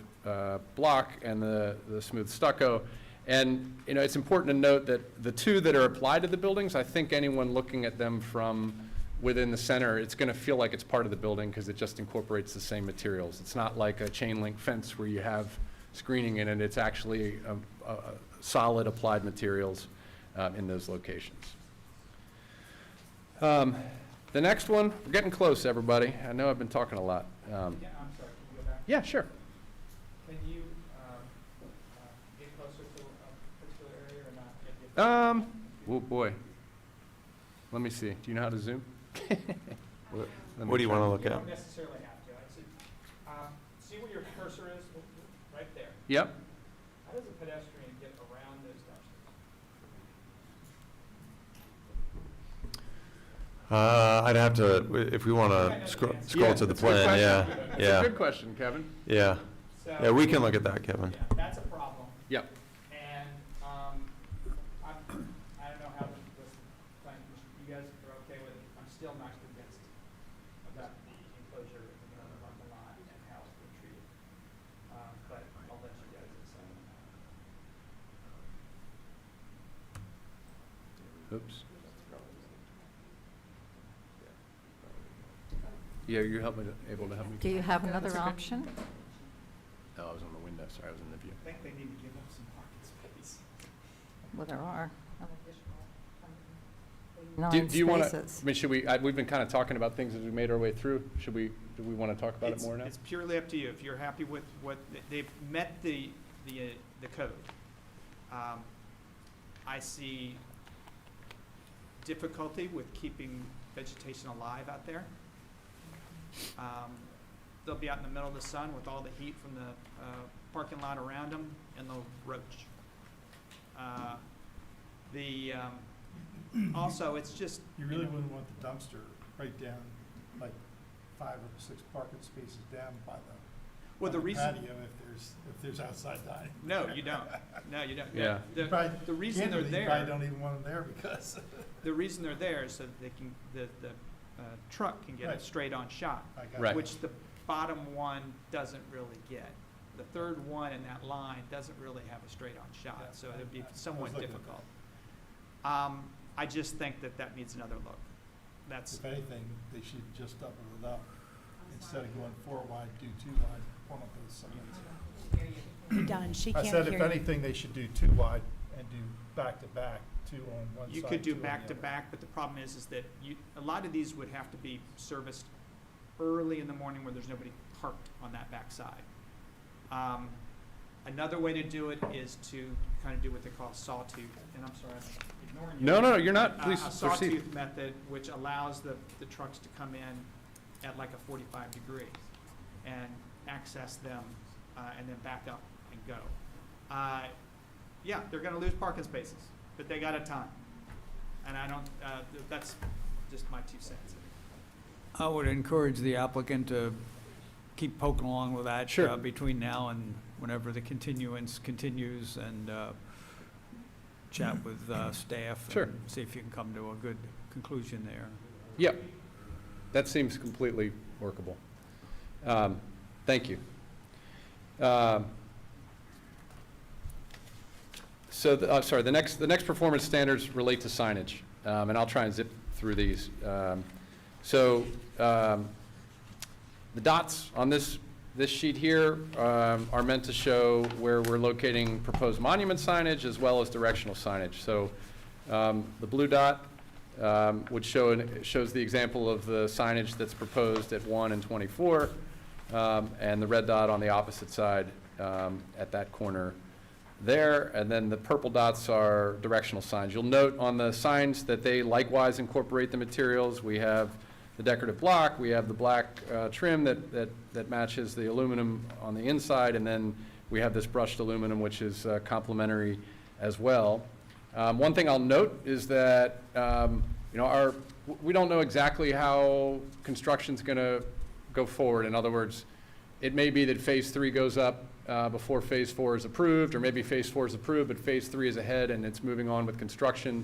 block and the smooth stucco. And it's important to note that the 2 that are applied to the buildings, I think anyone looking at them from within the center, it's going to feel like it's part of the building because it just incorporates the same materials. It's not like a chain link fence where you have screening in it. It's actually solid applied materials in those locations. The next one, we're getting close, everybody. I know I've been talking a lot. Yeah, I'm sorry, can you go back? Yeah, sure. Can you get closer to a particular area or not? Oh boy. Let me see. Do you know how to zoom? What do you want to look You at? don't necessarily have to. See where your cursor is? Right there. Yep. How does a pedestrian get around those dumpsters? I'd have to, if we want to scroll to the That's a good plan, question. yeah, That's yeah. a good question, Kevin. Yeah. So. Yeah, we can look at that, Kevin. Yeah, that's a problem. Yep. And, I don't know how you guys are okay with it. I'm still not convinced about the enclosure on the lot and how it's been treated. But I'll let you guys decide. Oops. Yeah, you're able to help me? Do you have Yeah, another that's okay. option? Oh, I was on the window, sorry, I was in the view. I think they need to give up some parking space. Well, there are an Do additional do you want to, spaces. I mean, should we, we've been kind of talking about things as we made our way through. Do we want to talk about it more now? It's purely up to you. If you're happy with what, they've met the code. I see difficulty with keeping vegetation alive out there. They'll be out in the middle of the sun with all the heat from the parking lot around them, and they'll roach. Also, it's just. You really know, wouldn't want the dumpster right down, like 5 or 6 parking spaces down by Well, the the reason. patio if there's outside dining. No, you don't. No, you don't. Yeah. The reason they're Candidly, you probably there, don't even want them there because. the reason they're there is so that they can, the truck can get a Right. straight-on shot. I got Right. Which the bottom one doesn't really get. The third one in that line doesn't really have a straight-on shot, Yeah, so it'd be I was somewhat looking at difficult. I just think that needs another look. That's, If anything, they should just double it up. Instead of going 4 wide, do 2 wide, one of those sides. You're done. She I can't said hear if you. anything, they should do 2 wide and do back to back, 2 on one side. you could do 2 on the back to other. back, but the problem is that a lot of these would have to be serviced early in the morning where there's nobody parked on that back side. Another way to do it is to kind of do what they call sawtooth, and I'm sorry, I'm ignoring you. No, you're not. Please A proceed. sawtooth method, which allows the trucks to come in at like a 45 degrees and access them, and then back up and go. Yeah, they're gonna lose parking spaces, but they got a ton. And I don't, that's just my 2 cents. I would encourage the applicant to keep poking along with that. Sure. Between now and whenever the continuance continues, and chat with staff. Sure. And see if you can come to a good conclusion there. Yep. That seems completely workable. Thank you. So, sorry, the next performance standards relate to signage, and I'll try and zip through these. The dots on this sheet here are meant to show where we're locating proposed monument signage as well as directional signage. So the blue dot shows the example of the signage that's proposed at 1 and 24, and the red dot on the opposite side at that corner there, and then the purple dots are directional signs. You'll note on the signs that they likewise incorporate the materials. We have the decorative block, we have the black trim that matches the aluminum on the inside, and then we have this brushed aluminum, which is complementary as well. One thing I'll note is that we don't know exactly how construction's going to go forward. In other words, it may be that phase 3 goes up before phase 4 is approved, or maybe phase 4 is approved, but phase 3 is ahead and it's moving on with construction.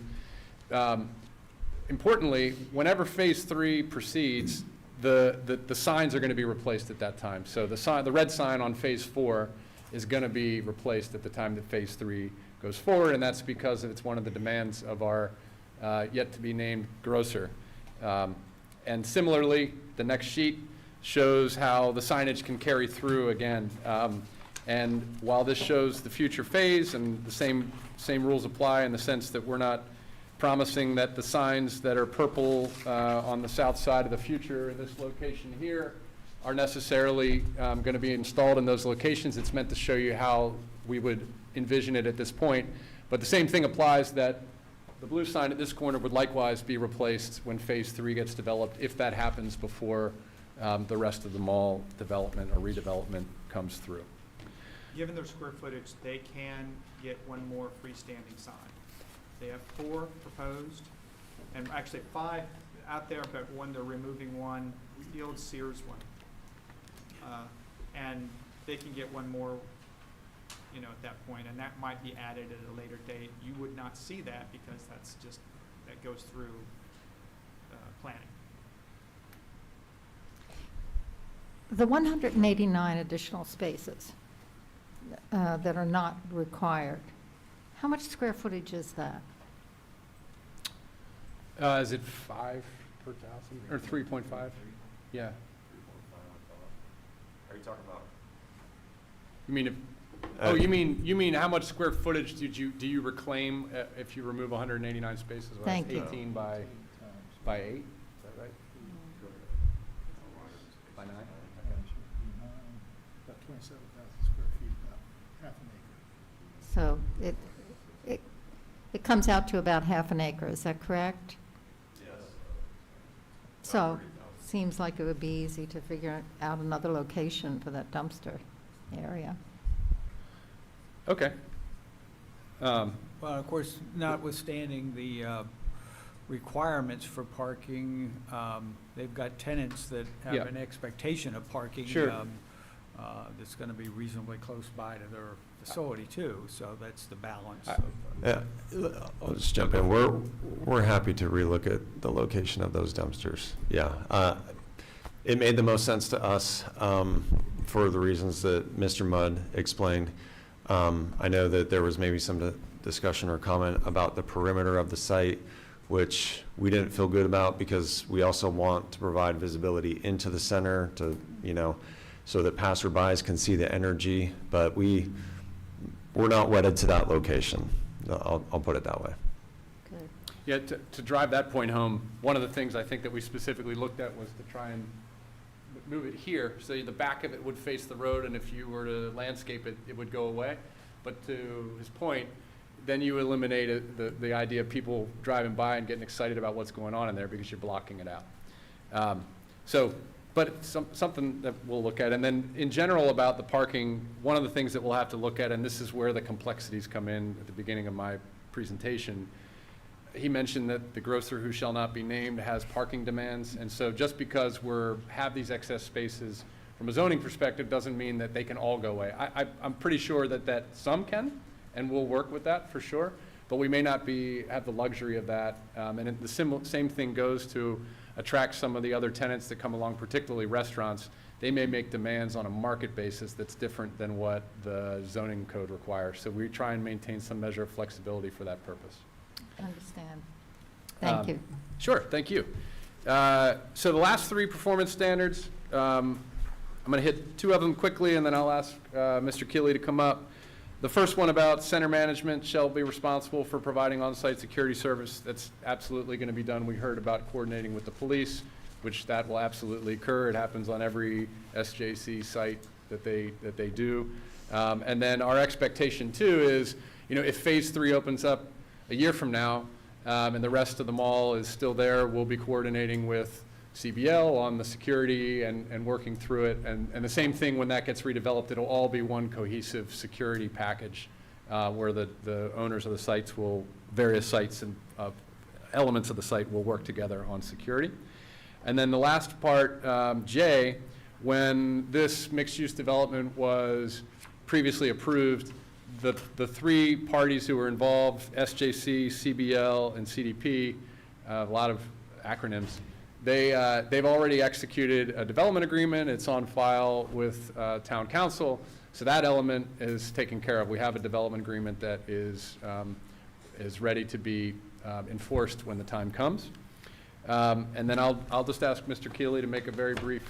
Importantly, whenever phase 3 proceeds, the signs are going to be replaced at that time. So the red sign on phase 4 is going to be replaced at the time that phase 3 goes forward, and that's because it's one of the demands of our yet to be named grocer. And similarly, the next sheet shows how the signage can carry through again. And while this shows the future phase, and the same rules apply in the sense that we're not promising that the signs that are purple on the south side of the future in this location here are necessarily going to be installed in those locations. It's meant to show you how we would envision it at this point. But the same thing applies, that the blue sign at this corner would likewise be replaced when phase 3 gets developed, if that happens before the rest of the mall development or redevelopment comes through. Given their square footage, they can get one more freestanding sign. They have 4 proposed, and actually 5 out there, but they're removing one, the old Sears one. And they can get one more, you know, at that point, and that might be added at a later date. You would not see that because that's just, that goes through planning. The 189 additional spaces that are not required, how much square footage is that? Is it 5 per thousand, or 3.5? Yeah. Are you talking about? You mean if, oh, you mean how much square footage do you reclaim if you remove 189 spaces? Well, Thank that's you. 18 by 8, is that right? By 9? About 27,000 square feet, about half an acre. So it comes out to about half an acre, is that correct? Yes. So, seems like it would be easy to figure out another location for that dumpster area. Okay. Well, of course, notwithstanding the requirements for parking, they've got tenants that Yeah. have an expectation of parking. Sure. That's going to be reasonably close by to their facility too, so that's the balance. Yeah, I'll just jump in. We're happy to relook at the location of those dumpsters. Yeah, it made the most sense to us for the reasons that Mr. Mudd explained. I know that there was maybe some discussion or comment about the perimeter of the site, which we didn't feel good about because we also want to provide visibility into the center to, you know, so that passerbys can see the energy, but we're not wedded to that location. I'll put it that way. Good. Yeah, to drive that point home, one of the things I think that we specifically looked at was to try and move it here, so the back of it would face the road, and if you were to landscape it, it would go away. But to his point, then you eliminate the idea of people driving by and getting excited about what's going on in there because you're blocking it out. But it's something that we'll look at. And then in general about the parking, one of the things that we'll have to look at, and this is where the complexities come in at the beginning of my presentation, he mentioned that the grocer who shall not be named has parking demands. And so just because have these excess spaces from a zoning perspective doesn't mean that they can all go away. I'm pretty sure that some can, and we'll work with that for sure, but we may not have the luxury of that. And the same thing goes to attract some of the other tenants that come along, particularly restaurants. They may make demands on a market basis that's different than what the zoning code requires. So we try and maintain some measure of flexibility for that purpose. Understand. Thank you. Sure, thank you. So the last 3 performance standards, I'm going to hit 2 of them quickly, and then I'll ask Mr. Keeley to come up. The first one about center management shall be responsible for providing on-site security service. That's absolutely going to be done. We heard about coordinating with the police, which that will absolutely occur. It happens on every SJC site that they do. And then our expectation too is, you know, if phase 3 opens up a year from now, and the rest of the mall is still there, we'll be coordinating with CBL on the security and working through it. And the same thing when that gets redeveloped, it'll all be one cohesive security package where the owners of the sites various sites and elements of the site will work together on security. And then the last part, J, when this mixed-use development was previously approved, the 3 parties who were involved, SJC, CBL, and CDP, a lot of acronyms, they've already executed a development agreement. It's on file with town council. So that element is taken care of. We have a development agreement that is ready to be enforced when the time comes. And then I'll just ask Mr. Keeley to make a very brief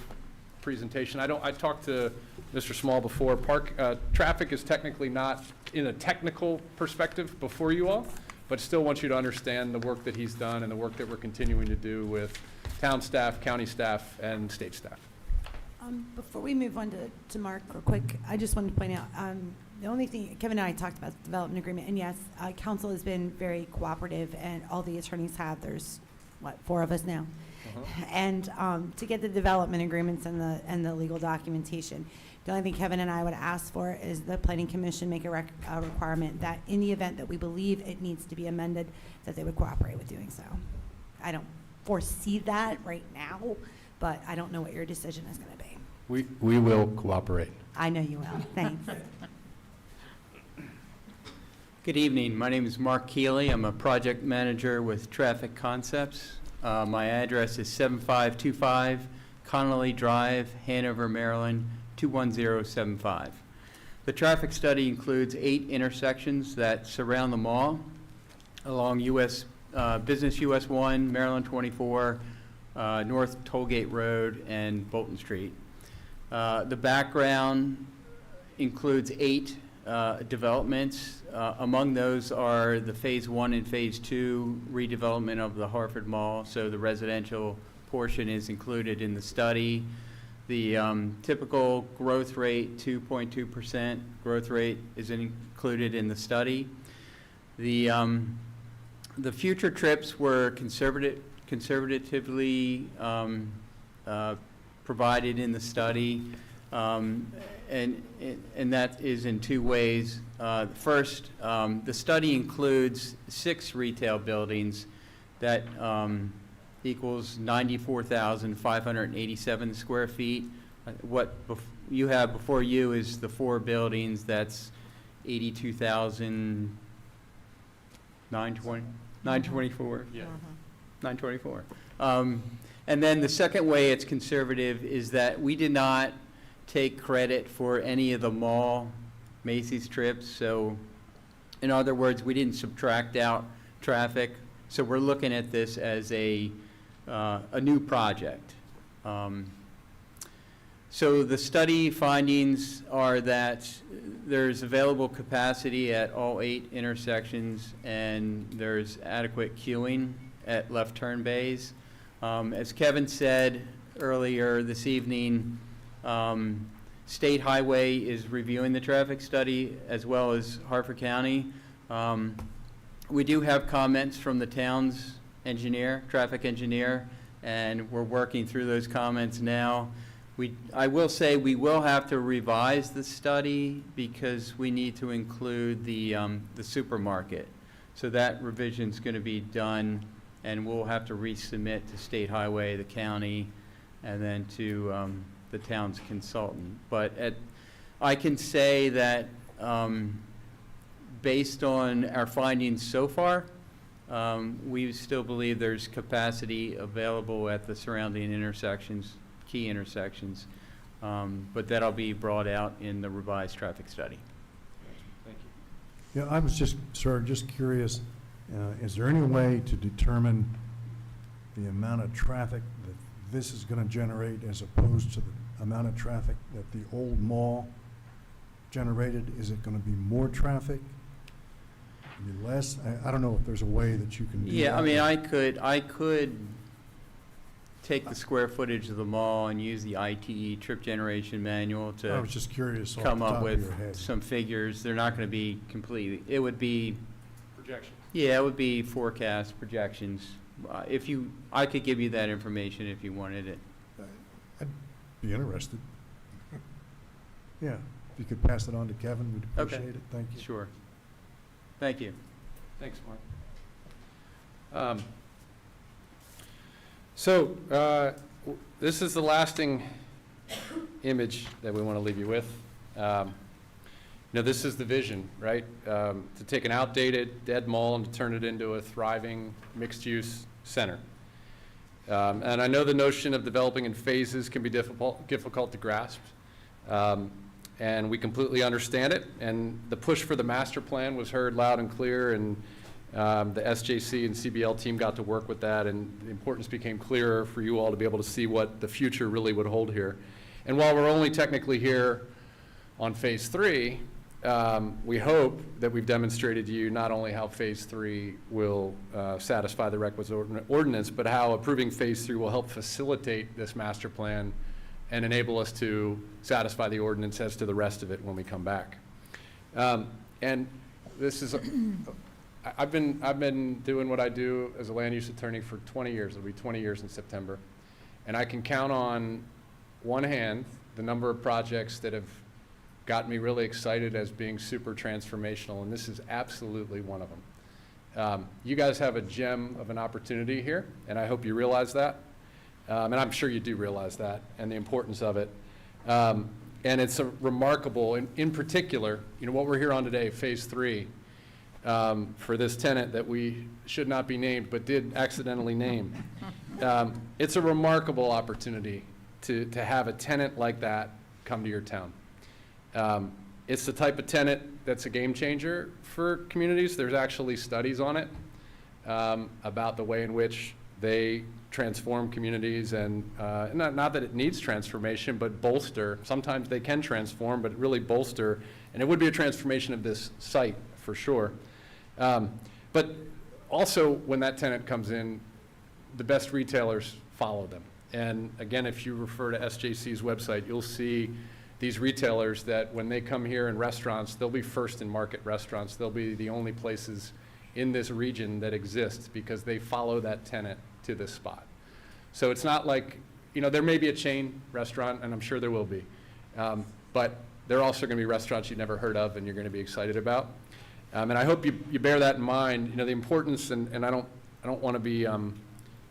presentation. I talked to Mr. Small before. Traffic is technically not in a technical perspective before you all, but still want you to understand the work that he's done and the work that we're continuing to do with town staff, county staff, and state staff. Before we move on to Mark real quick, I just wanted to point out, the only thing, Kevin and I talked about the development agreement, and yes, council has been very cooperative, and all the attorneys have. There's, 4 of us now? And to get the development agreements and the legal documentation. The only thing Kevin and I would ask for is the planning commission make a requirement that in the event that we believe it needs to be amended, that they would cooperate with doing so. I don't foresee that right now, but I don't know what your decision is going to be. We will cooperate. I know you will. Thanks. Good evening. My name is Mark Keeley. I'm a project manager with Traffic Concepts. My address is 7525 Connolly Drive, Hanover, Maryland, 21075. The traffic study includes 8 intersections that surround the mall along Business US 1, Maryland 24, North Tollgate Road, and Bolton Street. The background includes 8 developments. Among those are the Phase 1 and Phase 2 redevelopment of the Harford Mall, so the residential portion is included in the study. The typical growth rate, 2.2% growth rate, is included in the study. The future trips were conservatively provided in the study, and that is in 2 ways. First, the study includes 6 retail buildings that equals 94,587 square feet. What you have before you is the 4 buildings. That's 82,924. Yeah. 924. And then the second way it's conservative is that we did not take credit for any of the mall Macy's trips. So in other words, we didn't subtract out traffic. So we're looking at this as a new project. So the study findings are that there's available capacity at all 8 intersections, and there's adequate queuing at left turn bays. As Kevin said earlier this evening, State Highway is reviewing the traffic study as well as Harford County. We do have comments from the town's engineer, traffic engineer, and we're working through those comments now. I will say we will have to revise the study because we need to include the supermarket. So that revision's going to be done, and we'll have to resubmit to State Highway, the county, and then to the town's consultant. But I can say that based on our findings so far, we still believe there's capacity available at the surrounding intersections, key intersections, but that'll be brought out in the revised traffic study. Thank you. Yeah, I was just curious, is there any way to determine the amount of traffic that this is going to generate as opposed to the amount of traffic that the old mall generated? Is it going to be more traffic? Maybe less? I don't know if there's a way that you can do that. Yeah, I mean, I could take the square footage of the mall and use the ITE trip generation manual to I was just curious off come the up top of with your head. some figures. They're not going to be completely, it would be, Projection. yeah, it would be forecast projections. I could give you that information if you wanted it. I'd be interested. Yeah, if you could pass it on to Kevin, we'd Okay. appreciate it. Thank you. Sure. Thank you. Thanks, Mark. So this is the lasting image that we want to leave you with. This is the vision, right? To take an outdated, dead mall and to turn it into a thriving, mixed-use center. And I know the notion of developing in phases can be difficult to grasp. And we completely understand it. And the push for the master plan was heard loud and clear, and the SJC and CBL team got to work with that, and the importance became clearer for you all to be able to see what the future really would hold here. And while we're only technically here on Phase 3, we hope that we've demonstrated to you not only how Phase 3 will satisfy the requisite ordinance, but how approving Phase 3 will help facilitate this master plan and enable us to satisfy the ordinance as to the rest of it when we come back. And this is, I've been doing what I do as a land use attorney for 20 years. It'll be 20 years in September. And I can count on one hand the number of projects that have got me really excited as being super transformational, and this is absolutely one of them. You guys have a gem of an opportunity here, and I hope you realize that. And I'm sure you do realize that and the importance of it. And it's a remarkable, in particular, what we're here on today, Phase 3, for this tenant that we should not be named, but did accidentally name. It's a remarkable opportunity to have a tenant like that come to your town. It's the type of tenant that's a game changer for communities. There's actually studies on it about the way in which they transform communities, and not that it needs transformation, but bolster. Sometimes they can transform, but really bolster, and it would be a transformation of this site for sure. But also, when that tenant comes in, the best retailers follow them. And again, if you refer to SJC's website, you'll see these retailers that when they come here in restaurants, they'll be first in market restaurants. They'll be the only places in this region that exist because they follow that tenant to this spot. So it's not like, there may be a chain restaurant, and I'm sure there will be, but there are also going to be restaurants you've never heard of and you're going to be excited about. And I hope you bear that in mind, the importance, and I don't want to be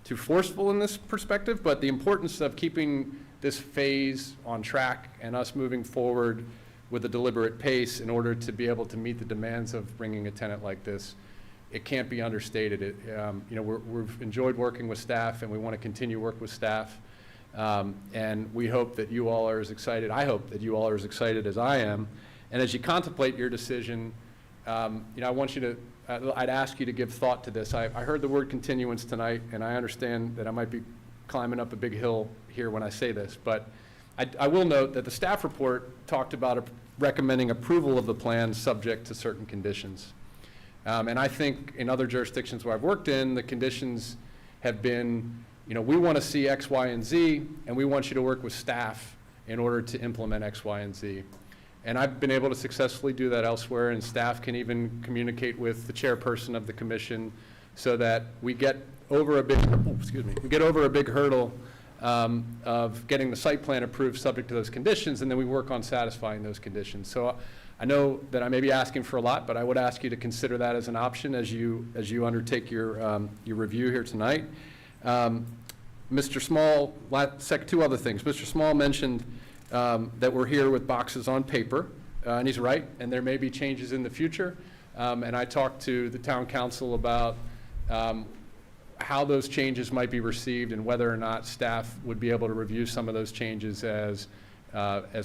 too forceful in this perspective, but the importance of keeping this phase on track and us moving forward with a deliberate pace in order to be able to meet the demands of bringing a tenant like this. It can't be understated. We've enjoyed working with staff, and we want to continue work with staff. And we hope that you all are as excited. I hope that you all are as excited as I am. And as you contemplate your decision, I want you to. I'd ask you to give thought to this. I heard the word continuance tonight, and I understand that I might be climbing up a big hill here when I say this, but I will note that the staff report talked about recommending approval of the plan subject to certain conditions. And I think in other jurisdictions where I've worked in, the conditions have been, we want to see X, Y, and Z, and we want you to work with staff in order to implement X, Y, and Z. And I've been able to successfully do that elsewhere, and staff can even communicate with the chairperson of the commission so that we get over a big, hurdle of getting the site plan approved subject to those conditions, and then we work on satisfying those conditions. So I know that I may be asking for a lot, but I would ask you to consider that as an option as you undertake your review here tonight. Mr. Small, two other things. Mr. Small mentioned that we're here with boxes on paper, and he's right, and there may be changes in the future. And I talked to the town council about how those changes might be received and whether or not staff would be able to review some of those changes as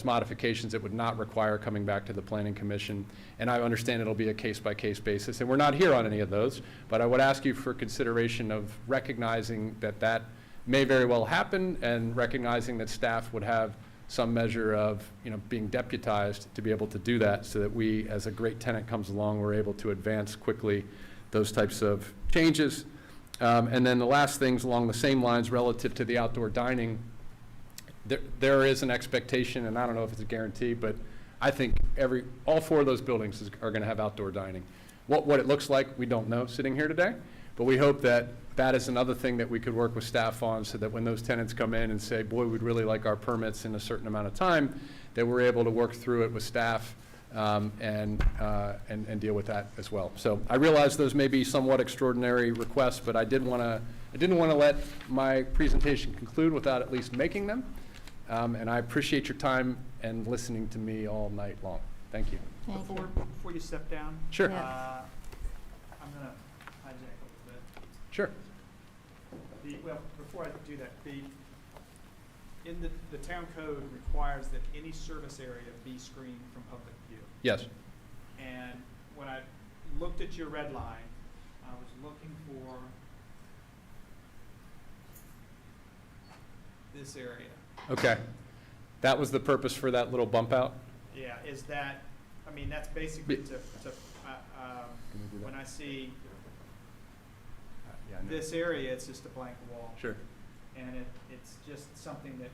modifications that would not require coming back to the Planning Commission. And I understand it'll be a case-by-case basis, and we're not here on any of those, but I would ask you for consideration of recognizing that that may very well happen, and recognizing that staff would have some measure of being deputized to be able to do that, so that we, as a great tenant comes along, we're able to advance quickly those types of changes. And then the last things along the same lines relative to the outdoor dining, there is an expectation, and I don't know if it's a guarantee, but I think all four of those buildings are going to have outdoor dining. What it looks like, we don't know sitting here today, but we hope that that is another thing that we could work with staff on, so that when those tenants come in and say, boy, we'd really like our permits in a certain amount of time, that we're able to work through it with staff and deal with that as well. So I realize those may be somewhat extraordinary requests, but I didn't want to let my presentation conclude without at least making them. And I appreciate your time and listening to me all night long. Thank you. Thank you. Before you step down. Sure. Yeah. I'm going to hijack a little bit. Sure. Before I do that, in the town code requires that any service area be screened from public view. Yes. And when I looked at your red line, I was looking for this area. Okay. That was the purpose for that little bump out? Yeah, that's basically when I see this area, it's just a blank wall. Sure. And it's just something that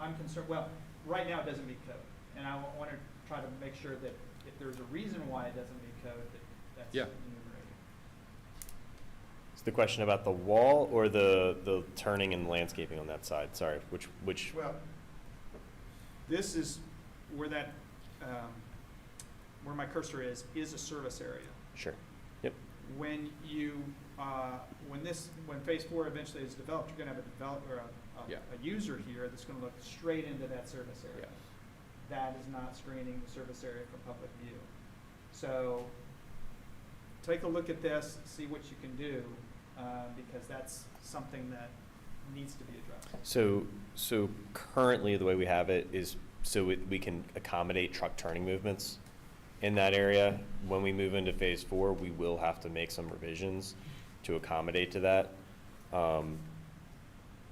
I'm concerned, right now it doesn't meet code. And I want to try to make sure that if there's a reason why it doesn't meet code, that's enumerated. Is the question about the wall or the turning and landscaping on that side? Sorry, which? Well, this is where that, where my cursor is a service area. Sure. Yep. When you, when phase 4 eventually is developed, you're going to have a Yeah. a user here that's gonna look straight into that service area. That is not screening the service area for public view. So take a look at this, see what you can do, because that's something that needs to be addressed. So currently, the way we have it is so we can accommodate truck turning movements in that area. When we move into phase 4, we will have to make some revisions to accommodate to that.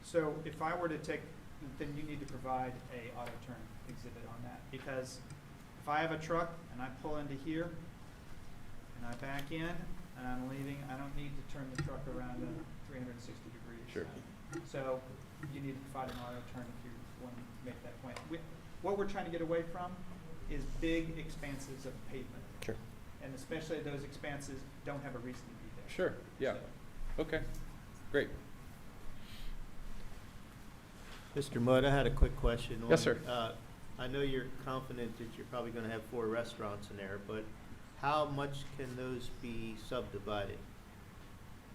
So if I were to take, then you need to provide a auto turn exhibit on that, because if I have a truck and I pull into here and I back in and I'm leaving, I don't need to turn the truck around at 360 degrees. Sure. So you need to provide an auto turn if you want to make that point. What we're trying to get away from is big expanses of pavement. Sure. And especially those expanses don't have a reason to be there. Sure, yeah. Okay, great. Mr. Mudd, I had a quick question. Yes, sir. I know you're confident that you're probably gonna have 4 restaurants in there, but how much can those be subdivided?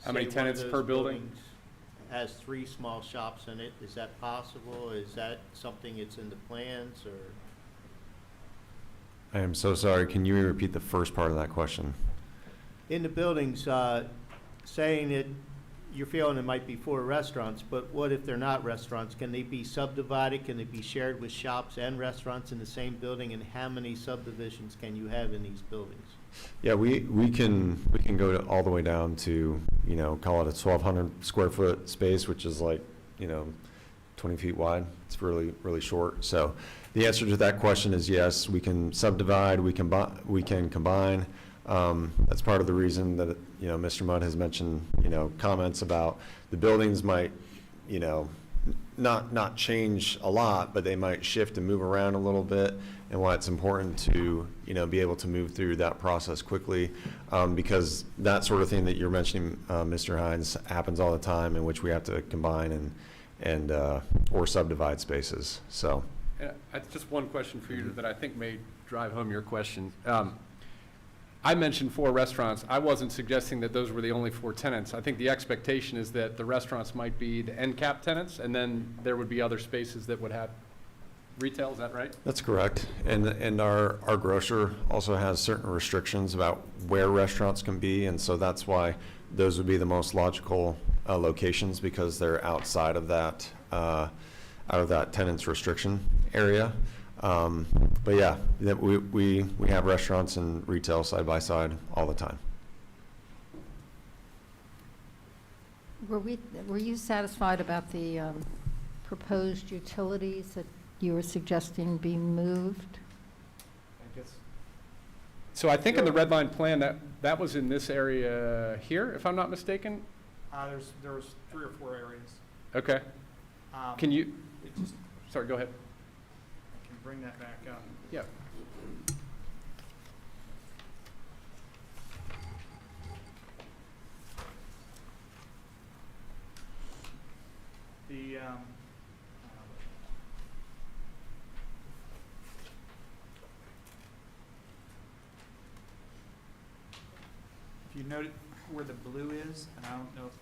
How many Say one of tenants those per building? buildings Has 3 small shops in it, is that possible? Is that something that's in the plans, or? I am so sorry. Can you repeat the first part of that question? In the buildings, saying that you're feeling it might be 4 restaurants, but what if they're not restaurants? Can they be subdivided? Can they be shared with shops and restaurants in the same building? And how many subdivisions can you have in these buildings? Yeah, we can go all the way down to, call it a 1,200 square foot space, which is like, 20 feet wide. It's really, really short. So the answer to that question is yes, we can subdivide, we can combine. That's part of the reason that, Mr. Mudd has mentioned, comments about the buildings might, not change a lot, but they might shift and move around a little bit, and why it's important to, be able to move through that process quickly, because that sort of thing that you're mentioning, Mr. Hines, happens all the time, in which we have to combine and or subdivide spaces. So. Just one question for you that I think may drive home your question. I mentioned 4 restaurants. I wasn't suggesting that those were the only 4 tenants. I think the expectation is that the restaurants might be the end cap tenants, and then there would be other spaces that would have retail. Is that right? That's correct. And our grocer also has certain restrictions about where restaurants can be, and so that's why those would be the most logical locations, because they're outside of that tenant's restriction area. But yeah, we have restaurants and retail side by side all the time. Were you satisfied about the proposed utilities that you were suggesting be moved? So I think in the red line plan, that was in this area here, if I'm not mistaken? There was 3 or 4 areas. Okay. Can you, It just, sorry, go ahead. I can bring that back up. Yeah. The, if you note where the blue is, and I don't know if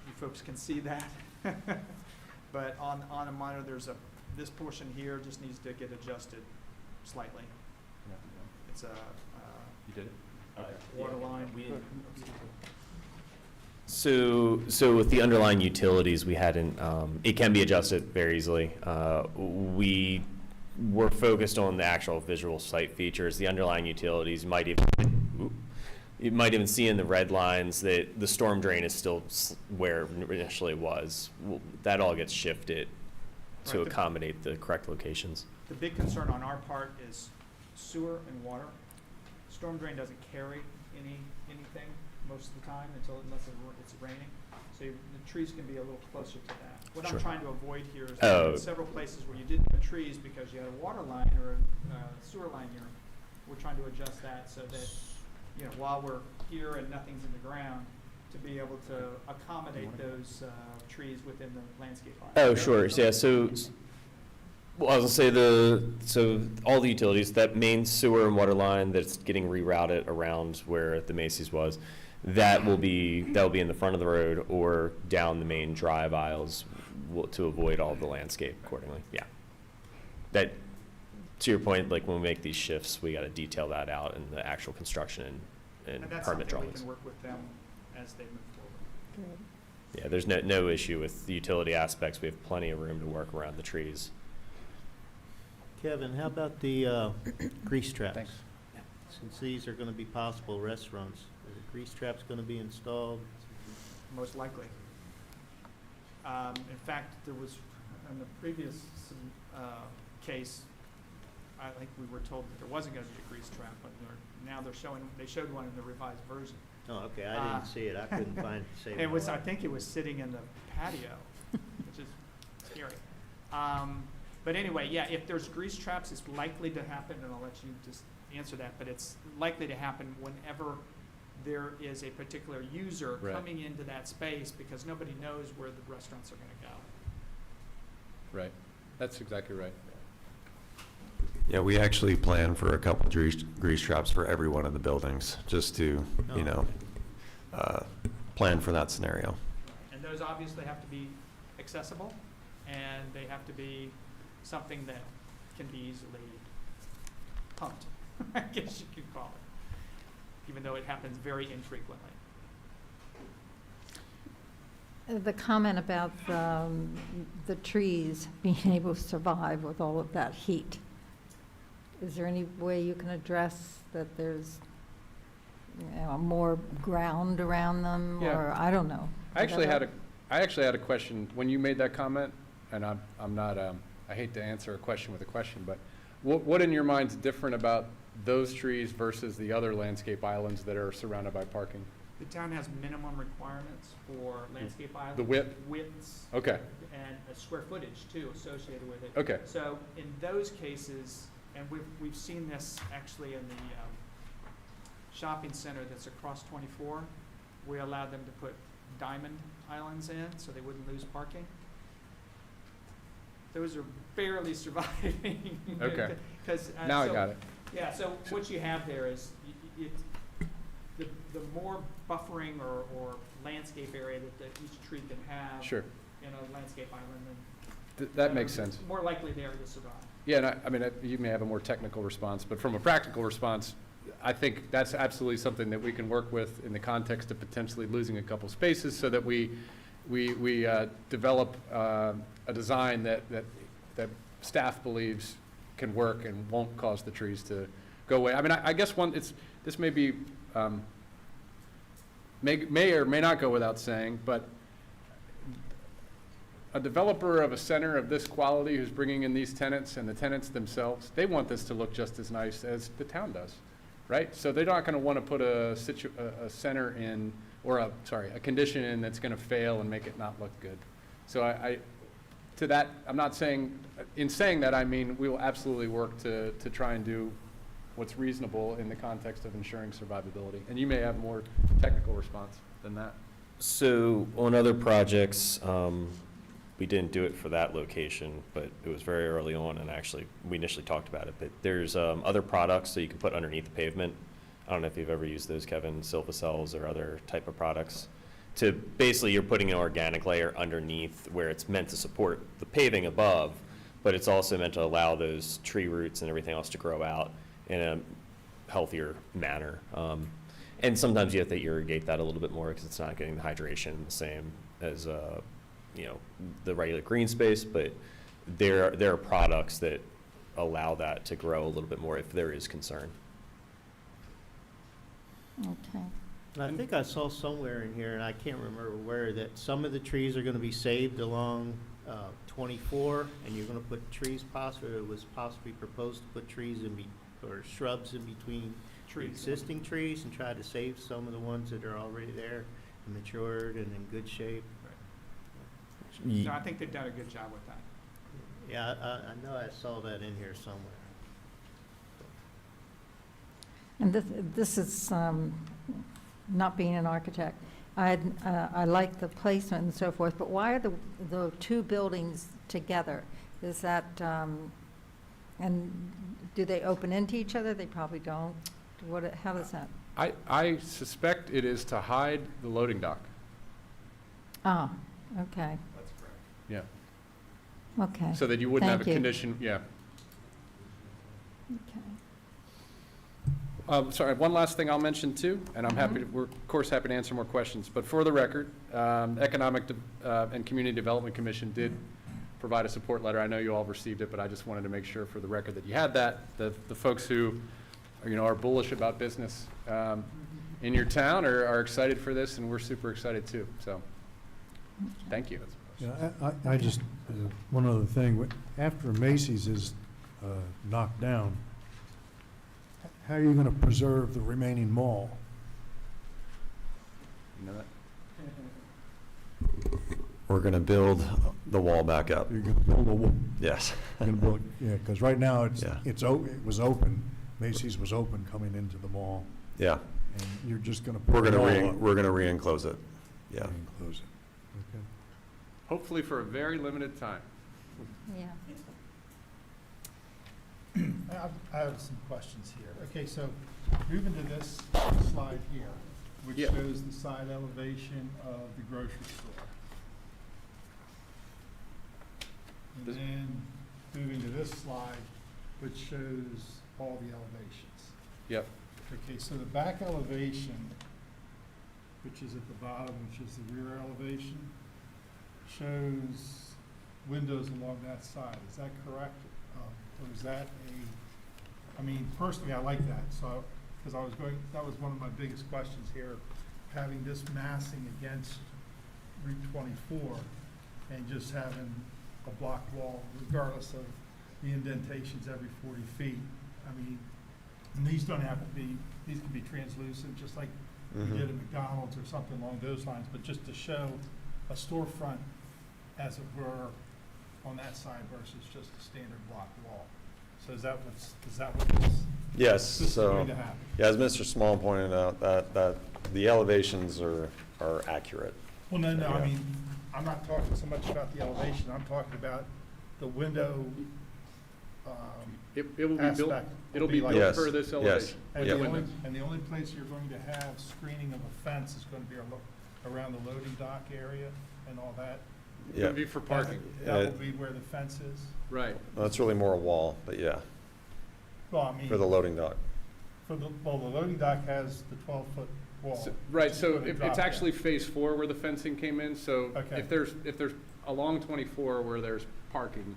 you folks can see that, but on a monitor, this portion here just needs to get adjusted slightly. It's a, You did it? water line. So with the underlying utilities, we hadn't, it can be adjusted very easily. We were focused on the actual visual site features. The underlying utilities, you might even see in the red lines that the storm drain is still where it initially was. That all gets shifted to Right. accommodate the correct locations. The big concern on our part is sewer and water. Storm drain doesn't carry anything most of the time unless it's raining. So the trees can be a little closer to that. What Sure. I'm trying to avoid here is Oh. in several places where you didn't have trees because you had a water line or a sewer line here. We're trying to adjust that so that, while we're here and nothing's in the ground, to be able to accommodate those trees within the landscape line. Oh, sure. Yeah, well, I was gonna say so all the utilities, that main sewer and water line that's getting rerouted around where the Macy's was, that'll be in the front of the road or down the main drive aisles to avoid all the landscape accordingly, yeah. That, to your point, like when we make these shifts, we gotta detail that out in the actual construction and that's permit something we drawings. can work with them as they move forward. Yeah, there's no issue with the utility aspects. We have plenty of room to work around the trees. Kevin, how about the grease traps? Thanks. Since these are going to be possible restaurants, are the grease traps going to be installed? Most likely. In fact, there was, in the previous case, I think we were told that there wasn't going to be a grease trap, but now they showed one in the revised version. Oh, okay, I didn't see it. I couldn't find it to save It my was, I life. think it was sitting in the patio, which is scary. But anyway, yeah, if there's grease traps, it's likely to happen, and I'll let you just answer that, but it's likely to happen whenever there is a particular user Right. coming into that space, because nobody knows where the restaurants are gonna go. Right. That's exactly right. Yeah, we actually plan for a couple grease traps for every one of the buildings, just to, Oh, you know, plan for that scenario. And those obviously have to be accessible, and they have to be something that can be easily pumped, I guess you could call it, even though it happens very infrequently. The comment about the trees being able to survive with all of that heat, is there any way you can address that there's, more ground around them, Yeah. or, I don't know? I actually had a question, when you made that comment, and I'm not, I hate to answer a question with a question, but what in your mind's different about those trees versus the other landscape islands that are surrounded by parking? The town has minimum requirements for landscape islands. The width? Widths. Okay. And a square footage too associated with it. Okay. So in those cases, and we've seen this actually in the shopping center that's across 24, we allowed them to put diamond islands in so they wouldn't lose parking. Those are barely surviving. Okay. 'Cause, Now I got it. Yeah, so what you have there is, the more buffering or landscape area that each tree can have. Sure. In a landscape island, then. That makes sense. More likely there to survive. Yeah, and I mean, you may have a more technical response, but from a practical response, I think that's absolutely something that we can work with in the context of potentially losing a couple spaces so that we develop a design that staff believes can work and won't cause the trees to go away. I mean, I guess this may be, may or may not go without saying, but a developer of a center of this quality who's bringing in these tenants and the tenants themselves, they want this to look just as nice as the town does, right? So they're not going to want to put a center in, or a condition in that's going to fail and make it not look good. So to that, I'm not saying, in saying that, I mean, we will absolutely work to try and do what's reasonable in the context of ensuring survivability. And you may have more technical response than that. So on other projects, we didn't do it for that location, but it was very early on, and actually, we initially talked about it, but there's other products that you can put underneath the pavement. I don't know if you've ever used those, Kevin, Silvacells or other type of products. To basically, you're putting an organic layer underneath where it's meant to support the paving above, but it's also meant to allow those tree roots and everything else to grow out in a healthier manner. And sometimes you have to irrigate that a little bit more because it's not getting the hydration the same as the regular green space, but there are products that allow that to grow a little bit more if there is concern. Okay. And I think I saw somewhere in here, and I can't remember where, that some of the trees are going to be saved along 24, and you're going to put trees it was possibly proposed to put trees or shrubs in between existing trees and try to save some of the ones that are already there and matured and in good shape. So I think they've done a good job with that. Yeah, I know I saw that in here somewhere. And this is, not being an architect, I like the placement and so forth, but why are the two buildings together? Is that, and do they open into each other? They probably don't. How does that? I suspect it is to hide the loading dock. Ah, okay. That's correct. Yeah, Okay. so that you wouldn't have a Thank you. condition, yeah. Okay. Sorry, one last thing I'll mention too, and I'm happy, we're of course happy to answer more questions, but for the record, Economic and Community Development Commission did provide a support letter. I know you all received it, but I just wanted to make sure for the record that you had that. The folks who, are bullish about business in your town are excited for this, and we're super excited too, so, thank you. Yeah, I just, one other thing, after Macy's is knocked down, how are you going to preserve the remaining mall? You know that? We're going to build the wall back up. You're going to build a wall? Yes. You're gonna build, yeah, because right now, it was open, Macy's was open coming into the mall, Yeah. and you're just going to We're put going it to all up. we're going to re-enclose it. Yeah. Close it. Okay. Hopefully for a very limited time. Yeah. I have some questions here. Okay, so moving to this slide here, which Yeah. shows the side elevation of the grocery store. And This- then moving to this slide, which shows all the elevations. Yep. Okay, so the back elevation, which is at the bottom, which is the rear elevation, shows windows along that side. Is that correct? Or is that I mean, personally, I like that, so, because that was one of my biggest questions here, having this massing against Route 24 and just having a block wall regardless of the indentations every 40 feet. I mean, and these don't have to be, these can be translucent, just like we did at McDonald's or something along those lines, but just to show a storefront, as it were, on that side versus just a standard block wall. So is that what Yes, this is so, going to happen? yeah, as Mr. Small pointed out, that the elevations are accurate. Well, no, Yeah. I mean, I'm not talking so much about the elevation, I'm talking about the window, It will be built, aspect. it'll be like- built Yes, for this yes. elevation. And Yeah. the only place you're going to have screening of a fence is going to be around the loading dock area and all that. It's Yeah. gonna be for parking. That will be where the fence is. Right. Well, it's really more a wall, but yeah, Well, I mean, for the loading dock. the loading dock has the 12-foot wall. So- Right, which is so gonna drop it's down. actually phase 4 where the fencing came in, so Okay. if there's along 24 where there's parking,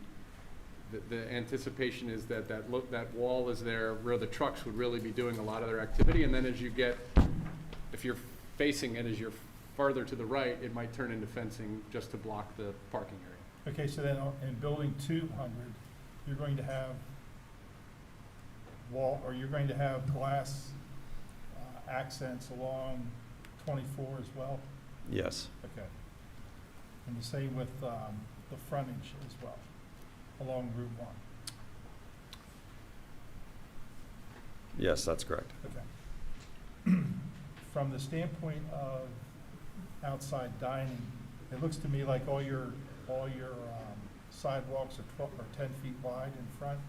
the anticipation is that wall is there where the trucks would really be doing a lot of their activity, and then if you're facing it, as you're farther to the right, it might turn into fencing just to block the parking area. Okay, so then in building 200, you're going to have you're going to have glass accents along 24 as well? Yes. Okay. And the same with the frontage as well, along Route 1? Yes, that's correct. Okay. From the standpoint of outside dining, it looks to me like all your sidewalks are 10 feet wide in front?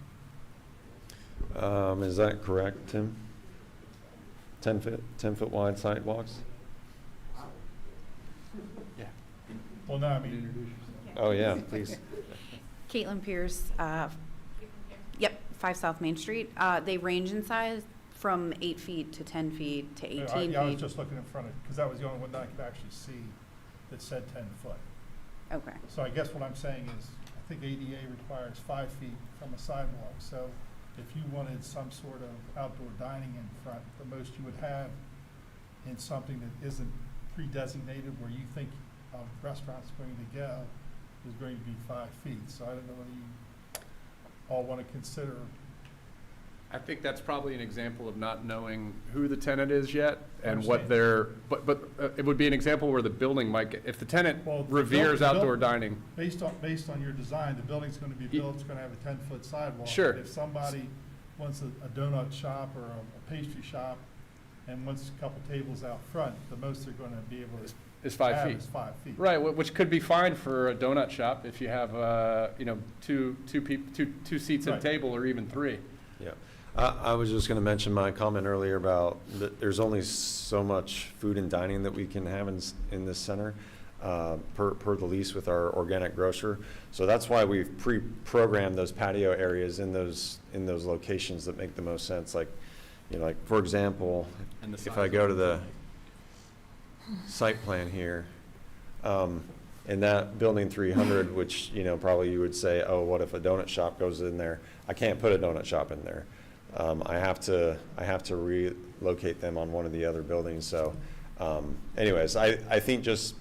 Is that correct, Tim? 10 foot wide sidewalks? Well, no, I mean, Oh, yeah, please. Caitlin Pierce, 5 South Main Street. They range in size from 8 feet to 10 feet to 18 I was feet. just looking in front of, because that was the only one that I could actually see that said 10 foot. Okay. So I guess what I'm saying is, I think ADA requires 5 feet from a sidewalk, so if you wanted some sort of outdoor dining in front, the most you would have in something that isn't pre-designated where you think a restaurant's going to go is going to be 5 feet. So I don't know whether you all want to consider. I think that's probably an example of not knowing who the tenant is yet and what Understand. their, but it would be an example where the building might get, if the tenant Well, the reveres buil- the outdoor buil- dining. Based on your design, the building's going to be built, it's going to have a 10-foot sidewalk. Sure. But if somebody wants a donut shop or a pastry shop and wants a couple tables out front, the most they're going to be able to Is 5 have feet. is 5 feet. Right, which could be fine for a donut shop if you have, two seats at a Right. table or even 3. Yeah. I was just going to mention my comment earlier about that there's only so much food and dining that we can have in this center. per the lease with our organic grocer. So that's why we've pre-programmed those patio areas in those locations that make the most sense. Like, like for example, And the if size I go of to the the site plan here, in that building 300, which, probably you would say, oh, what if a donut shop goes in there? I can't put a donut shop in there. I have to relocate them on one of the other buildings. So anyways, I think just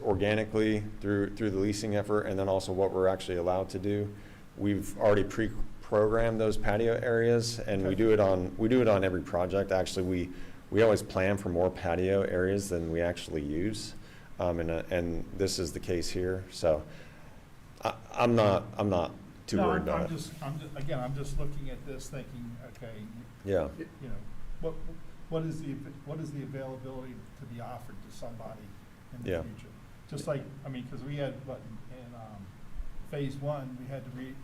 organically through the leasing effort, and then also what we're actually allowed to do, we've already pre-programmed those patio areas, and we do it on every project. Actually, we always plan for more patio areas than we actually use. And this is the case here. So I'm not too No, worried about it. I'm just looking at this thinking, okay, Yeah. what is the availability to be offered to somebody in the Yeah. future? Just like, because we had, in phase one, we had to redo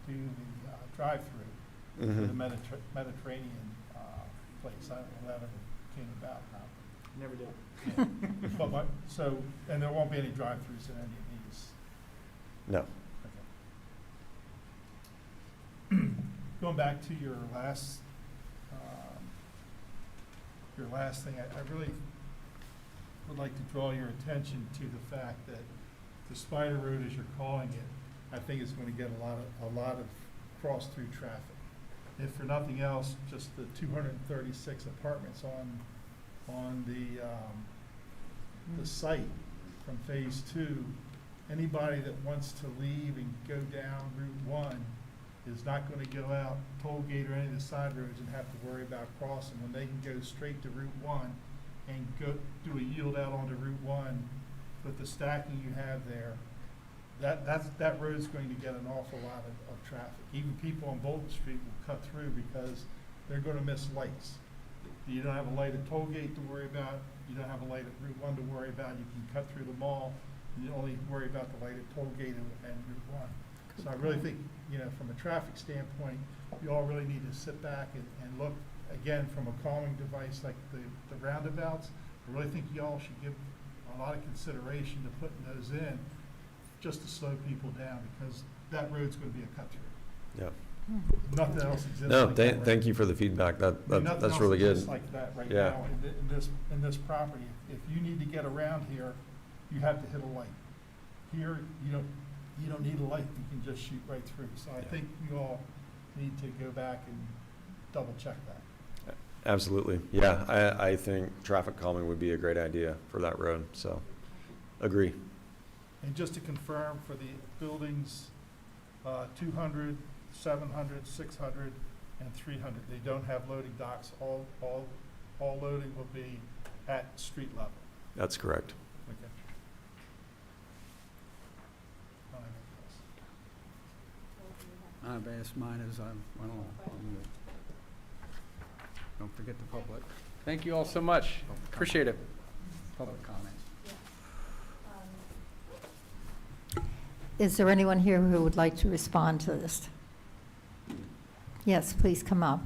the drive-through for the Mediterranean place. I don't know how that ever came about now. Never did. But and there won't be any drive-throughs in any of these. No. Going back to your last thing, I really would like to draw your attention to the fact that the Spider Road, as you're calling it, I think is going to get a lot of cross-through traffic. If for nothing else, just the 236 apartments on the site from phase two, anybody that wants to leave and go down Route 1 is not going to go out Tollgate or any of the side roads and have to worry about crossing, when they can go straight to Route 1 and go do a yield out onto Route 1 with the stacking you have there. That road's going to get an awful lot of traffic. Even people on Bolton Street will cut through because they're going to miss lights. You don't have a light at Tollgate to worry about. You don't have a light at Route 1 to worry about. You can cut through the mall. You only worry about the light at Tollgate and Route 1. So I really think, from a traffic standpoint, we all really need to sit back and look, again, from a calming device like the roundabouts. I really think y'all should give a lot of consideration to putting those in just to slow people down, because that road's going to be a cut through. Yeah. Nothing else exists No, like that. thank you for the feedback. Nothing That's else really good. exists like that right Yeah. now in this property. If you need to get around here, you have to hit a light. Here, you don't need a light. You can just shoot right through. So I think you all need to go back and double check that. Absolutely. Yeah, I think traffic calming would be a great idea for that road. So, agree. And just to confirm, for the buildings 200, 700, 600, and 300, they don't have loading docks. All loading will be at street level. That's correct. Okay. I've asked mine as I went along. Don't forget the public. Thank you all so much. Appreciate it. Public comments. Is there anyone here who would like to respond to this? Yes, please come up.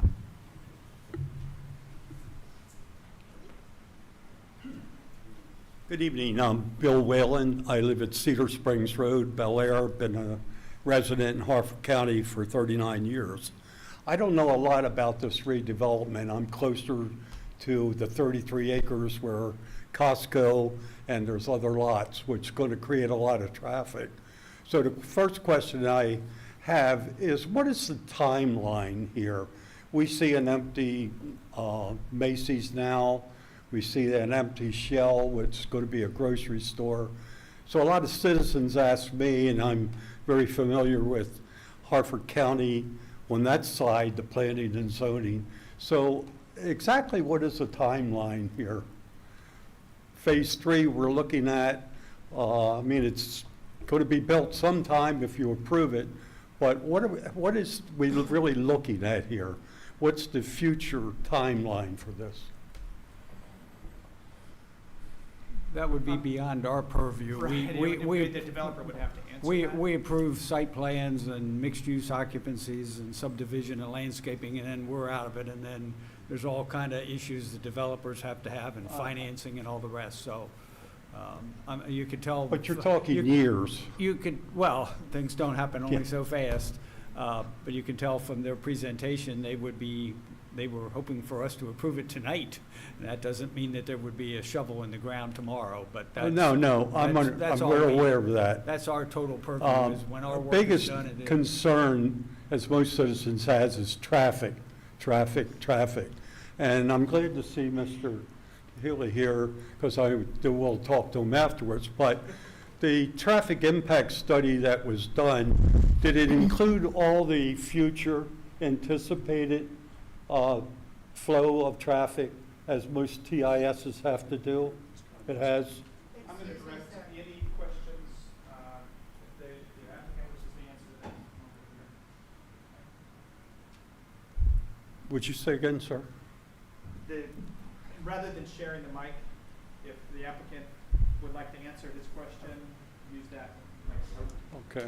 Good evening. I'm Bill Whalen. I live at Cedar Springs Road, Bel Air. Been a resident in Harford County for 39 years. I don't know a lot about this redevelopment. I'm closer to the 33 acres where Costco and there's other lots, which is going to create a lot of traffic. So the first question I have is, what is the timeline here? We see an empty Macy's now. We see an empty Shell, which is going to be a grocery store. So a lot of citizens ask me, and I'm very familiar with Harford County on that side, the planning and zoning. So exactly what is the timeline here? Phase 3 we're looking at, it's going to be built sometime if you approve it, but what is we really looking at here? What's the future timeline for this? That would be beyond our purview. The developer would have to answer that. We approve site plans and mixed-use occupancies and subdivision and landscaping, and then we're out of it. And then there's all kind of issues the developers have to have, and financing and all the rest. So You could tell. But you're talking years. You could, well, things don't happen only Yeah. so fast, but you can tell from their presentation, they were hoping for us to approve it tonight. And that doesn't mean that there would be a shovel in the ground tomorrow, but that's. No, I'm that's all well we- aware of that. That's our total purview, is when our Our work is biggest done. it is- concern, as most citizens has, is traffic. And I'm glad to see Mr. Healy here, because I will talk to him afterwards. But the traffic impact study that was done, did it include all the future anticipated flow of traffic, as most TISs have to do? It has? I'm going to direct any questions, if the applicant wishes to answer them. Would you say again, sir? Rather than sharing the mic, if the applicant would like to answer his question, use that microphone.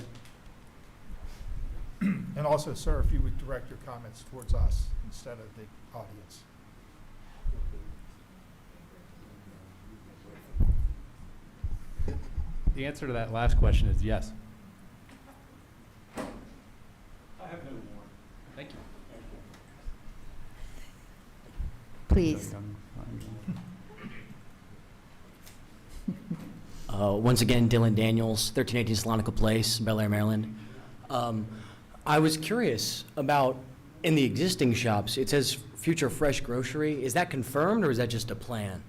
Okay. And also, sir, if you would direct your comments towards us instead of the audience. The answer to that last question is yes. I have no more. Thank you. Please. Once again, Dylan Daniels, 1318 Salonica Place, Bel Air, Maryland. I was curious about, in the existing shops, it says Future Fresh Grocery. Is that confirmed, or is that just a plan?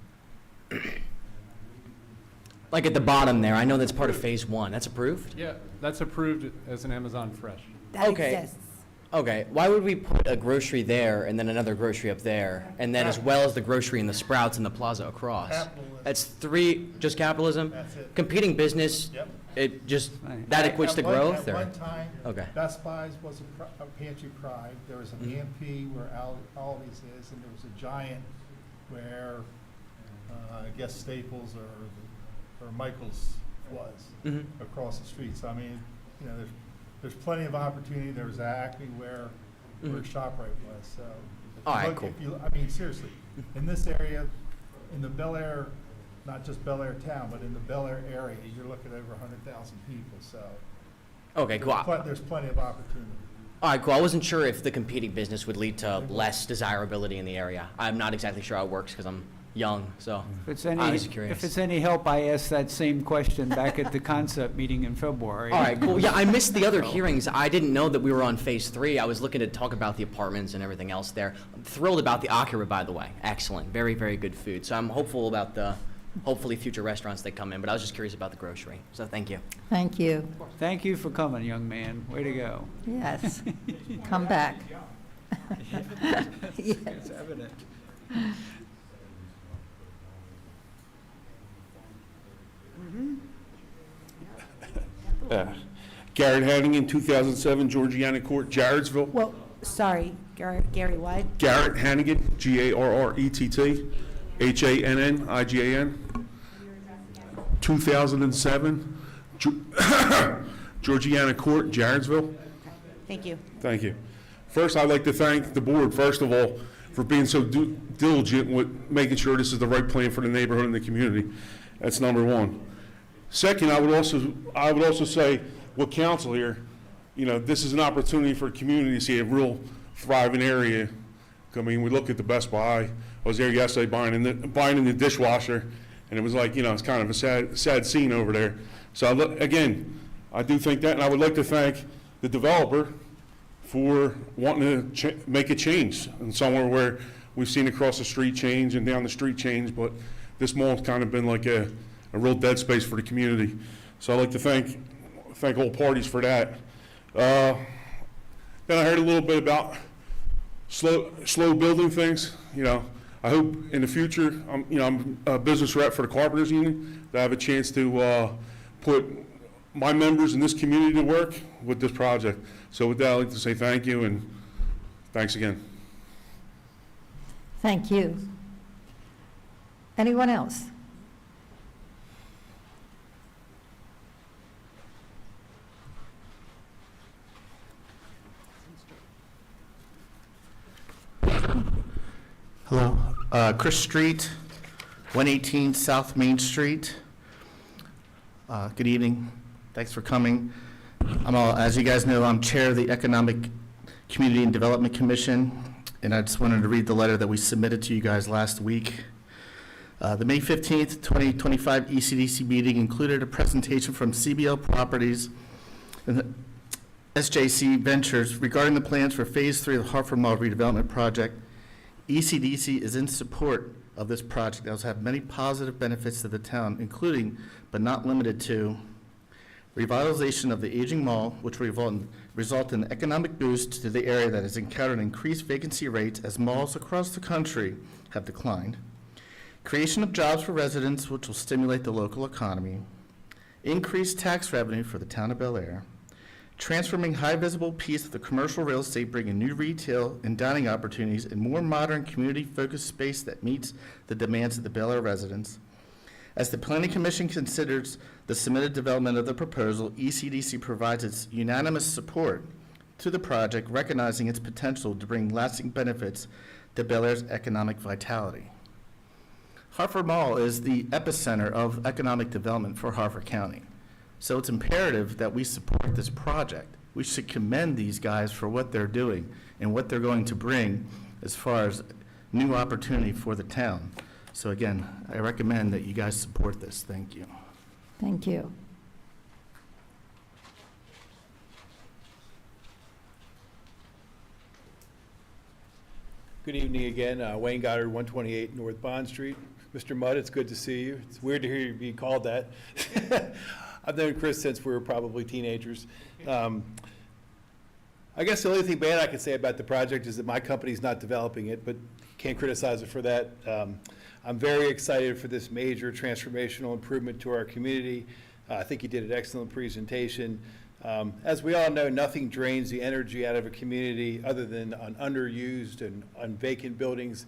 Like at the bottom there, I know that's part of Phase 1. That's approved? Yeah, that's approved as an Amazon Fresh. That Okay. exists. Okay, why would we put a grocery there and then another grocery up there, and then as well as the grocery and the Sprouts and the plaza across? Capitalism. That's three, just capitalism? That's it. Competing business? Yep. It just, Right. that equates to growth, At or? one time, Okay. Best Buy's was a pantry pride. There was an Mhm. EMP where Aldi's is, and there was a Giant where, I guess Staples or Michael's was Mhm. across the street. So I mean, you know, there's plenty of opportunity. There was Acme where Mhm. ShopRite was, so. All right, Look, cool. if you, I mean, seriously, in this area, in the Bel Air, not just Bel Air town, but in the Bel Air area, you're looking at over 100,000 people, so. Okay, cool. There's plenty of opportunity. All right, cool. I wasn't sure if the competing business would lead to less desirability in the area. I'm not exactly sure how it works because I'm young, so If it's I was curious. if it's any help, I asked that same question back at the concept meeting in February. All right, cool. Yeah, I missed the other So- hearings. I didn't know that we were on Phase 3. I was looking to talk about the apartments and everything else there. I'm thrilled about the Akira, by the way. Excellent. Very, very good food. So I'm hopeful about the, hopefully, future restaurants that come in, but I was just curious about the grocery. So thank you. Thank you. Thank you for coming, young man. Way to go. Yes. Come back. Yes. It's evident. Garrett Hannigan, 2007 Georgiana Court, Jarrettsville. Well, sorry, Gary what? Garrett Hannigan, Garrett, Hannigan, 2007 Georgiana Court, Jarrettsville. Thank you. Thank you. First, I'd like to thank the board, first of all, for being so diligent with making sure this is the right plan for the neighborhood and the community. That's number one. Second, I would also say, with council here, you know, this is an opportunity for the community to see a real thriving area. I mean, we look at the Best Buy. I was there yesterday buying in the dishwasher, and it was like, you know, it's kind of a sad scene over there. So again, I do think that, and I would like to thank the developer for wanting to make a change in somewhere where we've seen across the street change and down the street change, but this mall's kind of been like a real dead space for the community. So I'd like to thank all parties for that. Then I heard a little bit about slow building things. You know, I hope in the future, I'm a business rep for the Carpenters Union, that I have a chance to put my members in this community to work with this project. So with that, I'd like to say thank you and thanks again. Thank you. Anyone else? Hello, Chris Street, 118 South Main Street. Good evening. Thanks for coming. As you guys know, I'm chair of the Economic Community and Development Commission, and I just wanted to read the letter that we submitted to you guys last week. The May 15th, 2025 ECDC meeting included a presentation from CBL Properties and the SJC Ventures regarding the plans for Phase 3 of the Hartford Mall redevelopment project. ECDC is in support of this project that will have many positive benefits to the town, including, but not limited to, revitalization of the aging mall, which will result in an economic boost to the area that has encountered increased vacancy rates as malls across the country have declined, creation of jobs for residents, which will stimulate the local economy, increased tax revenue for the town of Bel Air, transforming high visible piece of the commercial real estate, bringing new retail and dining opportunities and more modern community-focused space that meets the demands of the Bel Air residents. As the Planning Commission considers the submitted development of the proposal, ECDC provides its unanimous support to the project, recognizing its potential to bring lasting benefits to Bel Air's economic vitality. Hartford Mall is the epicenter of economic development for Hartford County. So it's imperative that we support this project. We should commend these guys for what they're doing and what they're going to bring as far as new opportunity for the town. So again, I recommend that you guys support this. Thank you. Thank you. Good evening again. Wayne Goddard, 128 North Bond Street. Mr. Mudd, it's good to see you. It's weird to hear you be called that. I've known Chris since we were probably teenagers. I guess the only thing bad I can say about the project is that my company's not developing it, but can't criticize it for that. I'm very excited for this major transformational improvement to our community. I think you did an excellent presentation. As we all know, nothing drains the energy out of a community other than on underused and on vacant buildings.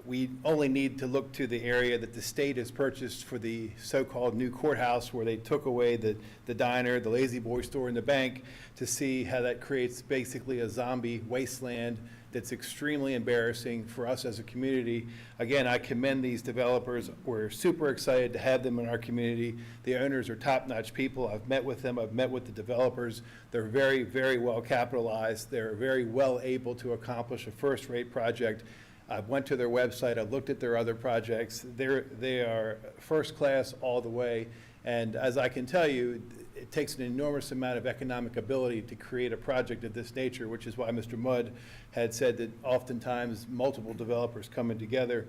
We only need to look to the area that the state has purchased for the so-called new courthouse, where they took away the diner, the Lazy Boy store, and the bank, to see how that creates basically a zombie wasteland that's extremely embarrassing for us as a community. Again, I commend these developers. We're super excited to have them in our community. The owners are top-notch people. I've met with them. I've met with the developers. They're very, very well capitalized. They're very well able to accomplish a first-rate project. I went to their website. I looked at their other projects. They are first class all the way. And as I can tell you, it takes an enormous amount of economic ability to create a project of this nature, which is why Mr. Mudd had said that oftentimes multiple developers coming together.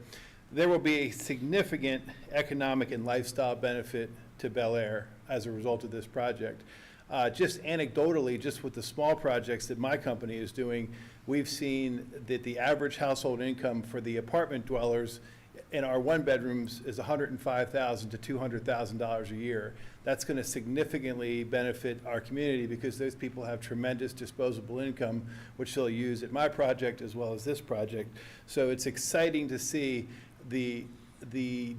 There will be a significant economic and lifestyle benefit to Bel Air as a result of this project. Just anecdotally, just with the small projects that my company is doing, we've seen that the average household income for the apartment dwellers in our one-bedrooms is $105,000 to $200,000 a year. That's going to significantly benefit our community because those people have tremendous disposable income, which they'll use at my project as well as this project. So it's exciting to see the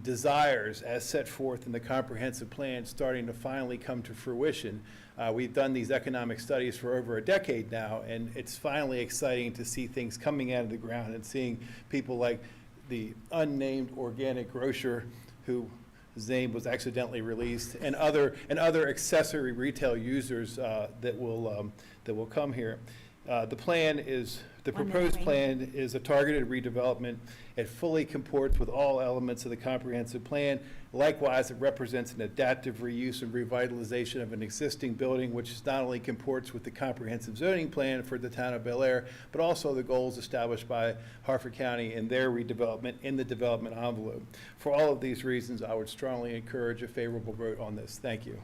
desires as set forth in the comprehensive plan starting to finally come to fruition. We've done these economic studies for over a decade now, and it's finally exciting to see things coming out of the ground and seeing people like the unnamed organic grocer whose name was accidentally released, and other accessory retail users that will come here. The proposed plan is a targeted redevelopment. It fully comports with all elements of the comprehensive plan. Likewise, it represents an adaptive reuse and revitalization of an existing building, which not only comports with the comprehensive zoning plan for the town of Bel Air, but also the goals established by Hartford County in their redevelopment in the development envelope. For all of these reasons, I would strongly encourage a favorable vote on this. Thank you.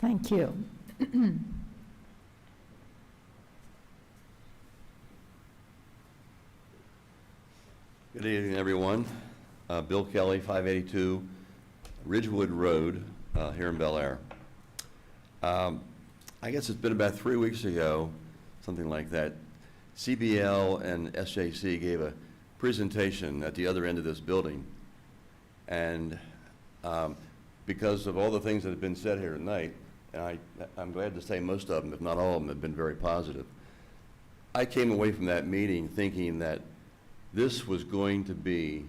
Thank you. Good evening, everyone. Bill Kelly, 582 Ridgewood Road, here in Bel Air. I guess it's been about 3 weeks ago, something like that, CBL and SJC gave a presentation at the other end of this building. And because of all the things that have been said here tonight, and I'm glad to say most of them, if not all of them, have been very positive. I came away from that meeting thinking that this was going to be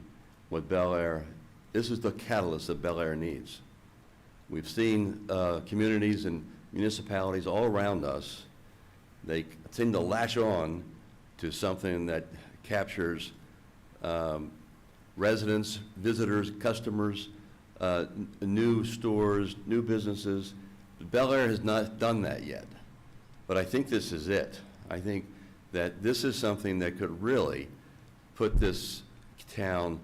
what Bel Air This is the catalyst that Bel Air needs. We've seen communities and municipalities all around us, they seem to latch on to something that captures residents, visitors, customers, new stores, new businesses. Bel Air has not done that yet, but I think this is it. I think that this is something that could really put this town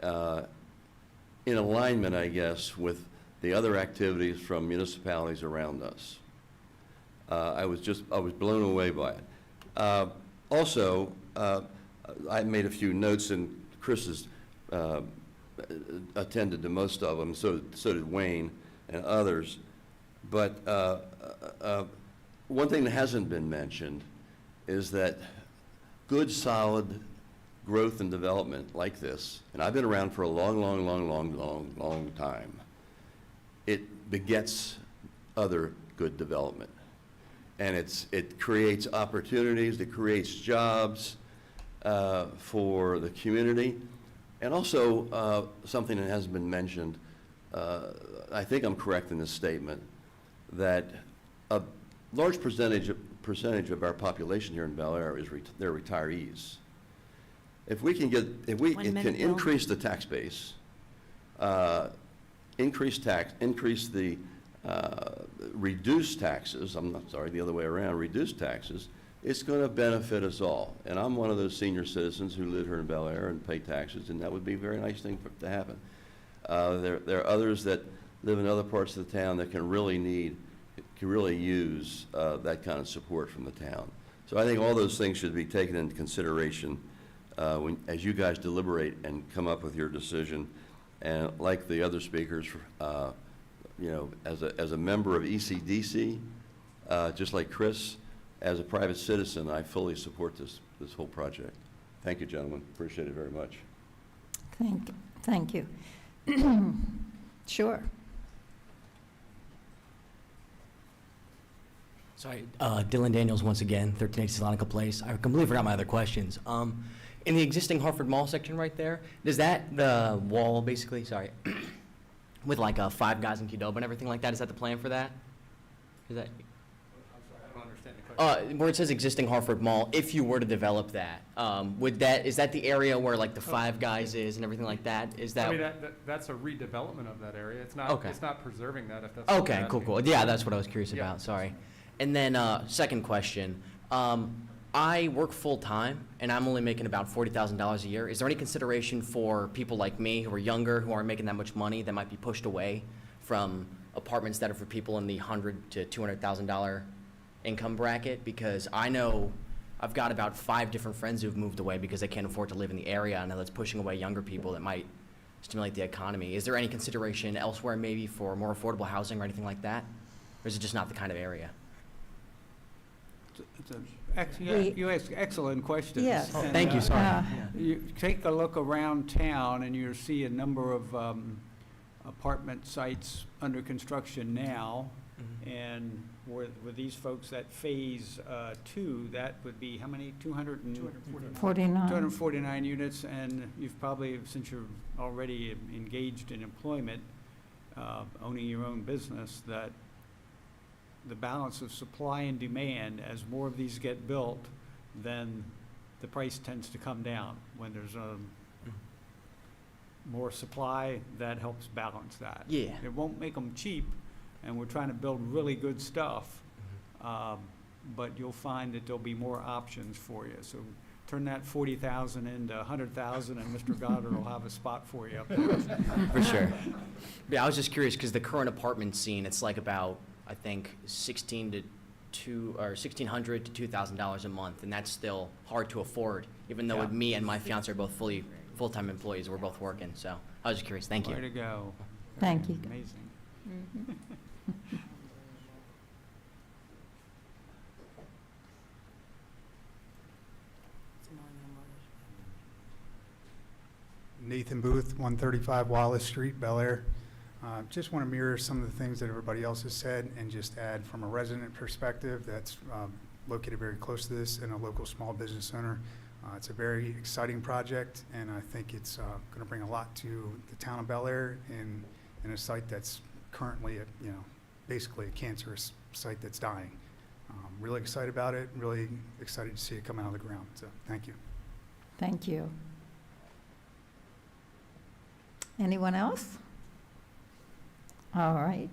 in alignment, I guess, with the other activities from municipalities around us. I was blown away by it. Also, I made a few notes, and Chris has attended to most of them, so did Wayne and others. But one thing that hasn't been mentioned is that good, solid growth and development like this, and I've been around for a long time, it begets other good development. And it creates opportunities, it creates jobs for the community. And also, something that hasn't been mentioned, I think I'm correct in this statement, that a large percentage of our population here in Bel Air is they're retirees. If we can increase the tax base, increase the reduce taxes, the other way around, reduce taxes, it's going to benefit us all. And I'm one of those senior citizens who live here in Bel Air and pay taxes, and that would be a very nice thing to happen. There are others that live in other parts of the town that can really use that kind of support from the town. So I think all those things should be taken into consideration as you guys deliberate and come up with your decision. And like the other speakers, as a member of ECDC, just like Chris, as a private citizen, I fully support this whole project. Thank you, gentlemen. Appreciate it very much. Thank you. Sure. Sorry, Dylan Daniels once again, 1380 Salonica Place. I completely forgot my other questions. In the existing Hartford Mall section right there, is that the wall basically, with like Five Guys and Qdoba and everything like that? Is that the plan for that? Is that? I don't understand the question. Where it says existing Hartford Mall, if you were to develop that, is that the area where like the Five Guys is and everything like that? Is that? I mean, that's a redevelopment of that area. It's not, Okay. It's not preserving that, if that's what Okay, you're cool, asking. cool. Yeah, that's what I was curious Yeah. about, sorry. And then, second question, I work full-time, and I'm only making about $40,000 a year. Is there any consideration for people like me who are younger, who aren't making that much money, that might be pushed away from apartments that are for people in the $100,000 to $200,000 income bracket? Because I know I've got about 5 different friends who've moved away because they can't afford to live in the area, and that's pushing away younger people that might stimulate the economy. Is there any consideration elsewhere maybe for more affordable housing or anything like that? Or is it just not the kind of area? You ask excellent questions. Yes. And, Thank you, sorry. You take a look around town and you'll see a number of apartment sites under construction now. And with these folks at phase 2, that would be how many? 49. 249 units, and you've probably, since you're already engaged in employment, owning your own business, that the balance of supply and demand, as more of these get built, then the price tends to come down. When there's more supply, that helps balance that. Yeah. It won't make them cheap, and we're trying to build really good stuff, but you'll find that there'll be more options for you. So turn that 40,000 into 100,000, and Mr. Goddard will have a spot for you up there. For sure. Yeah, I was just curious, because the current apartment scene, it's like about, I think, $1,600 to $2,000 a month, and that's still hard to afford, even though Yeah. with me and my fiance are both full-time employees, we're both working, so I was just curious. Thank you. Way to go. Thank you. Amazing. Nathan Booth, 135 Wallace Street, Bel Air. Just want to mirror some of the things that everybody else has said and just add from a resident perspective that's located very close to this and a local small business owner. It's a very exciting project, and I think it's going to bring a lot to the town of Bel Air in a site that's currently, basically a cancerous site that's dying. Really excited about it, really excited to see it come out of the ground, so thank you. Thank you. Anyone else? All right.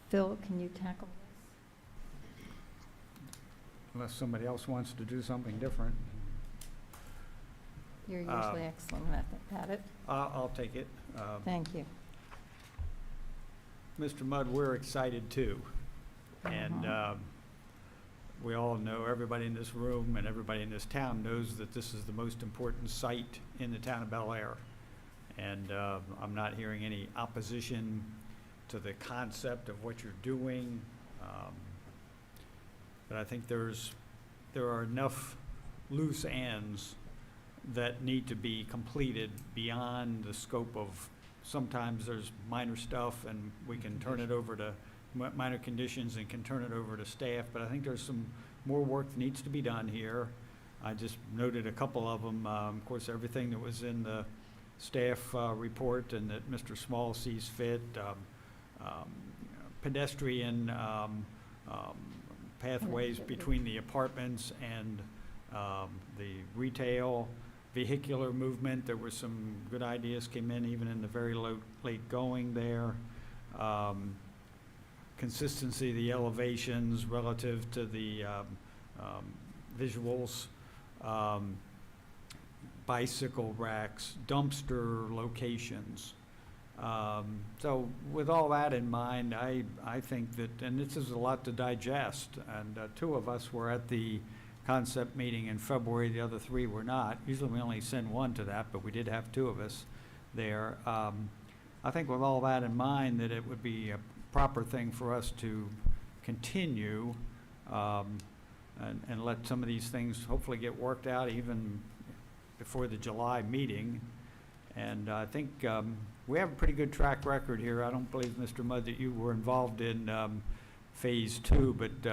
Phil, can you tackle this? Unless somebody else wants to do something different. You're usually excellent at it. I'll take it. Thank you. Mr. Mudd, we're excited too. And we all know, everybody in this room and everybody in this town knows that this is the most important site in the town of Bel Air. And I'm not hearing any opposition to the concept of what you're doing. But I think there are enough loose ends that need to be completed beyond the scope of, sometimes there's minor stuff and we can turn it over to minor conditions and can turn it over to staff, but I think there's some more work that needs to be done here. I just noted a couple of them. Of course, everything that was in the staff report and that Mr. Small sees fit, pedestrian pathways between the apartments and the retail, vehicular movement. There were some good ideas came in even in the very late going there. Consistency of the elevations relative to the visuals, bicycle racks, dumpster locations. So with all that in mind, I think that, and this is a lot to digest, and two of us were at the concept meeting in February, the other three were not. Usually we only send one to that, but we did have two of us there. I think with all that in mind, that it would be a proper thing for us to continue and let some of these things hopefully get worked out even before the July meeting. And I think we have a pretty good track record here. I don't believe, Mr. Mudd, that you were involved in phase 2, but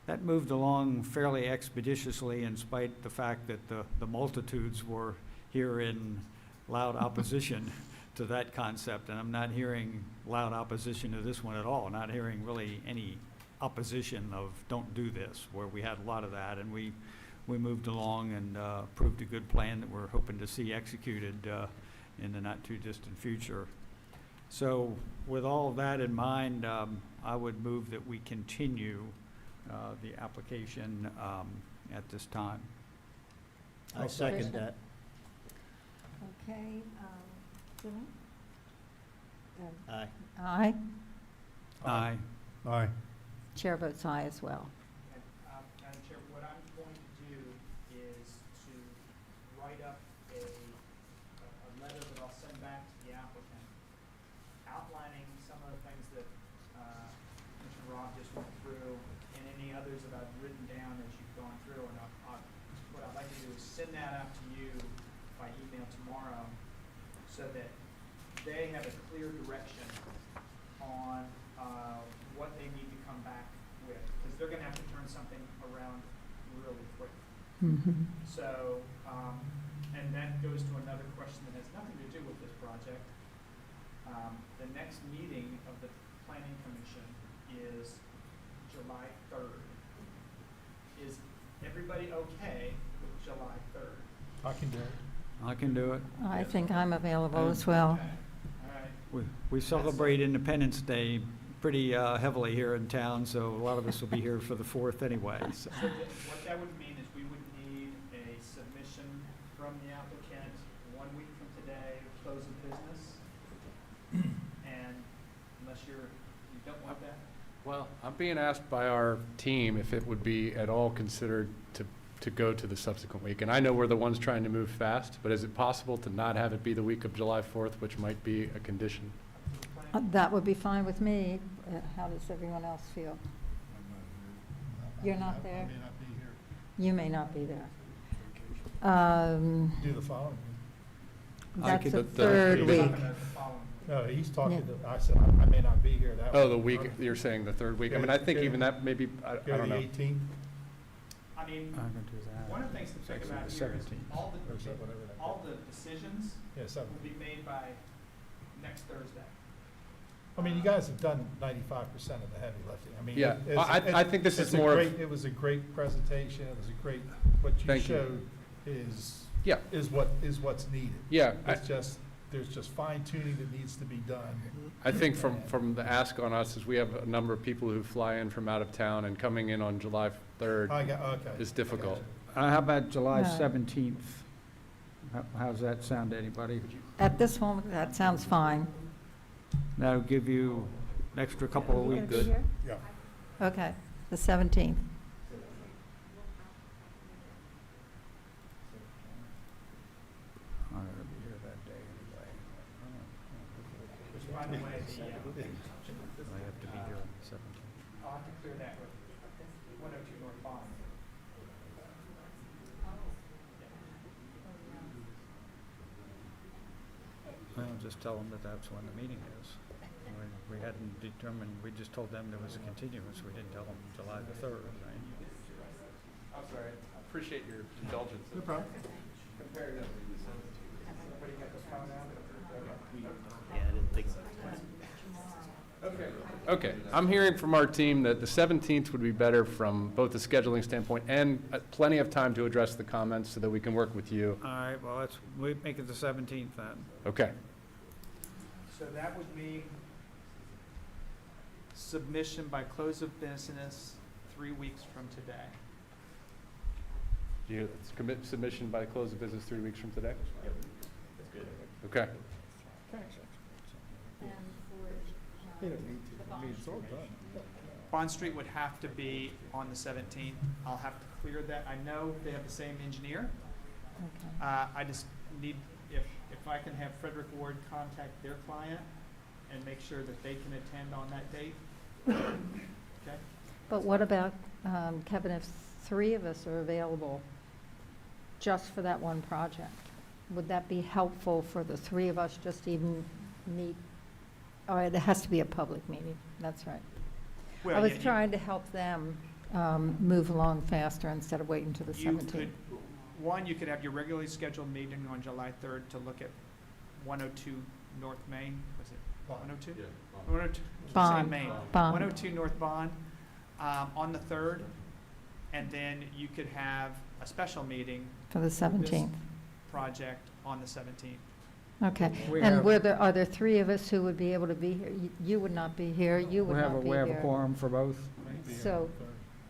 that moved along fairly expeditiously in spite the fact that the multitudes were here in loud opposition to that concept. And I'm not hearing loud opposition to this one at all. Not hearing really any opposition of don't do this, where we had a lot of that. And we moved along and approved a good plan that we're hoping to see executed in the not too distant future. So with all of that in mind, I would move that we continue the application at this time. I second that. Okay. Phil? Aye. Aye. Aye. Aye. Chair votes aye as well. Madam Chair, what I'm going to do is to write up a letter that I'll send back to the applicant outlining some of the things that Mr. Rob just went through and any others that I've written down as you've gone through. And what I'd like to do is send that out to you by email tomorrow so that they have a clear direction on what they need to come back with, because they're going to have to turn something around really quick. Mm-hmm. So, and that goes to another question that has nothing to do with this project. The next meeting of the Planning Commission is July 3rd. Is everybody okay with July 3rd? I can do it. I can do it. I think I'm available as well. All right. We celebrate Independence Day pretty heavily here in town, so a lot of us will be here for the 4th anyway. So. So what that would mean is we would need a submission from the applicant 1 week from today, close of business. And unless you don't want that? Well, I'm being asked by our team if it would be at all considered to go to the subsequent week. And I know we're the ones trying to move fast, but is it possible to not have it be the week of July 4th, which might be a condition? That would be fine with me. How does everyone else feel? You're not there? I may not be here. You may not be there. Do the following week. That's the third week. No, he's talking Yeah. to, I said, I may not be here that week. Oh, the week, you're saying the third week. I mean, I think even that maybe, I Go don't the know. 18th. I mean, I'm gonna do that. one of the things to It's think actually about the here is 17th. all the decisions Yeah, will be made by next Thursday. I mean, you guys have done 95% of the heavy lifting. I mean, Yeah, I think this is it's a more of- great- It was a great presentation. It was a great, what you Thank you. showed is, Yeah. is what's needed. Yeah, It's just, there's just fine tuning that needs to be done. I think from the ask on us is we have a number of people who fly in from out of town, and coming in on July 3rd Okay. is difficult. How about July All right. 17th? How's that sound to anybody? At this moment, that sounds fine. That'll give you an extra couple of You gonna weeks. be here? Yeah. Okay, the 17th. I'm gonna be here that day anyway. Which, by the way, I have to be here on the 17th. I'll have to clear that with 102 North Bond. Well, just tell them that that's when the meeting is. We hadn't determined, we just told them there was a continuance, we didn't tell them July the 3rd, right? I'm sorry, I appreciate your indulgence. No problem. Okay, I'm hearing from our team that the 17th would be better from both the scheduling standpoint and plenty of time to address the comments so that we can work with you. All right, well, we make it the 17th then. Okay. So that would mean submission by close of business 3 weeks from today. It's commit submission by close of business 3 weeks from today? Okay. Bond Street would have to be on the 17th. I'll have to clear that. I know they have the same engineer. Okay. I just need, if I can have Frederick Ward contact their client and make sure that they can attend on that date. Okay? But what about, Kevin, if 3 of us are available just for that one project? Would that be helpful for the 3 of us just to even meet? Oh, it has to be a public meeting, that's right. Well, I was yeah, you- trying to help them move along faster instead of waiting till the You 17th. could, one, you could have your regularly scheduled meeting on July 3rd to look at 102 North Main, was it 102? Yeah. 102, Bond. Main. Bond. 102 North Bond, on the 3rd, and then you could have a special meeting For the 17th. project on the 17th. Okay. We And have- are there 3 of us who would be able to be here? You would not be here, you would not be We have a here. quorum for both. So,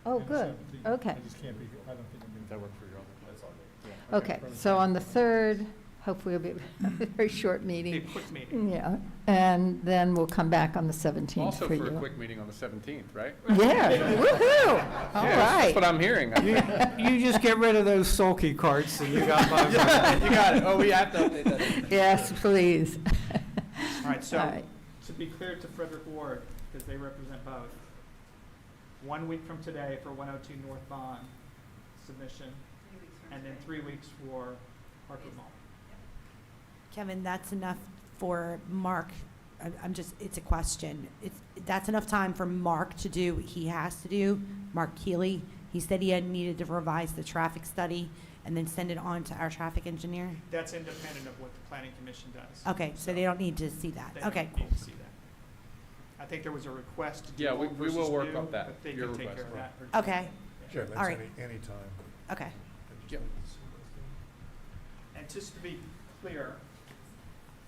oh, good, okay. I just can't be, I don't think I'm being. That work for you all? That's all. Okay, so on the 3rd, hopefully it'll be a very short Be a meeting. quick meeting. Yeah, and then we'll come back on the 17th Also for you. for a quick meeting on the 17th, right? Yeah, woohoo, all Yeah, That's what right. I'm hearing. You just get rid of those sulky carts and you got my. You got it. Oh, we have to update that. Yes, please. All right, so All right. to be clear to Frederick Ward, because they represent both, 1 week from today for 102 North Bond submission, and then 3 weeks for Harper Mall. Kevin, that's enough for Mark. I'm just, it's a question. That's enough time for Mark to do what he has to do. Mark Keeley, he said he had needed to revise the traffic study and then send it on to our traffic engineer. That's independent of what the planning commission does. Okay, so they don't need to see that. They don't Okay, need to see that. I think there was a request to do Yeah, we old will versus work new, up that, but they your can take care request. of that. okay, Sure, that's All right. any time. okay. Yep. And just to be clear,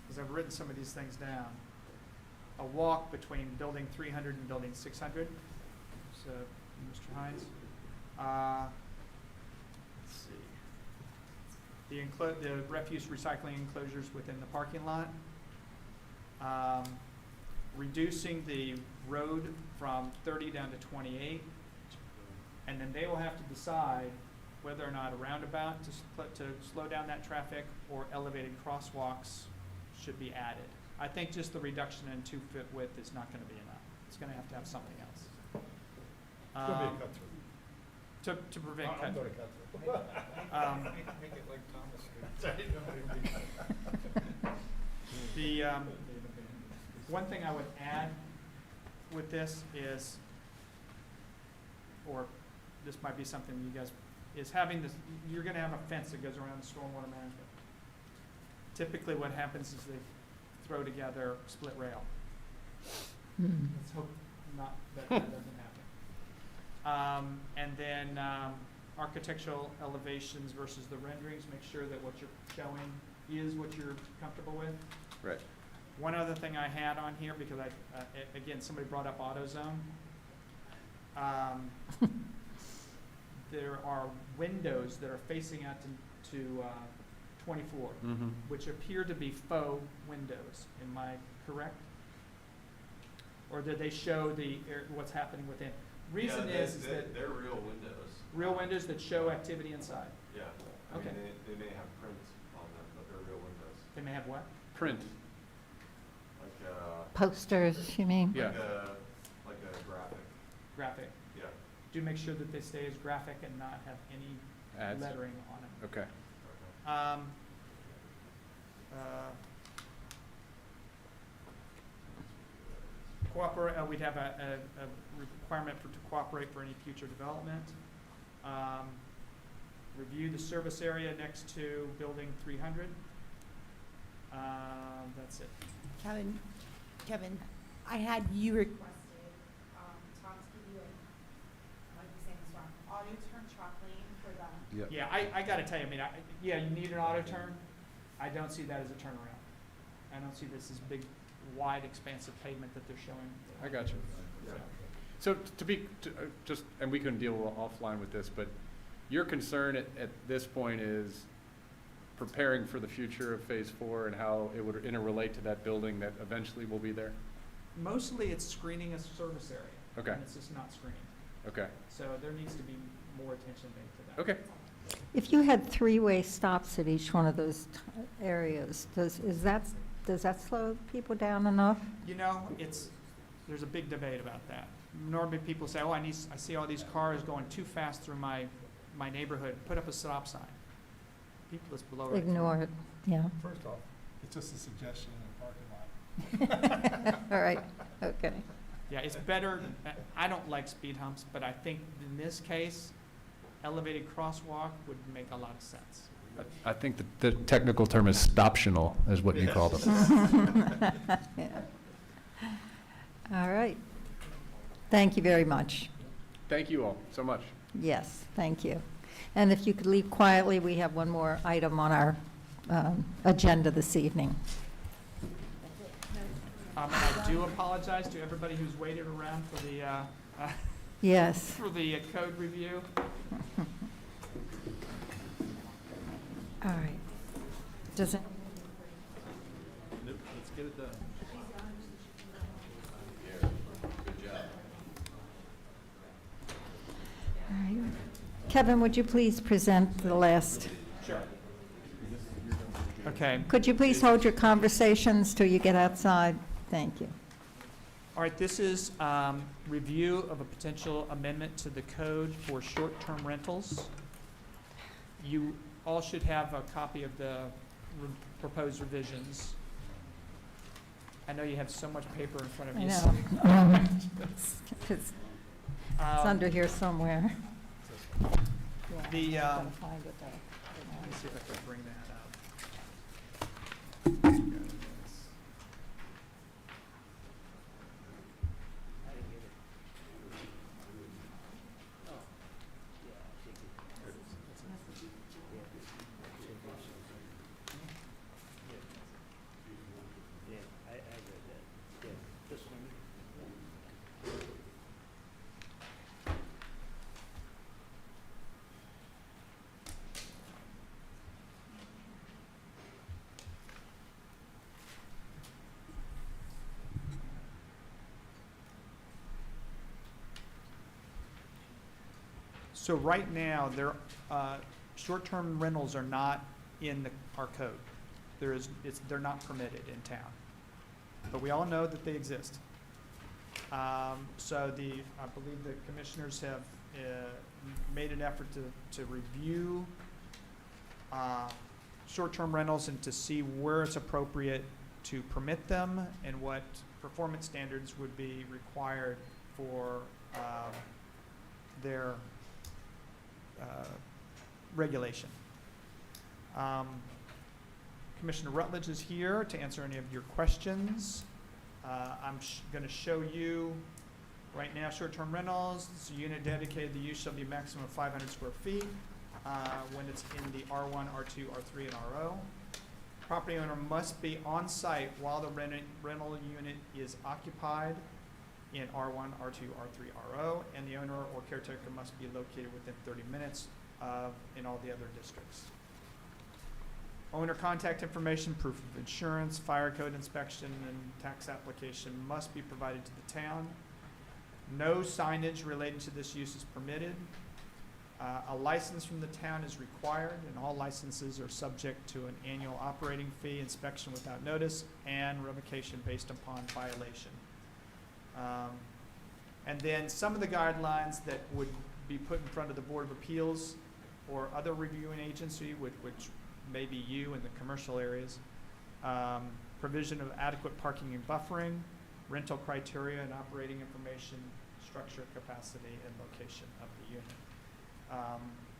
because I've written some of these things down, a walk between building 300 and building 600. So, Mr. Hines, let's see. The refuse recycling enclosures within the parking lot. Reducing the road from 30 down to 28. And then they will have to decide whether or not a roundabout to slow down that traffic or elevated crosswalks should be added. I think just the reduction in 2-foot width is not going to be enough. It's going to have something else. It's gonna be a cut through. To prevent I'm cut gonna through. cut through. Make it like Thomas Street. The one thing I would add with this is, or this might be something you guys is having this, you're gonna have a fence that goes around the stormwater management. Typically what happens is they throw together split rail. Let's hope not, that doesn't happen. And then, architectural elevations versus the renderings, make sure that what you're showing is what you're comfortable with. Right. One other thing I had on here, because again, somebody brought up AutoZone. There are windows that are facing out to 24, which appear to be faux windows. Am I correct? Or did they show what's happening within? Reason is that they're real windows. real windows that show activity inside. Yeah. Okay. They may have print on them, but they're real windows. They may have what? Print. Like Posters, you mean? Yeah. like a graphic. Graphic. Yeah. Do make sure that they stay as graphic and not have any Ads. lettering on them. Okay. We'd have a requirement to cooperate for any future development. Review the service area next to building 300. That's it. Kevin, I had you requested, Tom, to give you I might be saying this wrong, auto turn truck lane for the. Yeah, I gotta tell you, I mean, yeah, you need an auto turn. I don't see that as a turnaround. I don't see this as big, wide, expansive pavement that they're showing. I got you. So just, and we can deal offline with this, but your concern at this point is preparing for the future of Phase 4 and how it would interrelate to that building that eventually will be there? Mostly it's screening a service area. Okay. And it's just not screened. Okay. So there needs to be more attention paid to that. Okay. If you had three-way stops at each one of those areas, does that slow people down enough? You know, there's a big debate about that. Normally people say, oh, I see all these cars going too fast through my neighborhood, put up a stop sign. People just blow right through. Ignore it, yeah. First off, it's just a suggestion in the parking lot. All right, okay. Yeah, it's better, I don't like speed humps, but I think in this case, elevated crosswalk would make a lot of sense. I think the technical term is stoptional, is what you call them. Yeah. All right. Thank you very much. Thank you all so much. Yes, thank you. And if you could leave quietly, we have one more item on our agenda this evening. And I do apologize to everybody who's waited around for the, Yes. for the code review. All right. Does it? Let's get it done. All right. Kevin, would you please present the last? Sure. Okay. Could you please hold your conversations till you get outside? Thank you. All right, this is review of a potential amendment to the code for short-term rentals. You all should have a copy of the proposed revisions. I know you have so much paper in front of I you. know. It's under here somewhere. The, Yeah, let I'm gonna find it though. me see if I can bring that up. So right now, short-term rentals are not in our code. They're not permitted in town. But we all know that they exist. So I believe the commissioners have made an effort to review short-term rentals and to see where it's appropriate to permit them and what performance standards would be required for their regulation. Commissioner Rutledge is here to answer any of your questions. I'm going to show you right now short-term rentals. It's a unit dedicated. The use shall be maximum of 500 square feet when it's in the R1, R2, R3, and RO. Property owner must be on site while the rental unit is occupied in R1, R2, R3, RO, and the owner or caretaker must be located within 30 minutes in all the other districts. Owner contact information, proof of insurance, fire code inspection, and tax application must be provided to the town. No signage related to this use is permitted. A license from the town is required, and all licenses are subject to an annual operating fee, inspection without notice, and revocation based upon violation. And then some of the guidelines that would be put in front of the Board of Appeals or other reviewing agency, which may be you in the commercial areas. Provision of adequate parking and buffering, rental criteria and operating information, structure, capacity, and location of the unit.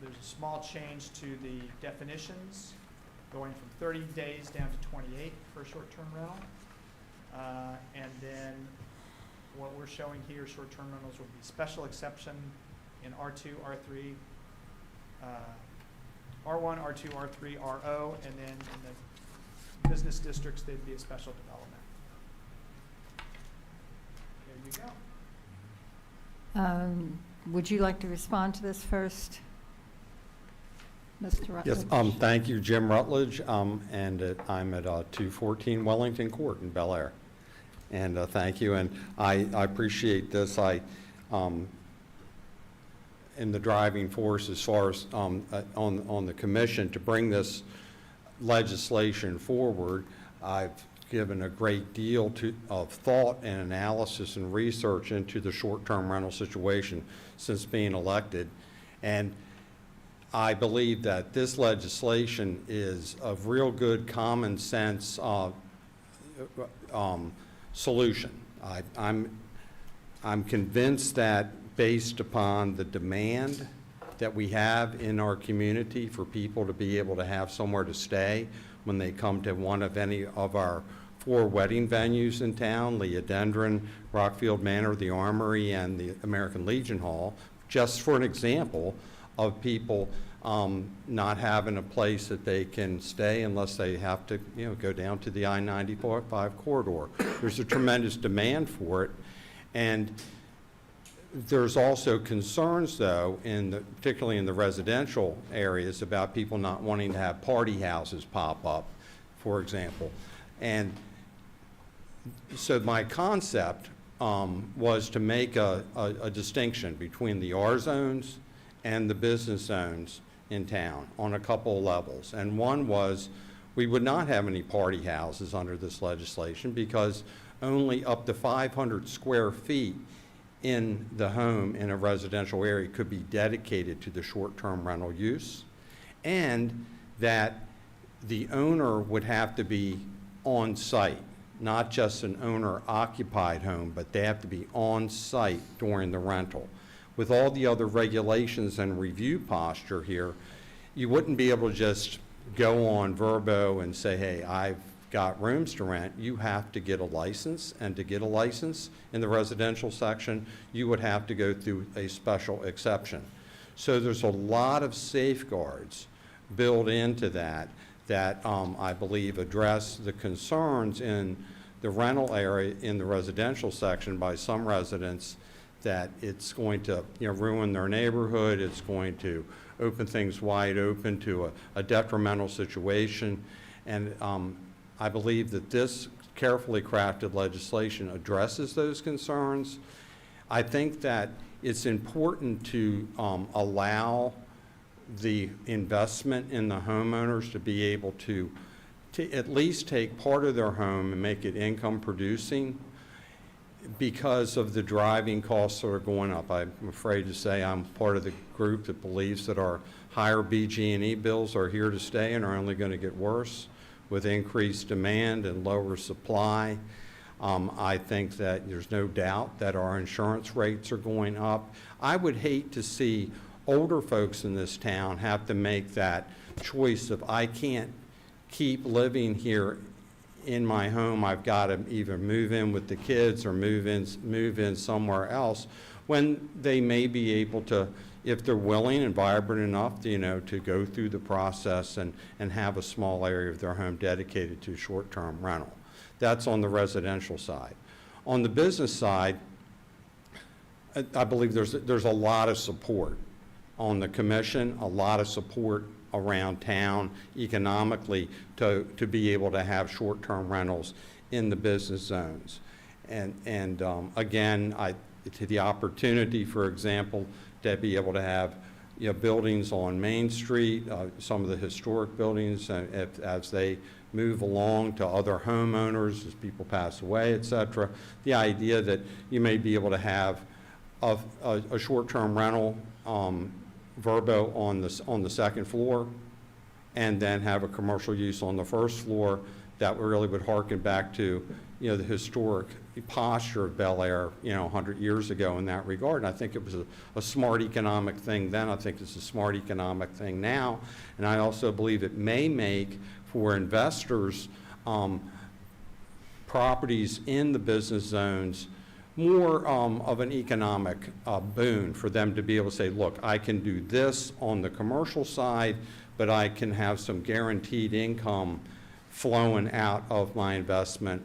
There's a small change to the definitions, going from 30 days down to 28 for short-term rental. And then what we're showing here, short-term rentals would be special exception in R2, R3, R1, R2, R3, RO, and then in the business districts, they'd be a special development. There you go. Would you like to respond to this first, Mr. Rutledge? Yes, thank you, Jim Rutledge, and I'm at 214 Wellington Court in Bel Air. And thank you, and I appreciate this. In the driving force as far as on the commission to bring this legislation forward. I've given a great deal of thought and analysis and research into the short-term rental situation since being elected. And I believe that this legislation is of real good common sense solution. I'm convinced that based upon the demand that we have in our community for people to be able to have somewhere to stay when they come to one of any of our 4 wedding venues in town, Leodendron, Rockfield Manor, the Armory, and the American Legion Hall, just for an example of people not having a place that they can stay unless they have to, go down to the I-95 corridor. There's a tremendous demand for it, and there's also concerns, though, particularly in the residential areas, about people not wanting to have party houses pop up, for example. And so my concept was to make a distinction between the R zones and the business zones in town on a couple of levels. And one was we would not have any party houses under this legislation because only up to 500 square feet in the home in a residential area could be dedicated to the short-term rental use, and that the owner would have to be on site, not just an owner-occupied home, but they have to be on site during the rental. With all the other regulations and review posture here, you wouldn't be able to just go on Verbo and say, hey, I've got rooms to rent. You have to get a license, and to get a license in the residential section, you would have to go through a special exception. So there's a lot of safeguards built into that I believe address the concerns in the rental area in the residential section by some residents that it's going to ruin their neighborhood, it's going to open things wide open to a detrimental situation. And I believe that this carefully crafted legislation addresses those concerns. I think that it's important to allow the investment in the homeowners to be able to at least take part of their home and make it income producing because of the driving costs that are going up. I'm afraid to say I'm part of the group that believes that our higher BG&E bills are here to stay and are only going to get worse with increased demand and lower supply. I think that there's no doubt that our insurance rates are going up. I would hate to see older folks in this town have to make that choice of, I can't keep living here in my home, I've got to either move in with the kids or move in somewhere else, when they may be able to, if they're willing and vibrant enough, to go through the process and have a small area of their home dedicated to short-term rental. That's on the residential side. On the business side, I believe there's a lot of support on the commission, a lot of support around town economically to be able to have short-term rentals in the business zones. And again, to the opportunity, for example, to be able to have buildings on Main Street, some of the historic buildings, as they move along to other homeowners, as people pass away, et cetera. The idea that you may be able to have a short-term rental Verbo on the second floor, and then have a commercial use on the first floor, that really would harken back to the historic posture of Bel Air 100 years ago in that regard. And I think it was a smart economic thing then. I think it's a smart economic thing now. And I also believe it may make for investors properties in the business zones more of an economic boon for them to be able to say, look, I can do this on the commercial side, but I can have some guaranteed income flowing out of my investment.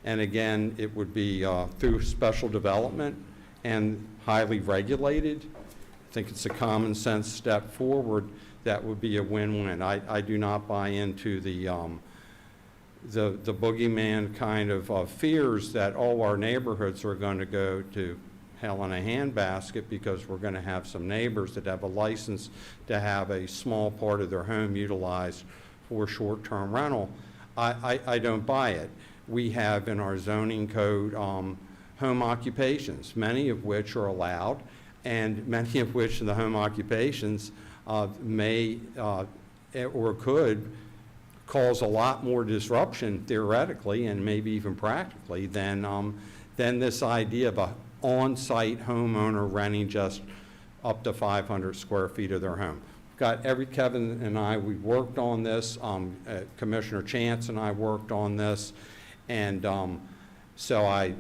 And again, it would be through special development and highly regulated. I think it's a common sense step forward that would be a win-win. I do not buy into the boogeyman kind of fears that all our neighborhoods are going to go to hell in a handbasket because we're going to have some neighbors that have a license to have a small part of their home utilized for short-term rental. I don't buy it. We have in our zoning code home occupations, many of which are allowed, and many of which in the home occupations may or could cause a lot more disruption theoretically and maybe even practically than this idea of a on-site homeowner renting just up to 500 square feet of their home. Kevin and I, we worked on this, Commissioner Chance and I worked on this, and so I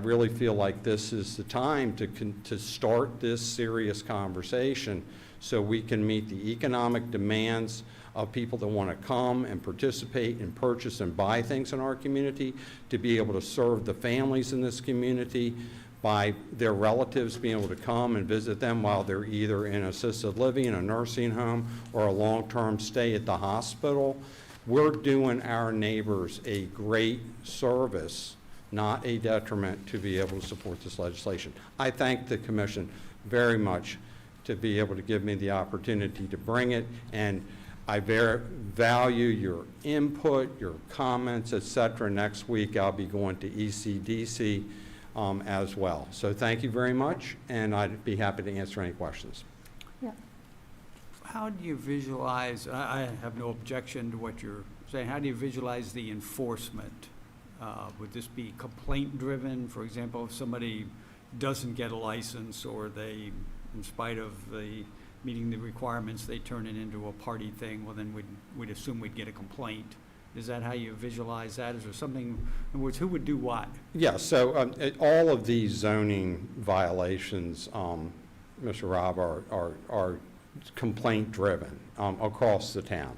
really feel like this is the time to start this serious conversation so we can meet the economic demands of people that want to come and participate and purchase and buy things in our community, to be able to serve the families in this community by their relatives being able to come and visit them while they're either in assisted living, a nursing home, or a long-term stay at the hospital. We're doing our neighbors a great service, not a detriment, to be able to support this legislation. I thank the commission very much to be able to give me the opportunity to bring it, and I value your input, your comments, et cetera. Next week, I'll be going to ECDC as well. So thank you very much, and I'd be happy to answer any questions. Yeah. How do you visualize, I have no objection to what you're saying, how do you visualize the enforcement? Would this be complaint-driven? For example, if somebody doesn't get a license, or they, in spite of meeting the requirements, they turn it into a party thing, well, then we'd assume we'd get a complaint. Is that how you visualize that? Is there something, in other words, who would do what? Yeah, so all of these zoning violations, Mr. Rob, are complaint-driven across the town.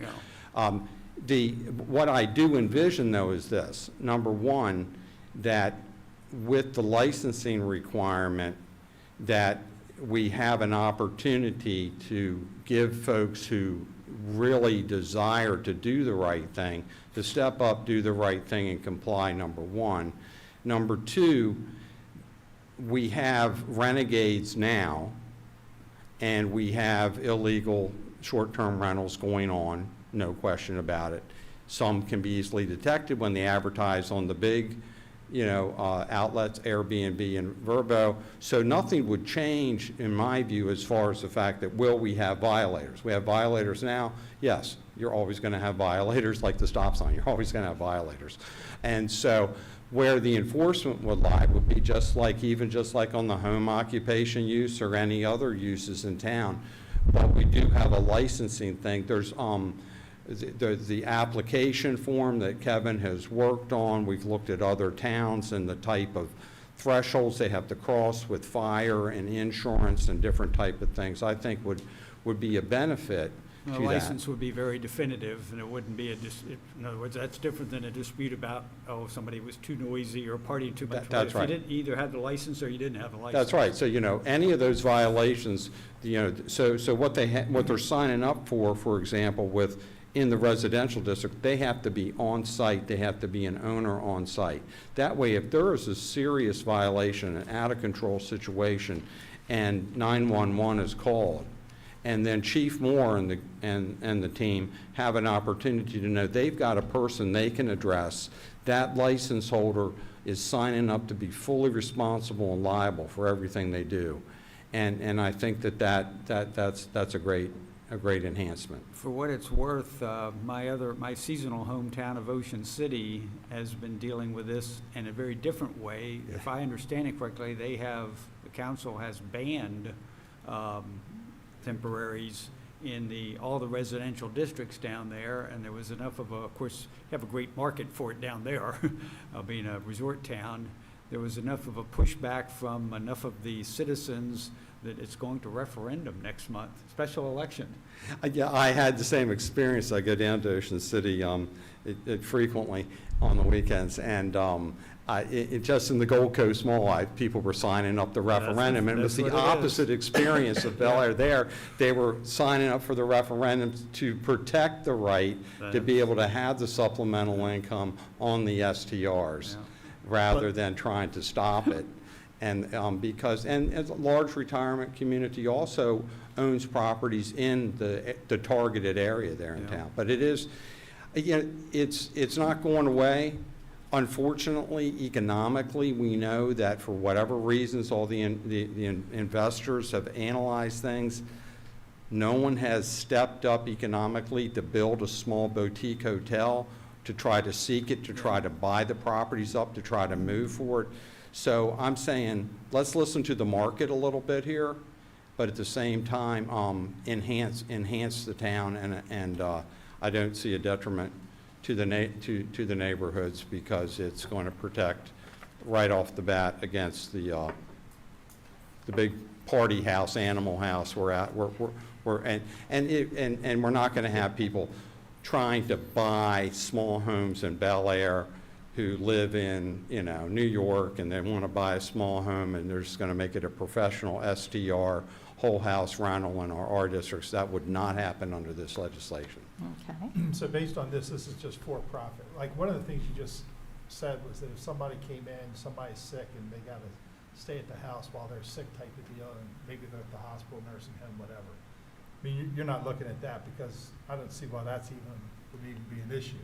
Yeah. What I do envision, though, is this. Number one, that with the licensing requirement, that we have an opportunity to give folks who really desire to do the right thing to step up, do the right thing, and comply, number one. Number two, we have renegades now, and we have illegal short-term rentals going on, no question about it. Some can be easily detected when they advertise on the big outlets, Airbnb and Verbo. So nothing would change, in my view, as far as the fact that will we have violators? We have violators now. Yes, you're always going to have violators, like the stop sign. You're always going to have violators. And so where the enforcement would lie would be just like on the home occupation use or any other uses in town. but we do have a licensing thing. There's the application form that Kevin has worked on. We've looked at other towns and the type of thresholds they have to cross with fire and insurance and different type of things, I think would be a benefit to The that. license would be very definitive, and it wouldn't be in other words, that's different than a dispute about, oh, somebody was too noisy or partying too much. That's right. If you didn't either have the license or you didn't have the license. That's right. So, any of those violations, so what what they're signing up for example, in the residential district, they have to be on site, they have to be an owner on site. That way, if there is a serious violation, an out-of-control situation, and 911 is called, and then Chief Moore and the team have an opportunity to know they've got a person they can address, that license holder is signing up to be fully responsible and liable for everything they do. And I think that's a great enhancement. For what it's worth, my seasonal hometown of Ocean City has been dealing with this in a very different way. If I understand it correctly, the council has banned temporaries in all the residential districts down there, and there was enough of course, you have a great market for it down there, being a resort town. There was enough of a pushback from enough of the citizens that it's going to referendum next month, special election. Yeah, I had the same experience. I go down to Ocean City frequently on the weekends, and just in the Gold Coast Mall, people were signing up the referendum, and it was the opposite experience of Bel Air there. They were signing up for the referendum to protect the right to be able to have the supplemental income on the STRs, rather than trying to stop it. And because a large retirement community also owns properties in the targeted area there in town. But it is, it's not going away. Unfortunately, economically, we know that for whatever reasons, all the investors have analyzed things. No one has stepped up economically to build a small boutique hotel, to try to seek it, to try to buy the properties up, to try to move forward. So I'm saying, let's listen to the market a little bit here, but at the same time, enhance the town, and I don't see a detriment to the neighborhoods, because it's going to protect right off the bat against the big party house, animal house and we're not going to have people trying to buy small homes in Bel Air who live in, New York, and they want to buy a small home, and they're just going to make it a professional STR, whole house rental in our districts. That would not happen under this legislation. Okay. So based on this is just for profit. Like, one of the things you just said was that if somebody came in, somebody's sick, and they got to stay at the house while they're sick type of deal, and maybe they're at the hospital, nursing home, whatever. I mean, you're not looking at that, because I don't see why that's would even be an issue.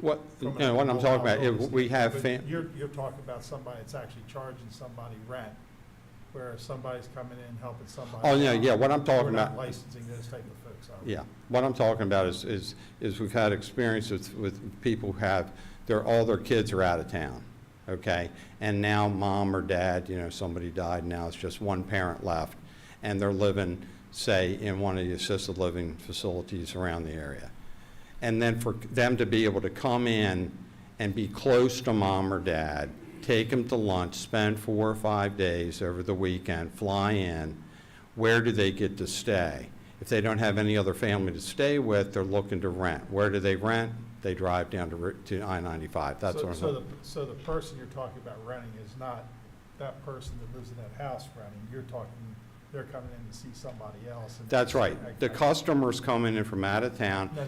What I'm talking about, we have. You're talking about somebody that's actually charging somebody rent, where somebody's coming in helping somebody. Oh, no, out. yeah, what I'm talking We're not about. licensing those type of folks, are we? Yeah, what I'm talking about is we've had experience with people who have, all their kids are out of town, okay? And now mom or dad, somebody died, now it's just one parent left, and they're living, say, in one of the assisted living facilities around the area. And then for them to be able to come in and be close to mom or dad, take them to lunch, spend 4 or 5 days over the weekend, fly in, where do they get to stay? If they don't have any other family to stay with, they're looking to rent. Where do they rent? They drive down to I-95. That's what I'm saying. So the person you're talking about renting is not that person that lives in that house renting. You're talking, they're coming in to see somebody else. That's right. The customers coming in from out of town. No,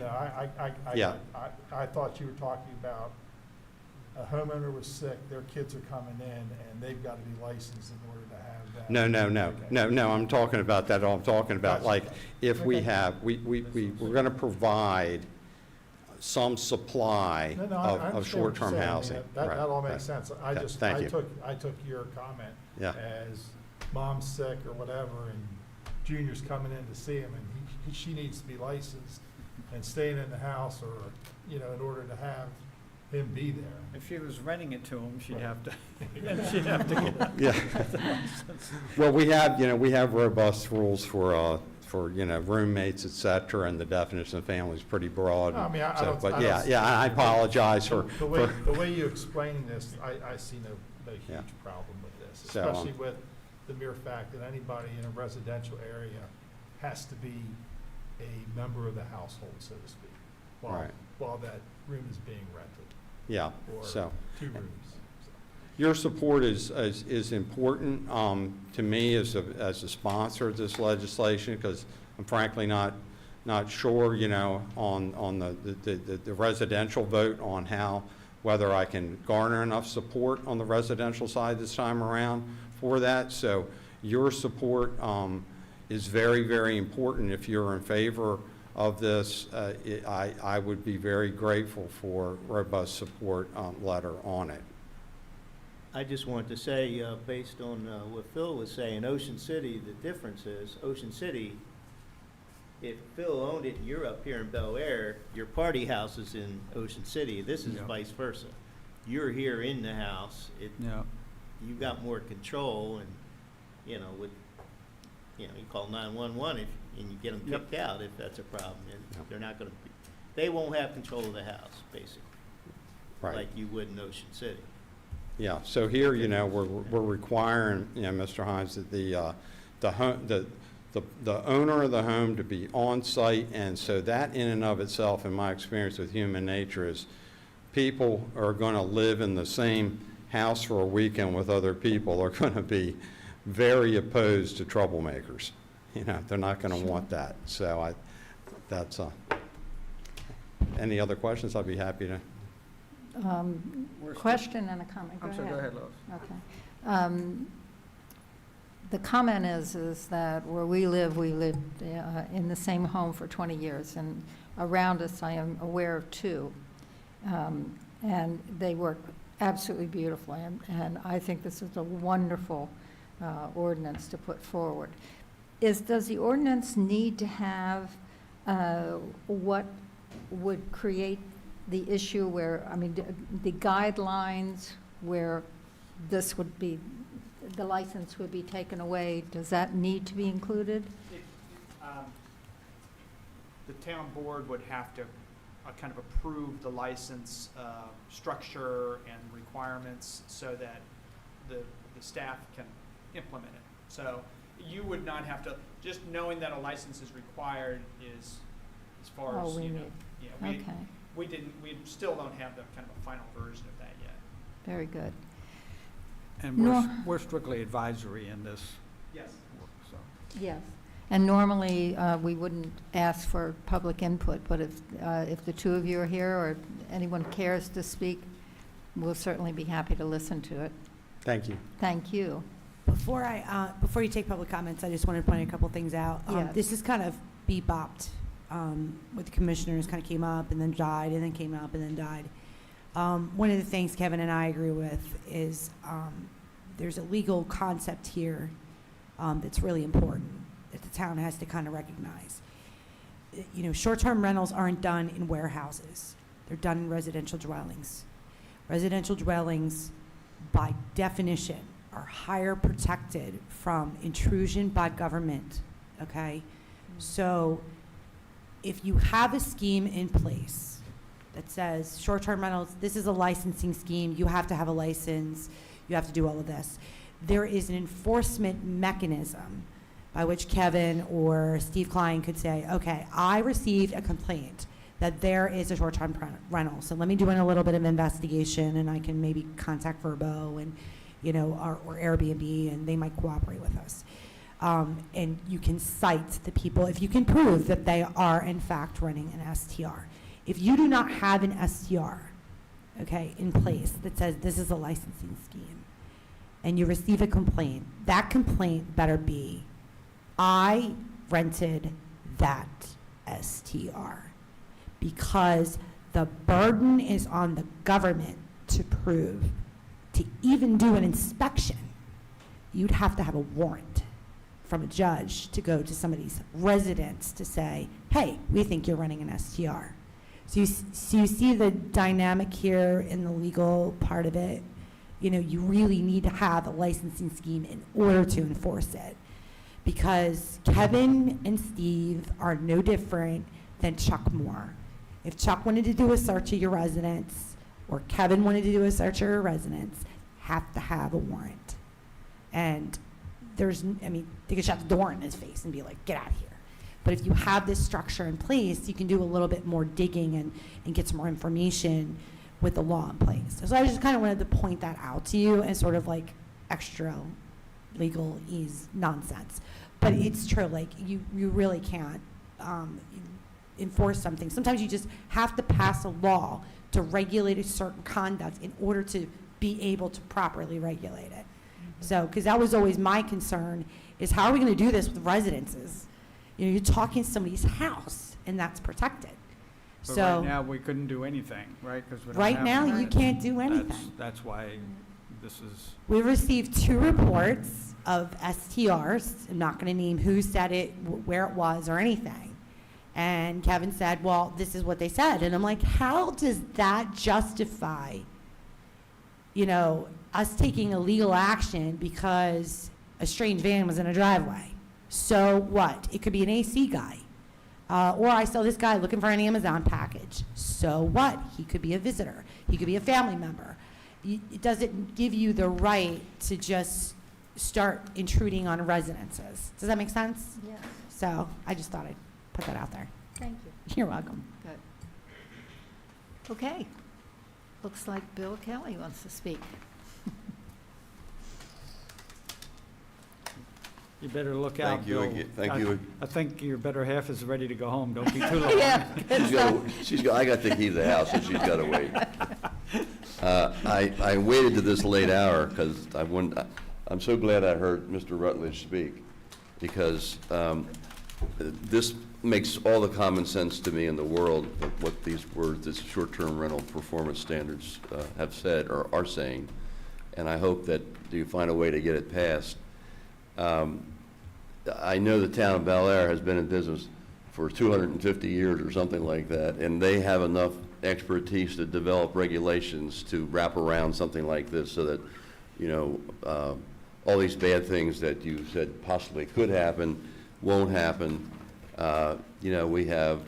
I thought you were talking about a homeowner was sick, their kids are coming in, and they've got to be licensed in order to have that. No, I'm talking about that. I'm talking about, Gotcha. like, if we Okay. have, we're going to provide some supply No, I understand of what short-term you're saying. housing. That Right, all makes right. sense. Okay, thank you. I took your comment Yeah. as mom's sick or whatever, and Junior's coming in to see him, and she needs to be licensed and staying in the house, or, in order to have him be there. If she was renting it to him, she'd have to, she'd have to get Yeah. Well, we have robust rules for for, you know, roommates, et cetera, and the definition of family is pretty broad. No, I mean, I So, don't- but I yeah, don't- yeah, I apologize for. The way you're explaining this, I see no Yeah. huge problem with this, So, especially with the mere fact that anybody in a residential area has to be a member of the household, so to speak, Right. while that room is being rented, Yeah, or so. 2 rooms. Your support is important to me as a sponsor of this legislation, because I'm frankly not sure, you know, on the residential vote, on how, whether I can garner enough support on the residential side this time around for that. So your support is very, very important. If you're in favor of this, I would be very grateful for robust support letter on it. I just wanted to say, based on what Phil was saying, Ocean City, the difference is, Ocean City, if Phil owned it and you're up here in Bel Air, your party house is in Ocean City. This is Yeah. vice versa. You're here in the house. Yeah. You've got more control, and, you know, you call 911 and you get them Yep. kicked out if that's a problem. And Yep. they're not gonna they won't have control of the house, basically. Right. Like you would in Ocean City. Yeah, so here, you know, we're requiring, you know, Mr. Hines, that the owner of the home to be on site, and so that in and of itself, in my experience with human nature, is people are going to live in the same house for a weekend with other people are going to be very opposed to troublemakers. You know, they're not going to want that. So that's any other questions? I'd be happy to. Question and a comment. I'm sorry, go ahead, Lois. Okay. The comment is that where we lived in the same home for 20 years, and around us I am aware of 2. And they work absolutely beautifully, and I think this is a wonderful ordinance to put forward. Does the ordinance need to have what would create the issue where, I mean, the guidelines where this would be, the license would be taken away? Does that need to be included? The town board would have to kind of approve the license structure and requirements so that the staff can implement it. So you would not have to, just knowing that a license is required is, as far All as, we you know, need. yeah, Okay, we still don't have the kind of a final version of that yet. very good. And No. we're strictly advisory in this, Yes. so. Yes. And normally, we wouldn't ask for public input, but if the 2 of you are here or anyone cares to speak, we'll certainly be happy to listen to it. Thank you. Thank you. Before you take public comments, I just wanted to point a couple things out. Yes. This is kind of bebopped with the commissioners, kind of came up and then died, and then came up and then died. One of the things Kevin and I agree with is there's a legal concept here that's really important that the town has to kind of recognize. You know, short-term rentals aren't done in warehouses. They're done in residential dwellings. Residential dwellings, by definition, are higher protected from intrusion by government, okay? So if you have a scheme in place that says short-term rentals, this is a licensing scheme, you have to have a license, you have to do all of this, there is an enforcement mechanism by which Kevin or Steve Klein could say, okay, I received a complaint that there is a short-term rental, so let me do a little bit of investigation, and I can maybe contact Verbo and, you know, or Airbnb, and they might cooperate with us. And you can cite the people if you can prove that they are in fact running an STR. If you do not have an STR, okay, in place that says this is a licensing scheme, and you receive a complaint, that complaint better be, I rented that STR, because the burden is on the government to prove, to even do an inspection, you'd have to have a warrant from a judge to go to somebody's residence to say, hey, we think you're running an STR. So you see the dynamic here in the legal part of it. You know, you really need to have a licensing scheme in order to enforce it. because Kevin and Steve are no different than Chuck Moore. If Chuck wanted to do a search of your residence, or Kevin wanted to do a search of your residence, have to have a warrant. And they could shut the door in his face and be like, get out of here. But if you have this structure in place, you can do a little bit more digging and get some more information with the law in place. So I just kind of wanted to point that out to you as sort of like extra legalese nonsense. But it's true, like you really can't enforce something. Sometimes you just have to pass a law to regulate a certain conduct in order to be able to properly regulate it. So, because that was always my concern, is how are we going to do this with residences? You know, you're talking somebody's house, and that's protected. But So right now, we couldn't do anything, right? 'Cause we don't right have now, an you ordinance. can't do anything. That's why this is, We received 2 reports of STRs. I'm not going to name who said it, where it was, or anything. And Kevin said, well, this is what they said. And I'm like, how does that justify, you know, us taking illegal action because a strange van was in a driveway? So what? It could be an AC guy. Or I saw this guy looking for an Amazon package. So what? He could be a visitor. He could be a family member. It doesn't give you the right to just start intruding on residences. Does that make sense? Yes. So I just thought I'd put that out there. Thank you. You're welcome. Good. Okay. Looks like Bill Kelly wants to speak. you better look out, Thank you Bill. again. Thank you. I think your better half is ready to go home. Don't be too long. I got the key to the house, so she's got to wait. I waited to this late hour because I'm so glad I heard Mr. Rutledge speak, because this makes all the common sense to me in the world of what these words, this short-term rental performance standards have said or are saying, and I hope that you find a way to get it passed. I know the town of Bel Air has been in business for 250 years or something like that, and they have enough expertise to develop regulations to wrap around something like this so that, you know, all these bad things that you said possibly could happen won't happen. You know, we have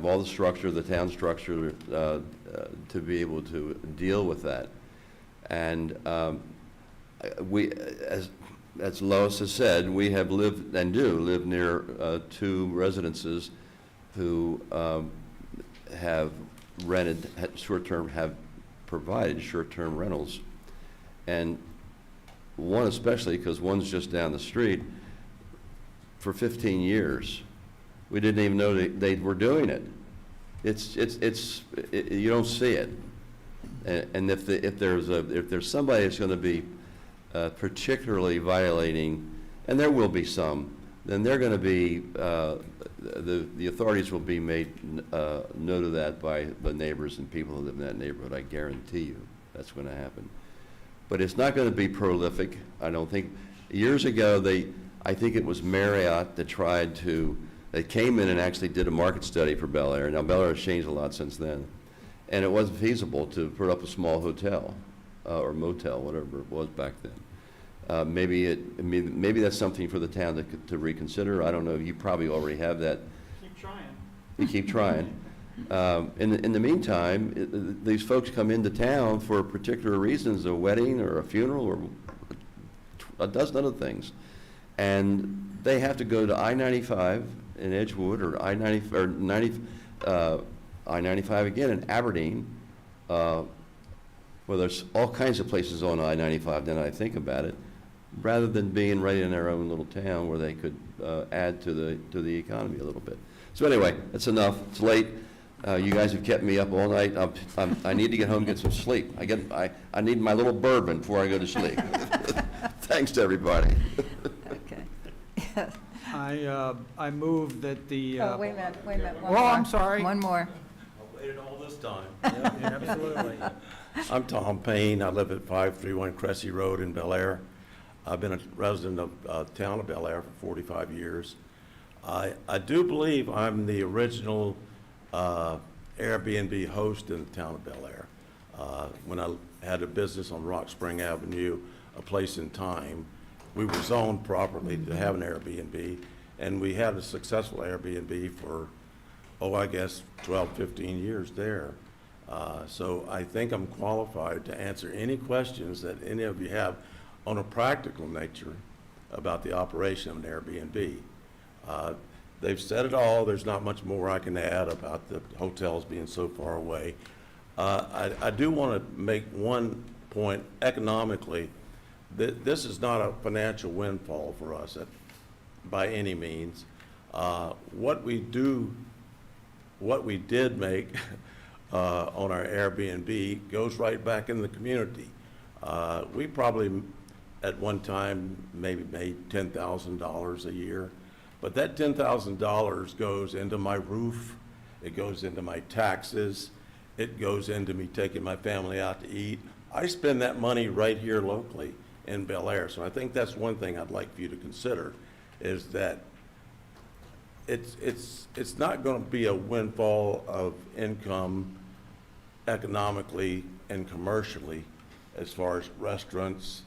all the structure, the town structure, to be able to deal with that. And we, as Lois has said, we have lived and do live near 2 residences who have rented short-term, have provided short-term rentals. And one especially, because one's just down the street, for 15 years. We didn't even know they were doing it. You don't see it. And if there's somebody that's going to be particularly violating, and there will be some, then they're going to be, the authorities will be made note of that by the neighbors and people who live in that neighborhood. I guarantee you that's going to happen. But it's not going to be prolific, I don't think. Years ago, I think it was Marriott that they came in and actually did a market study for Bel Air. Now, Bel Air has changed a lot since then. And it wasn't feasible to put up a small hotel or motel, whatever it was back then. Maybe that's something for the town to reconsider. I don't know. You probably already have that. Keep trying. You keep trying. In the meantime, these folks come into town for particular reasons, a wedding or a funeral or a dozen other things. And they have to go to I-95 in Edgewood or I-95 again in Aberdeen. Well, there's all kinds of places on I-95 now that I think about it, rather than being right in their own little town where they could add to the economy a little bit. So anyway, that's enough. It's late. You guys have kept me up all night. I need to get home and get some sleep. I need my little bourbon before I go to sleep. Thanks to everybody. Okay. I move that the. Oh, wait a minute, one Oh, more. I'm sorry. One more. I waited all this time. Yeah, absolutely. I'm Tom Payne. I live at 531 Cressy Road in Bel Air. I've been a resident of town of Bel Air for 45 years. I do believe I'm the original Airbnb host in the town of Bel Air. When I had a business on Rock Spring Avenue, a place in time, we were zoned properly to have an Airbnb, and we had a successful Airbnb for, I guess 12, 15 years there. So I think I'm qualified to answer any questions that any of you have on a practical nature about the operation of an Airbnb. They've said it all. There's not much more I can add about the hotels being so far away. I do want to make one point economically. This is not a financial windfall for us by any means. What we did make on our Airbnb goes right back in the community. We probably at one time maybe made $10,000 a year, but that $10,000 goes into my roof, it goes into my taxes, it goes into me taking my family out to eat. I spend that money right here locally in Bel Air. So I think that's one thing I'd like for you to consider, is that it's not going to be a windfall of income economically and commercially as far as restaurants,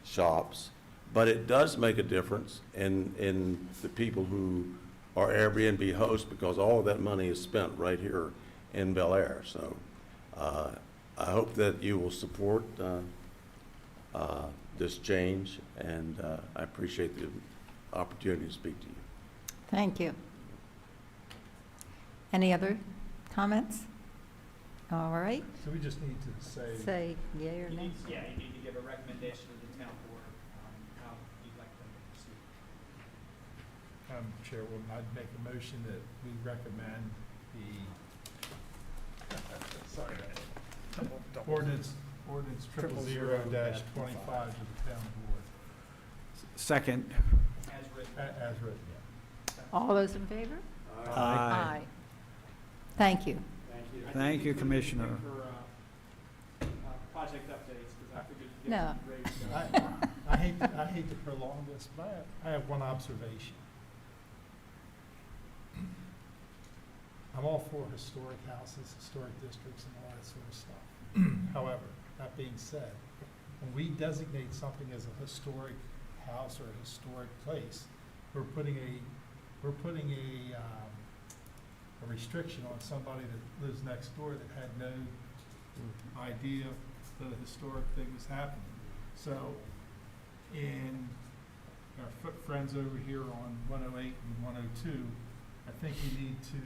shops, but it does make a difference in the people who are Airbnb hosts, because all of that money is spent right here in Bel Air. So I hope that you will support this change, and I appreciate the opportunity to speak to you. Thank you. Any other comments? All right. So we just need to say. Say yea or nay. Yeah, you need to give a recommendation to the town board on how you'd like them to proceed. Chairwoman, I'd make a motion that we recommend the ordinance 000-25 to the town board. Second. As written, yeah. All those in favor? Aye. Thank you. Thank you, Commissioner. Project updates, because I figured. No. I hate to prolong this, but I have one observation. I'm all for historic houses, historic districts, and all that sort of stuff. However, that being said, when we designate something as a historic house or a historic place, we're putting a restriction on somebody that lives next door that had no idea that a historic thing was happening. So, in our friends over here on 108 and 102, I think we need to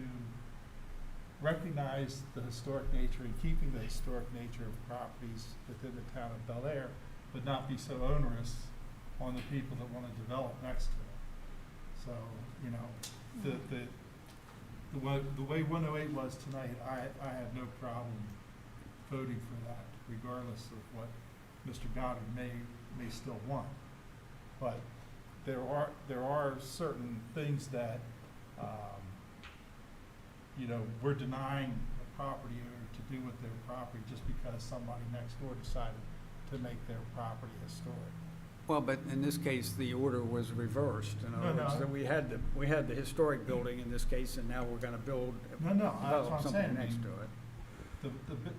recognize the historic nature and keeping the historic nature of properties within the town of Bel Air, but not be so onerous on the people that want to develop next to it. So, you know, the way 108 was tonight, I have no problem voting for that, regardless of what Mr. Goddard may still want. But there are certain things that, you know, we're denying a property owner to do with their property just because somebody next door decided to make their property historic. Well, but in this case, the order was reversed. In other words, that we had the historic building in this case, and now we're going to that's what develop I'm something saying. next to it.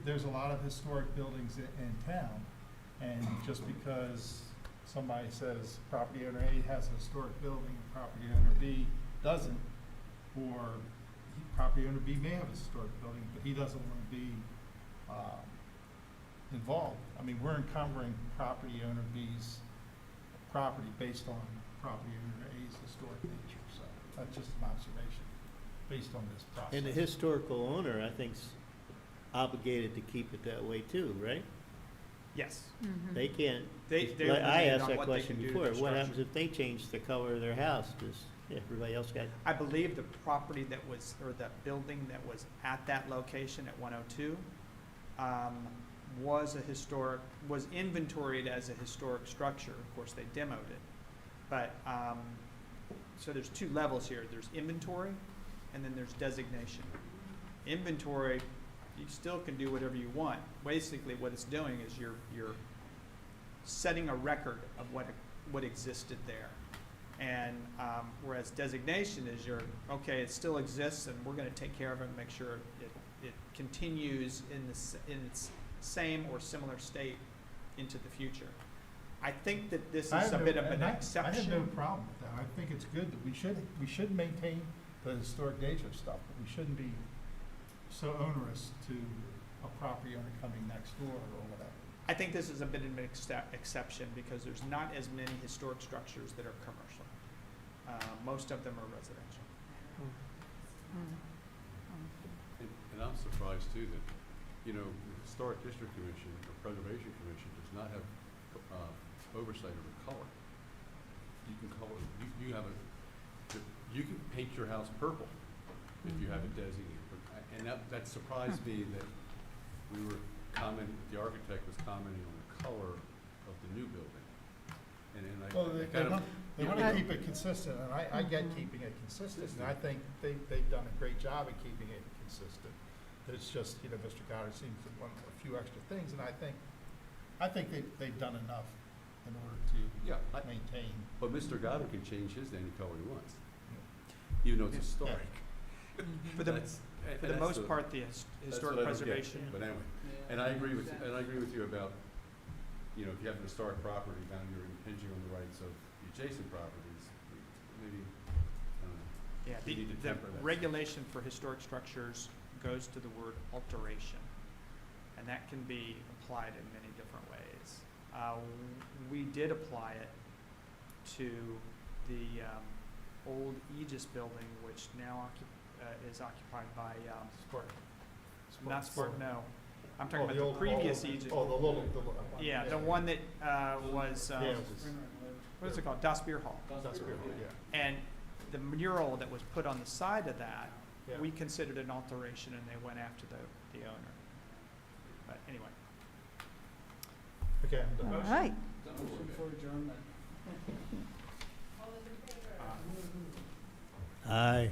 There's a lot of historic buildings in town, and just because somebody says property owner A has a historic building, property owner B doesn't, or property owner B may have a historic building, but he doesn't want to be involved. I mean, we're encumbering property owner B's property based on property owner A's historic nature. So that's just an observation based on this process. And the historical owner, I think, is obligated to keep it that way too, right? Yes. They can't, They like I remain asked on that what they question can do to before, their what happens structure. if they change the color of their house? Does everybody else got? I believe the property that was, or the building that was at that location at 102, was inventoried as a historic structure. Of course, they demoed it. But, so there's two levels here. There's inventory, and then there's designation. Inventory, you still can do whatever you want. Basically, what it's doing is you're setting a record of what existed there. And whereas designation is okay, it still exists, and we're going to take care of it and make sure it continues in its same or similar state into the future. I think that this I is have a no- bit of an and I have exception. no problem with that. I think it's good that we should maintain the historic nature of stuff, but we shouldn't be so onerous to a property owner coming next door or whatever. I think this is a bit of an exception because there's not as many historic structures that are commercial. Most of them are residential. And I'm surprised too that, you know, the Historic District Commission or Preservation Commission does not have oversight of the color. You can color, you have you can paint your house purple if you have it designated. And that surprised me that we were the architect was commenting on the color of the new building. And then Well, I they kind of. want to keep it consistent, and I get keeping it consistent, and I think they've done a great job at keeping it consistent. It's just, you know, Mr. Goddard seems to want a few extra things, and I think they've done enough in order to maintain. But Mr. Goddard can change his to any color he wants, even though it's historic. For the, That's- for and the that's most part, the that's historic what I don't get. preservation. But anyway, and I agree with you about, you know, if you have an historic property, now you're impinging on the rights of the adjacent properties. Maybe, I don't know. Yeah, We need to the temper that. regulation for historic structures goes to the word alteration, and that can be applied in many different ways. We did apply it to the old Aegis building, which now is occupied by, not Spark, no. I'm talking about the previous Aegis. Yeah, the one that was, what is it called? Das Beer Hall. And the mural that was put on the side of that, we considered an alteration, and they went after the owner. But anyway. Okay, I'm done. All right. Motion for adjournment. Aye.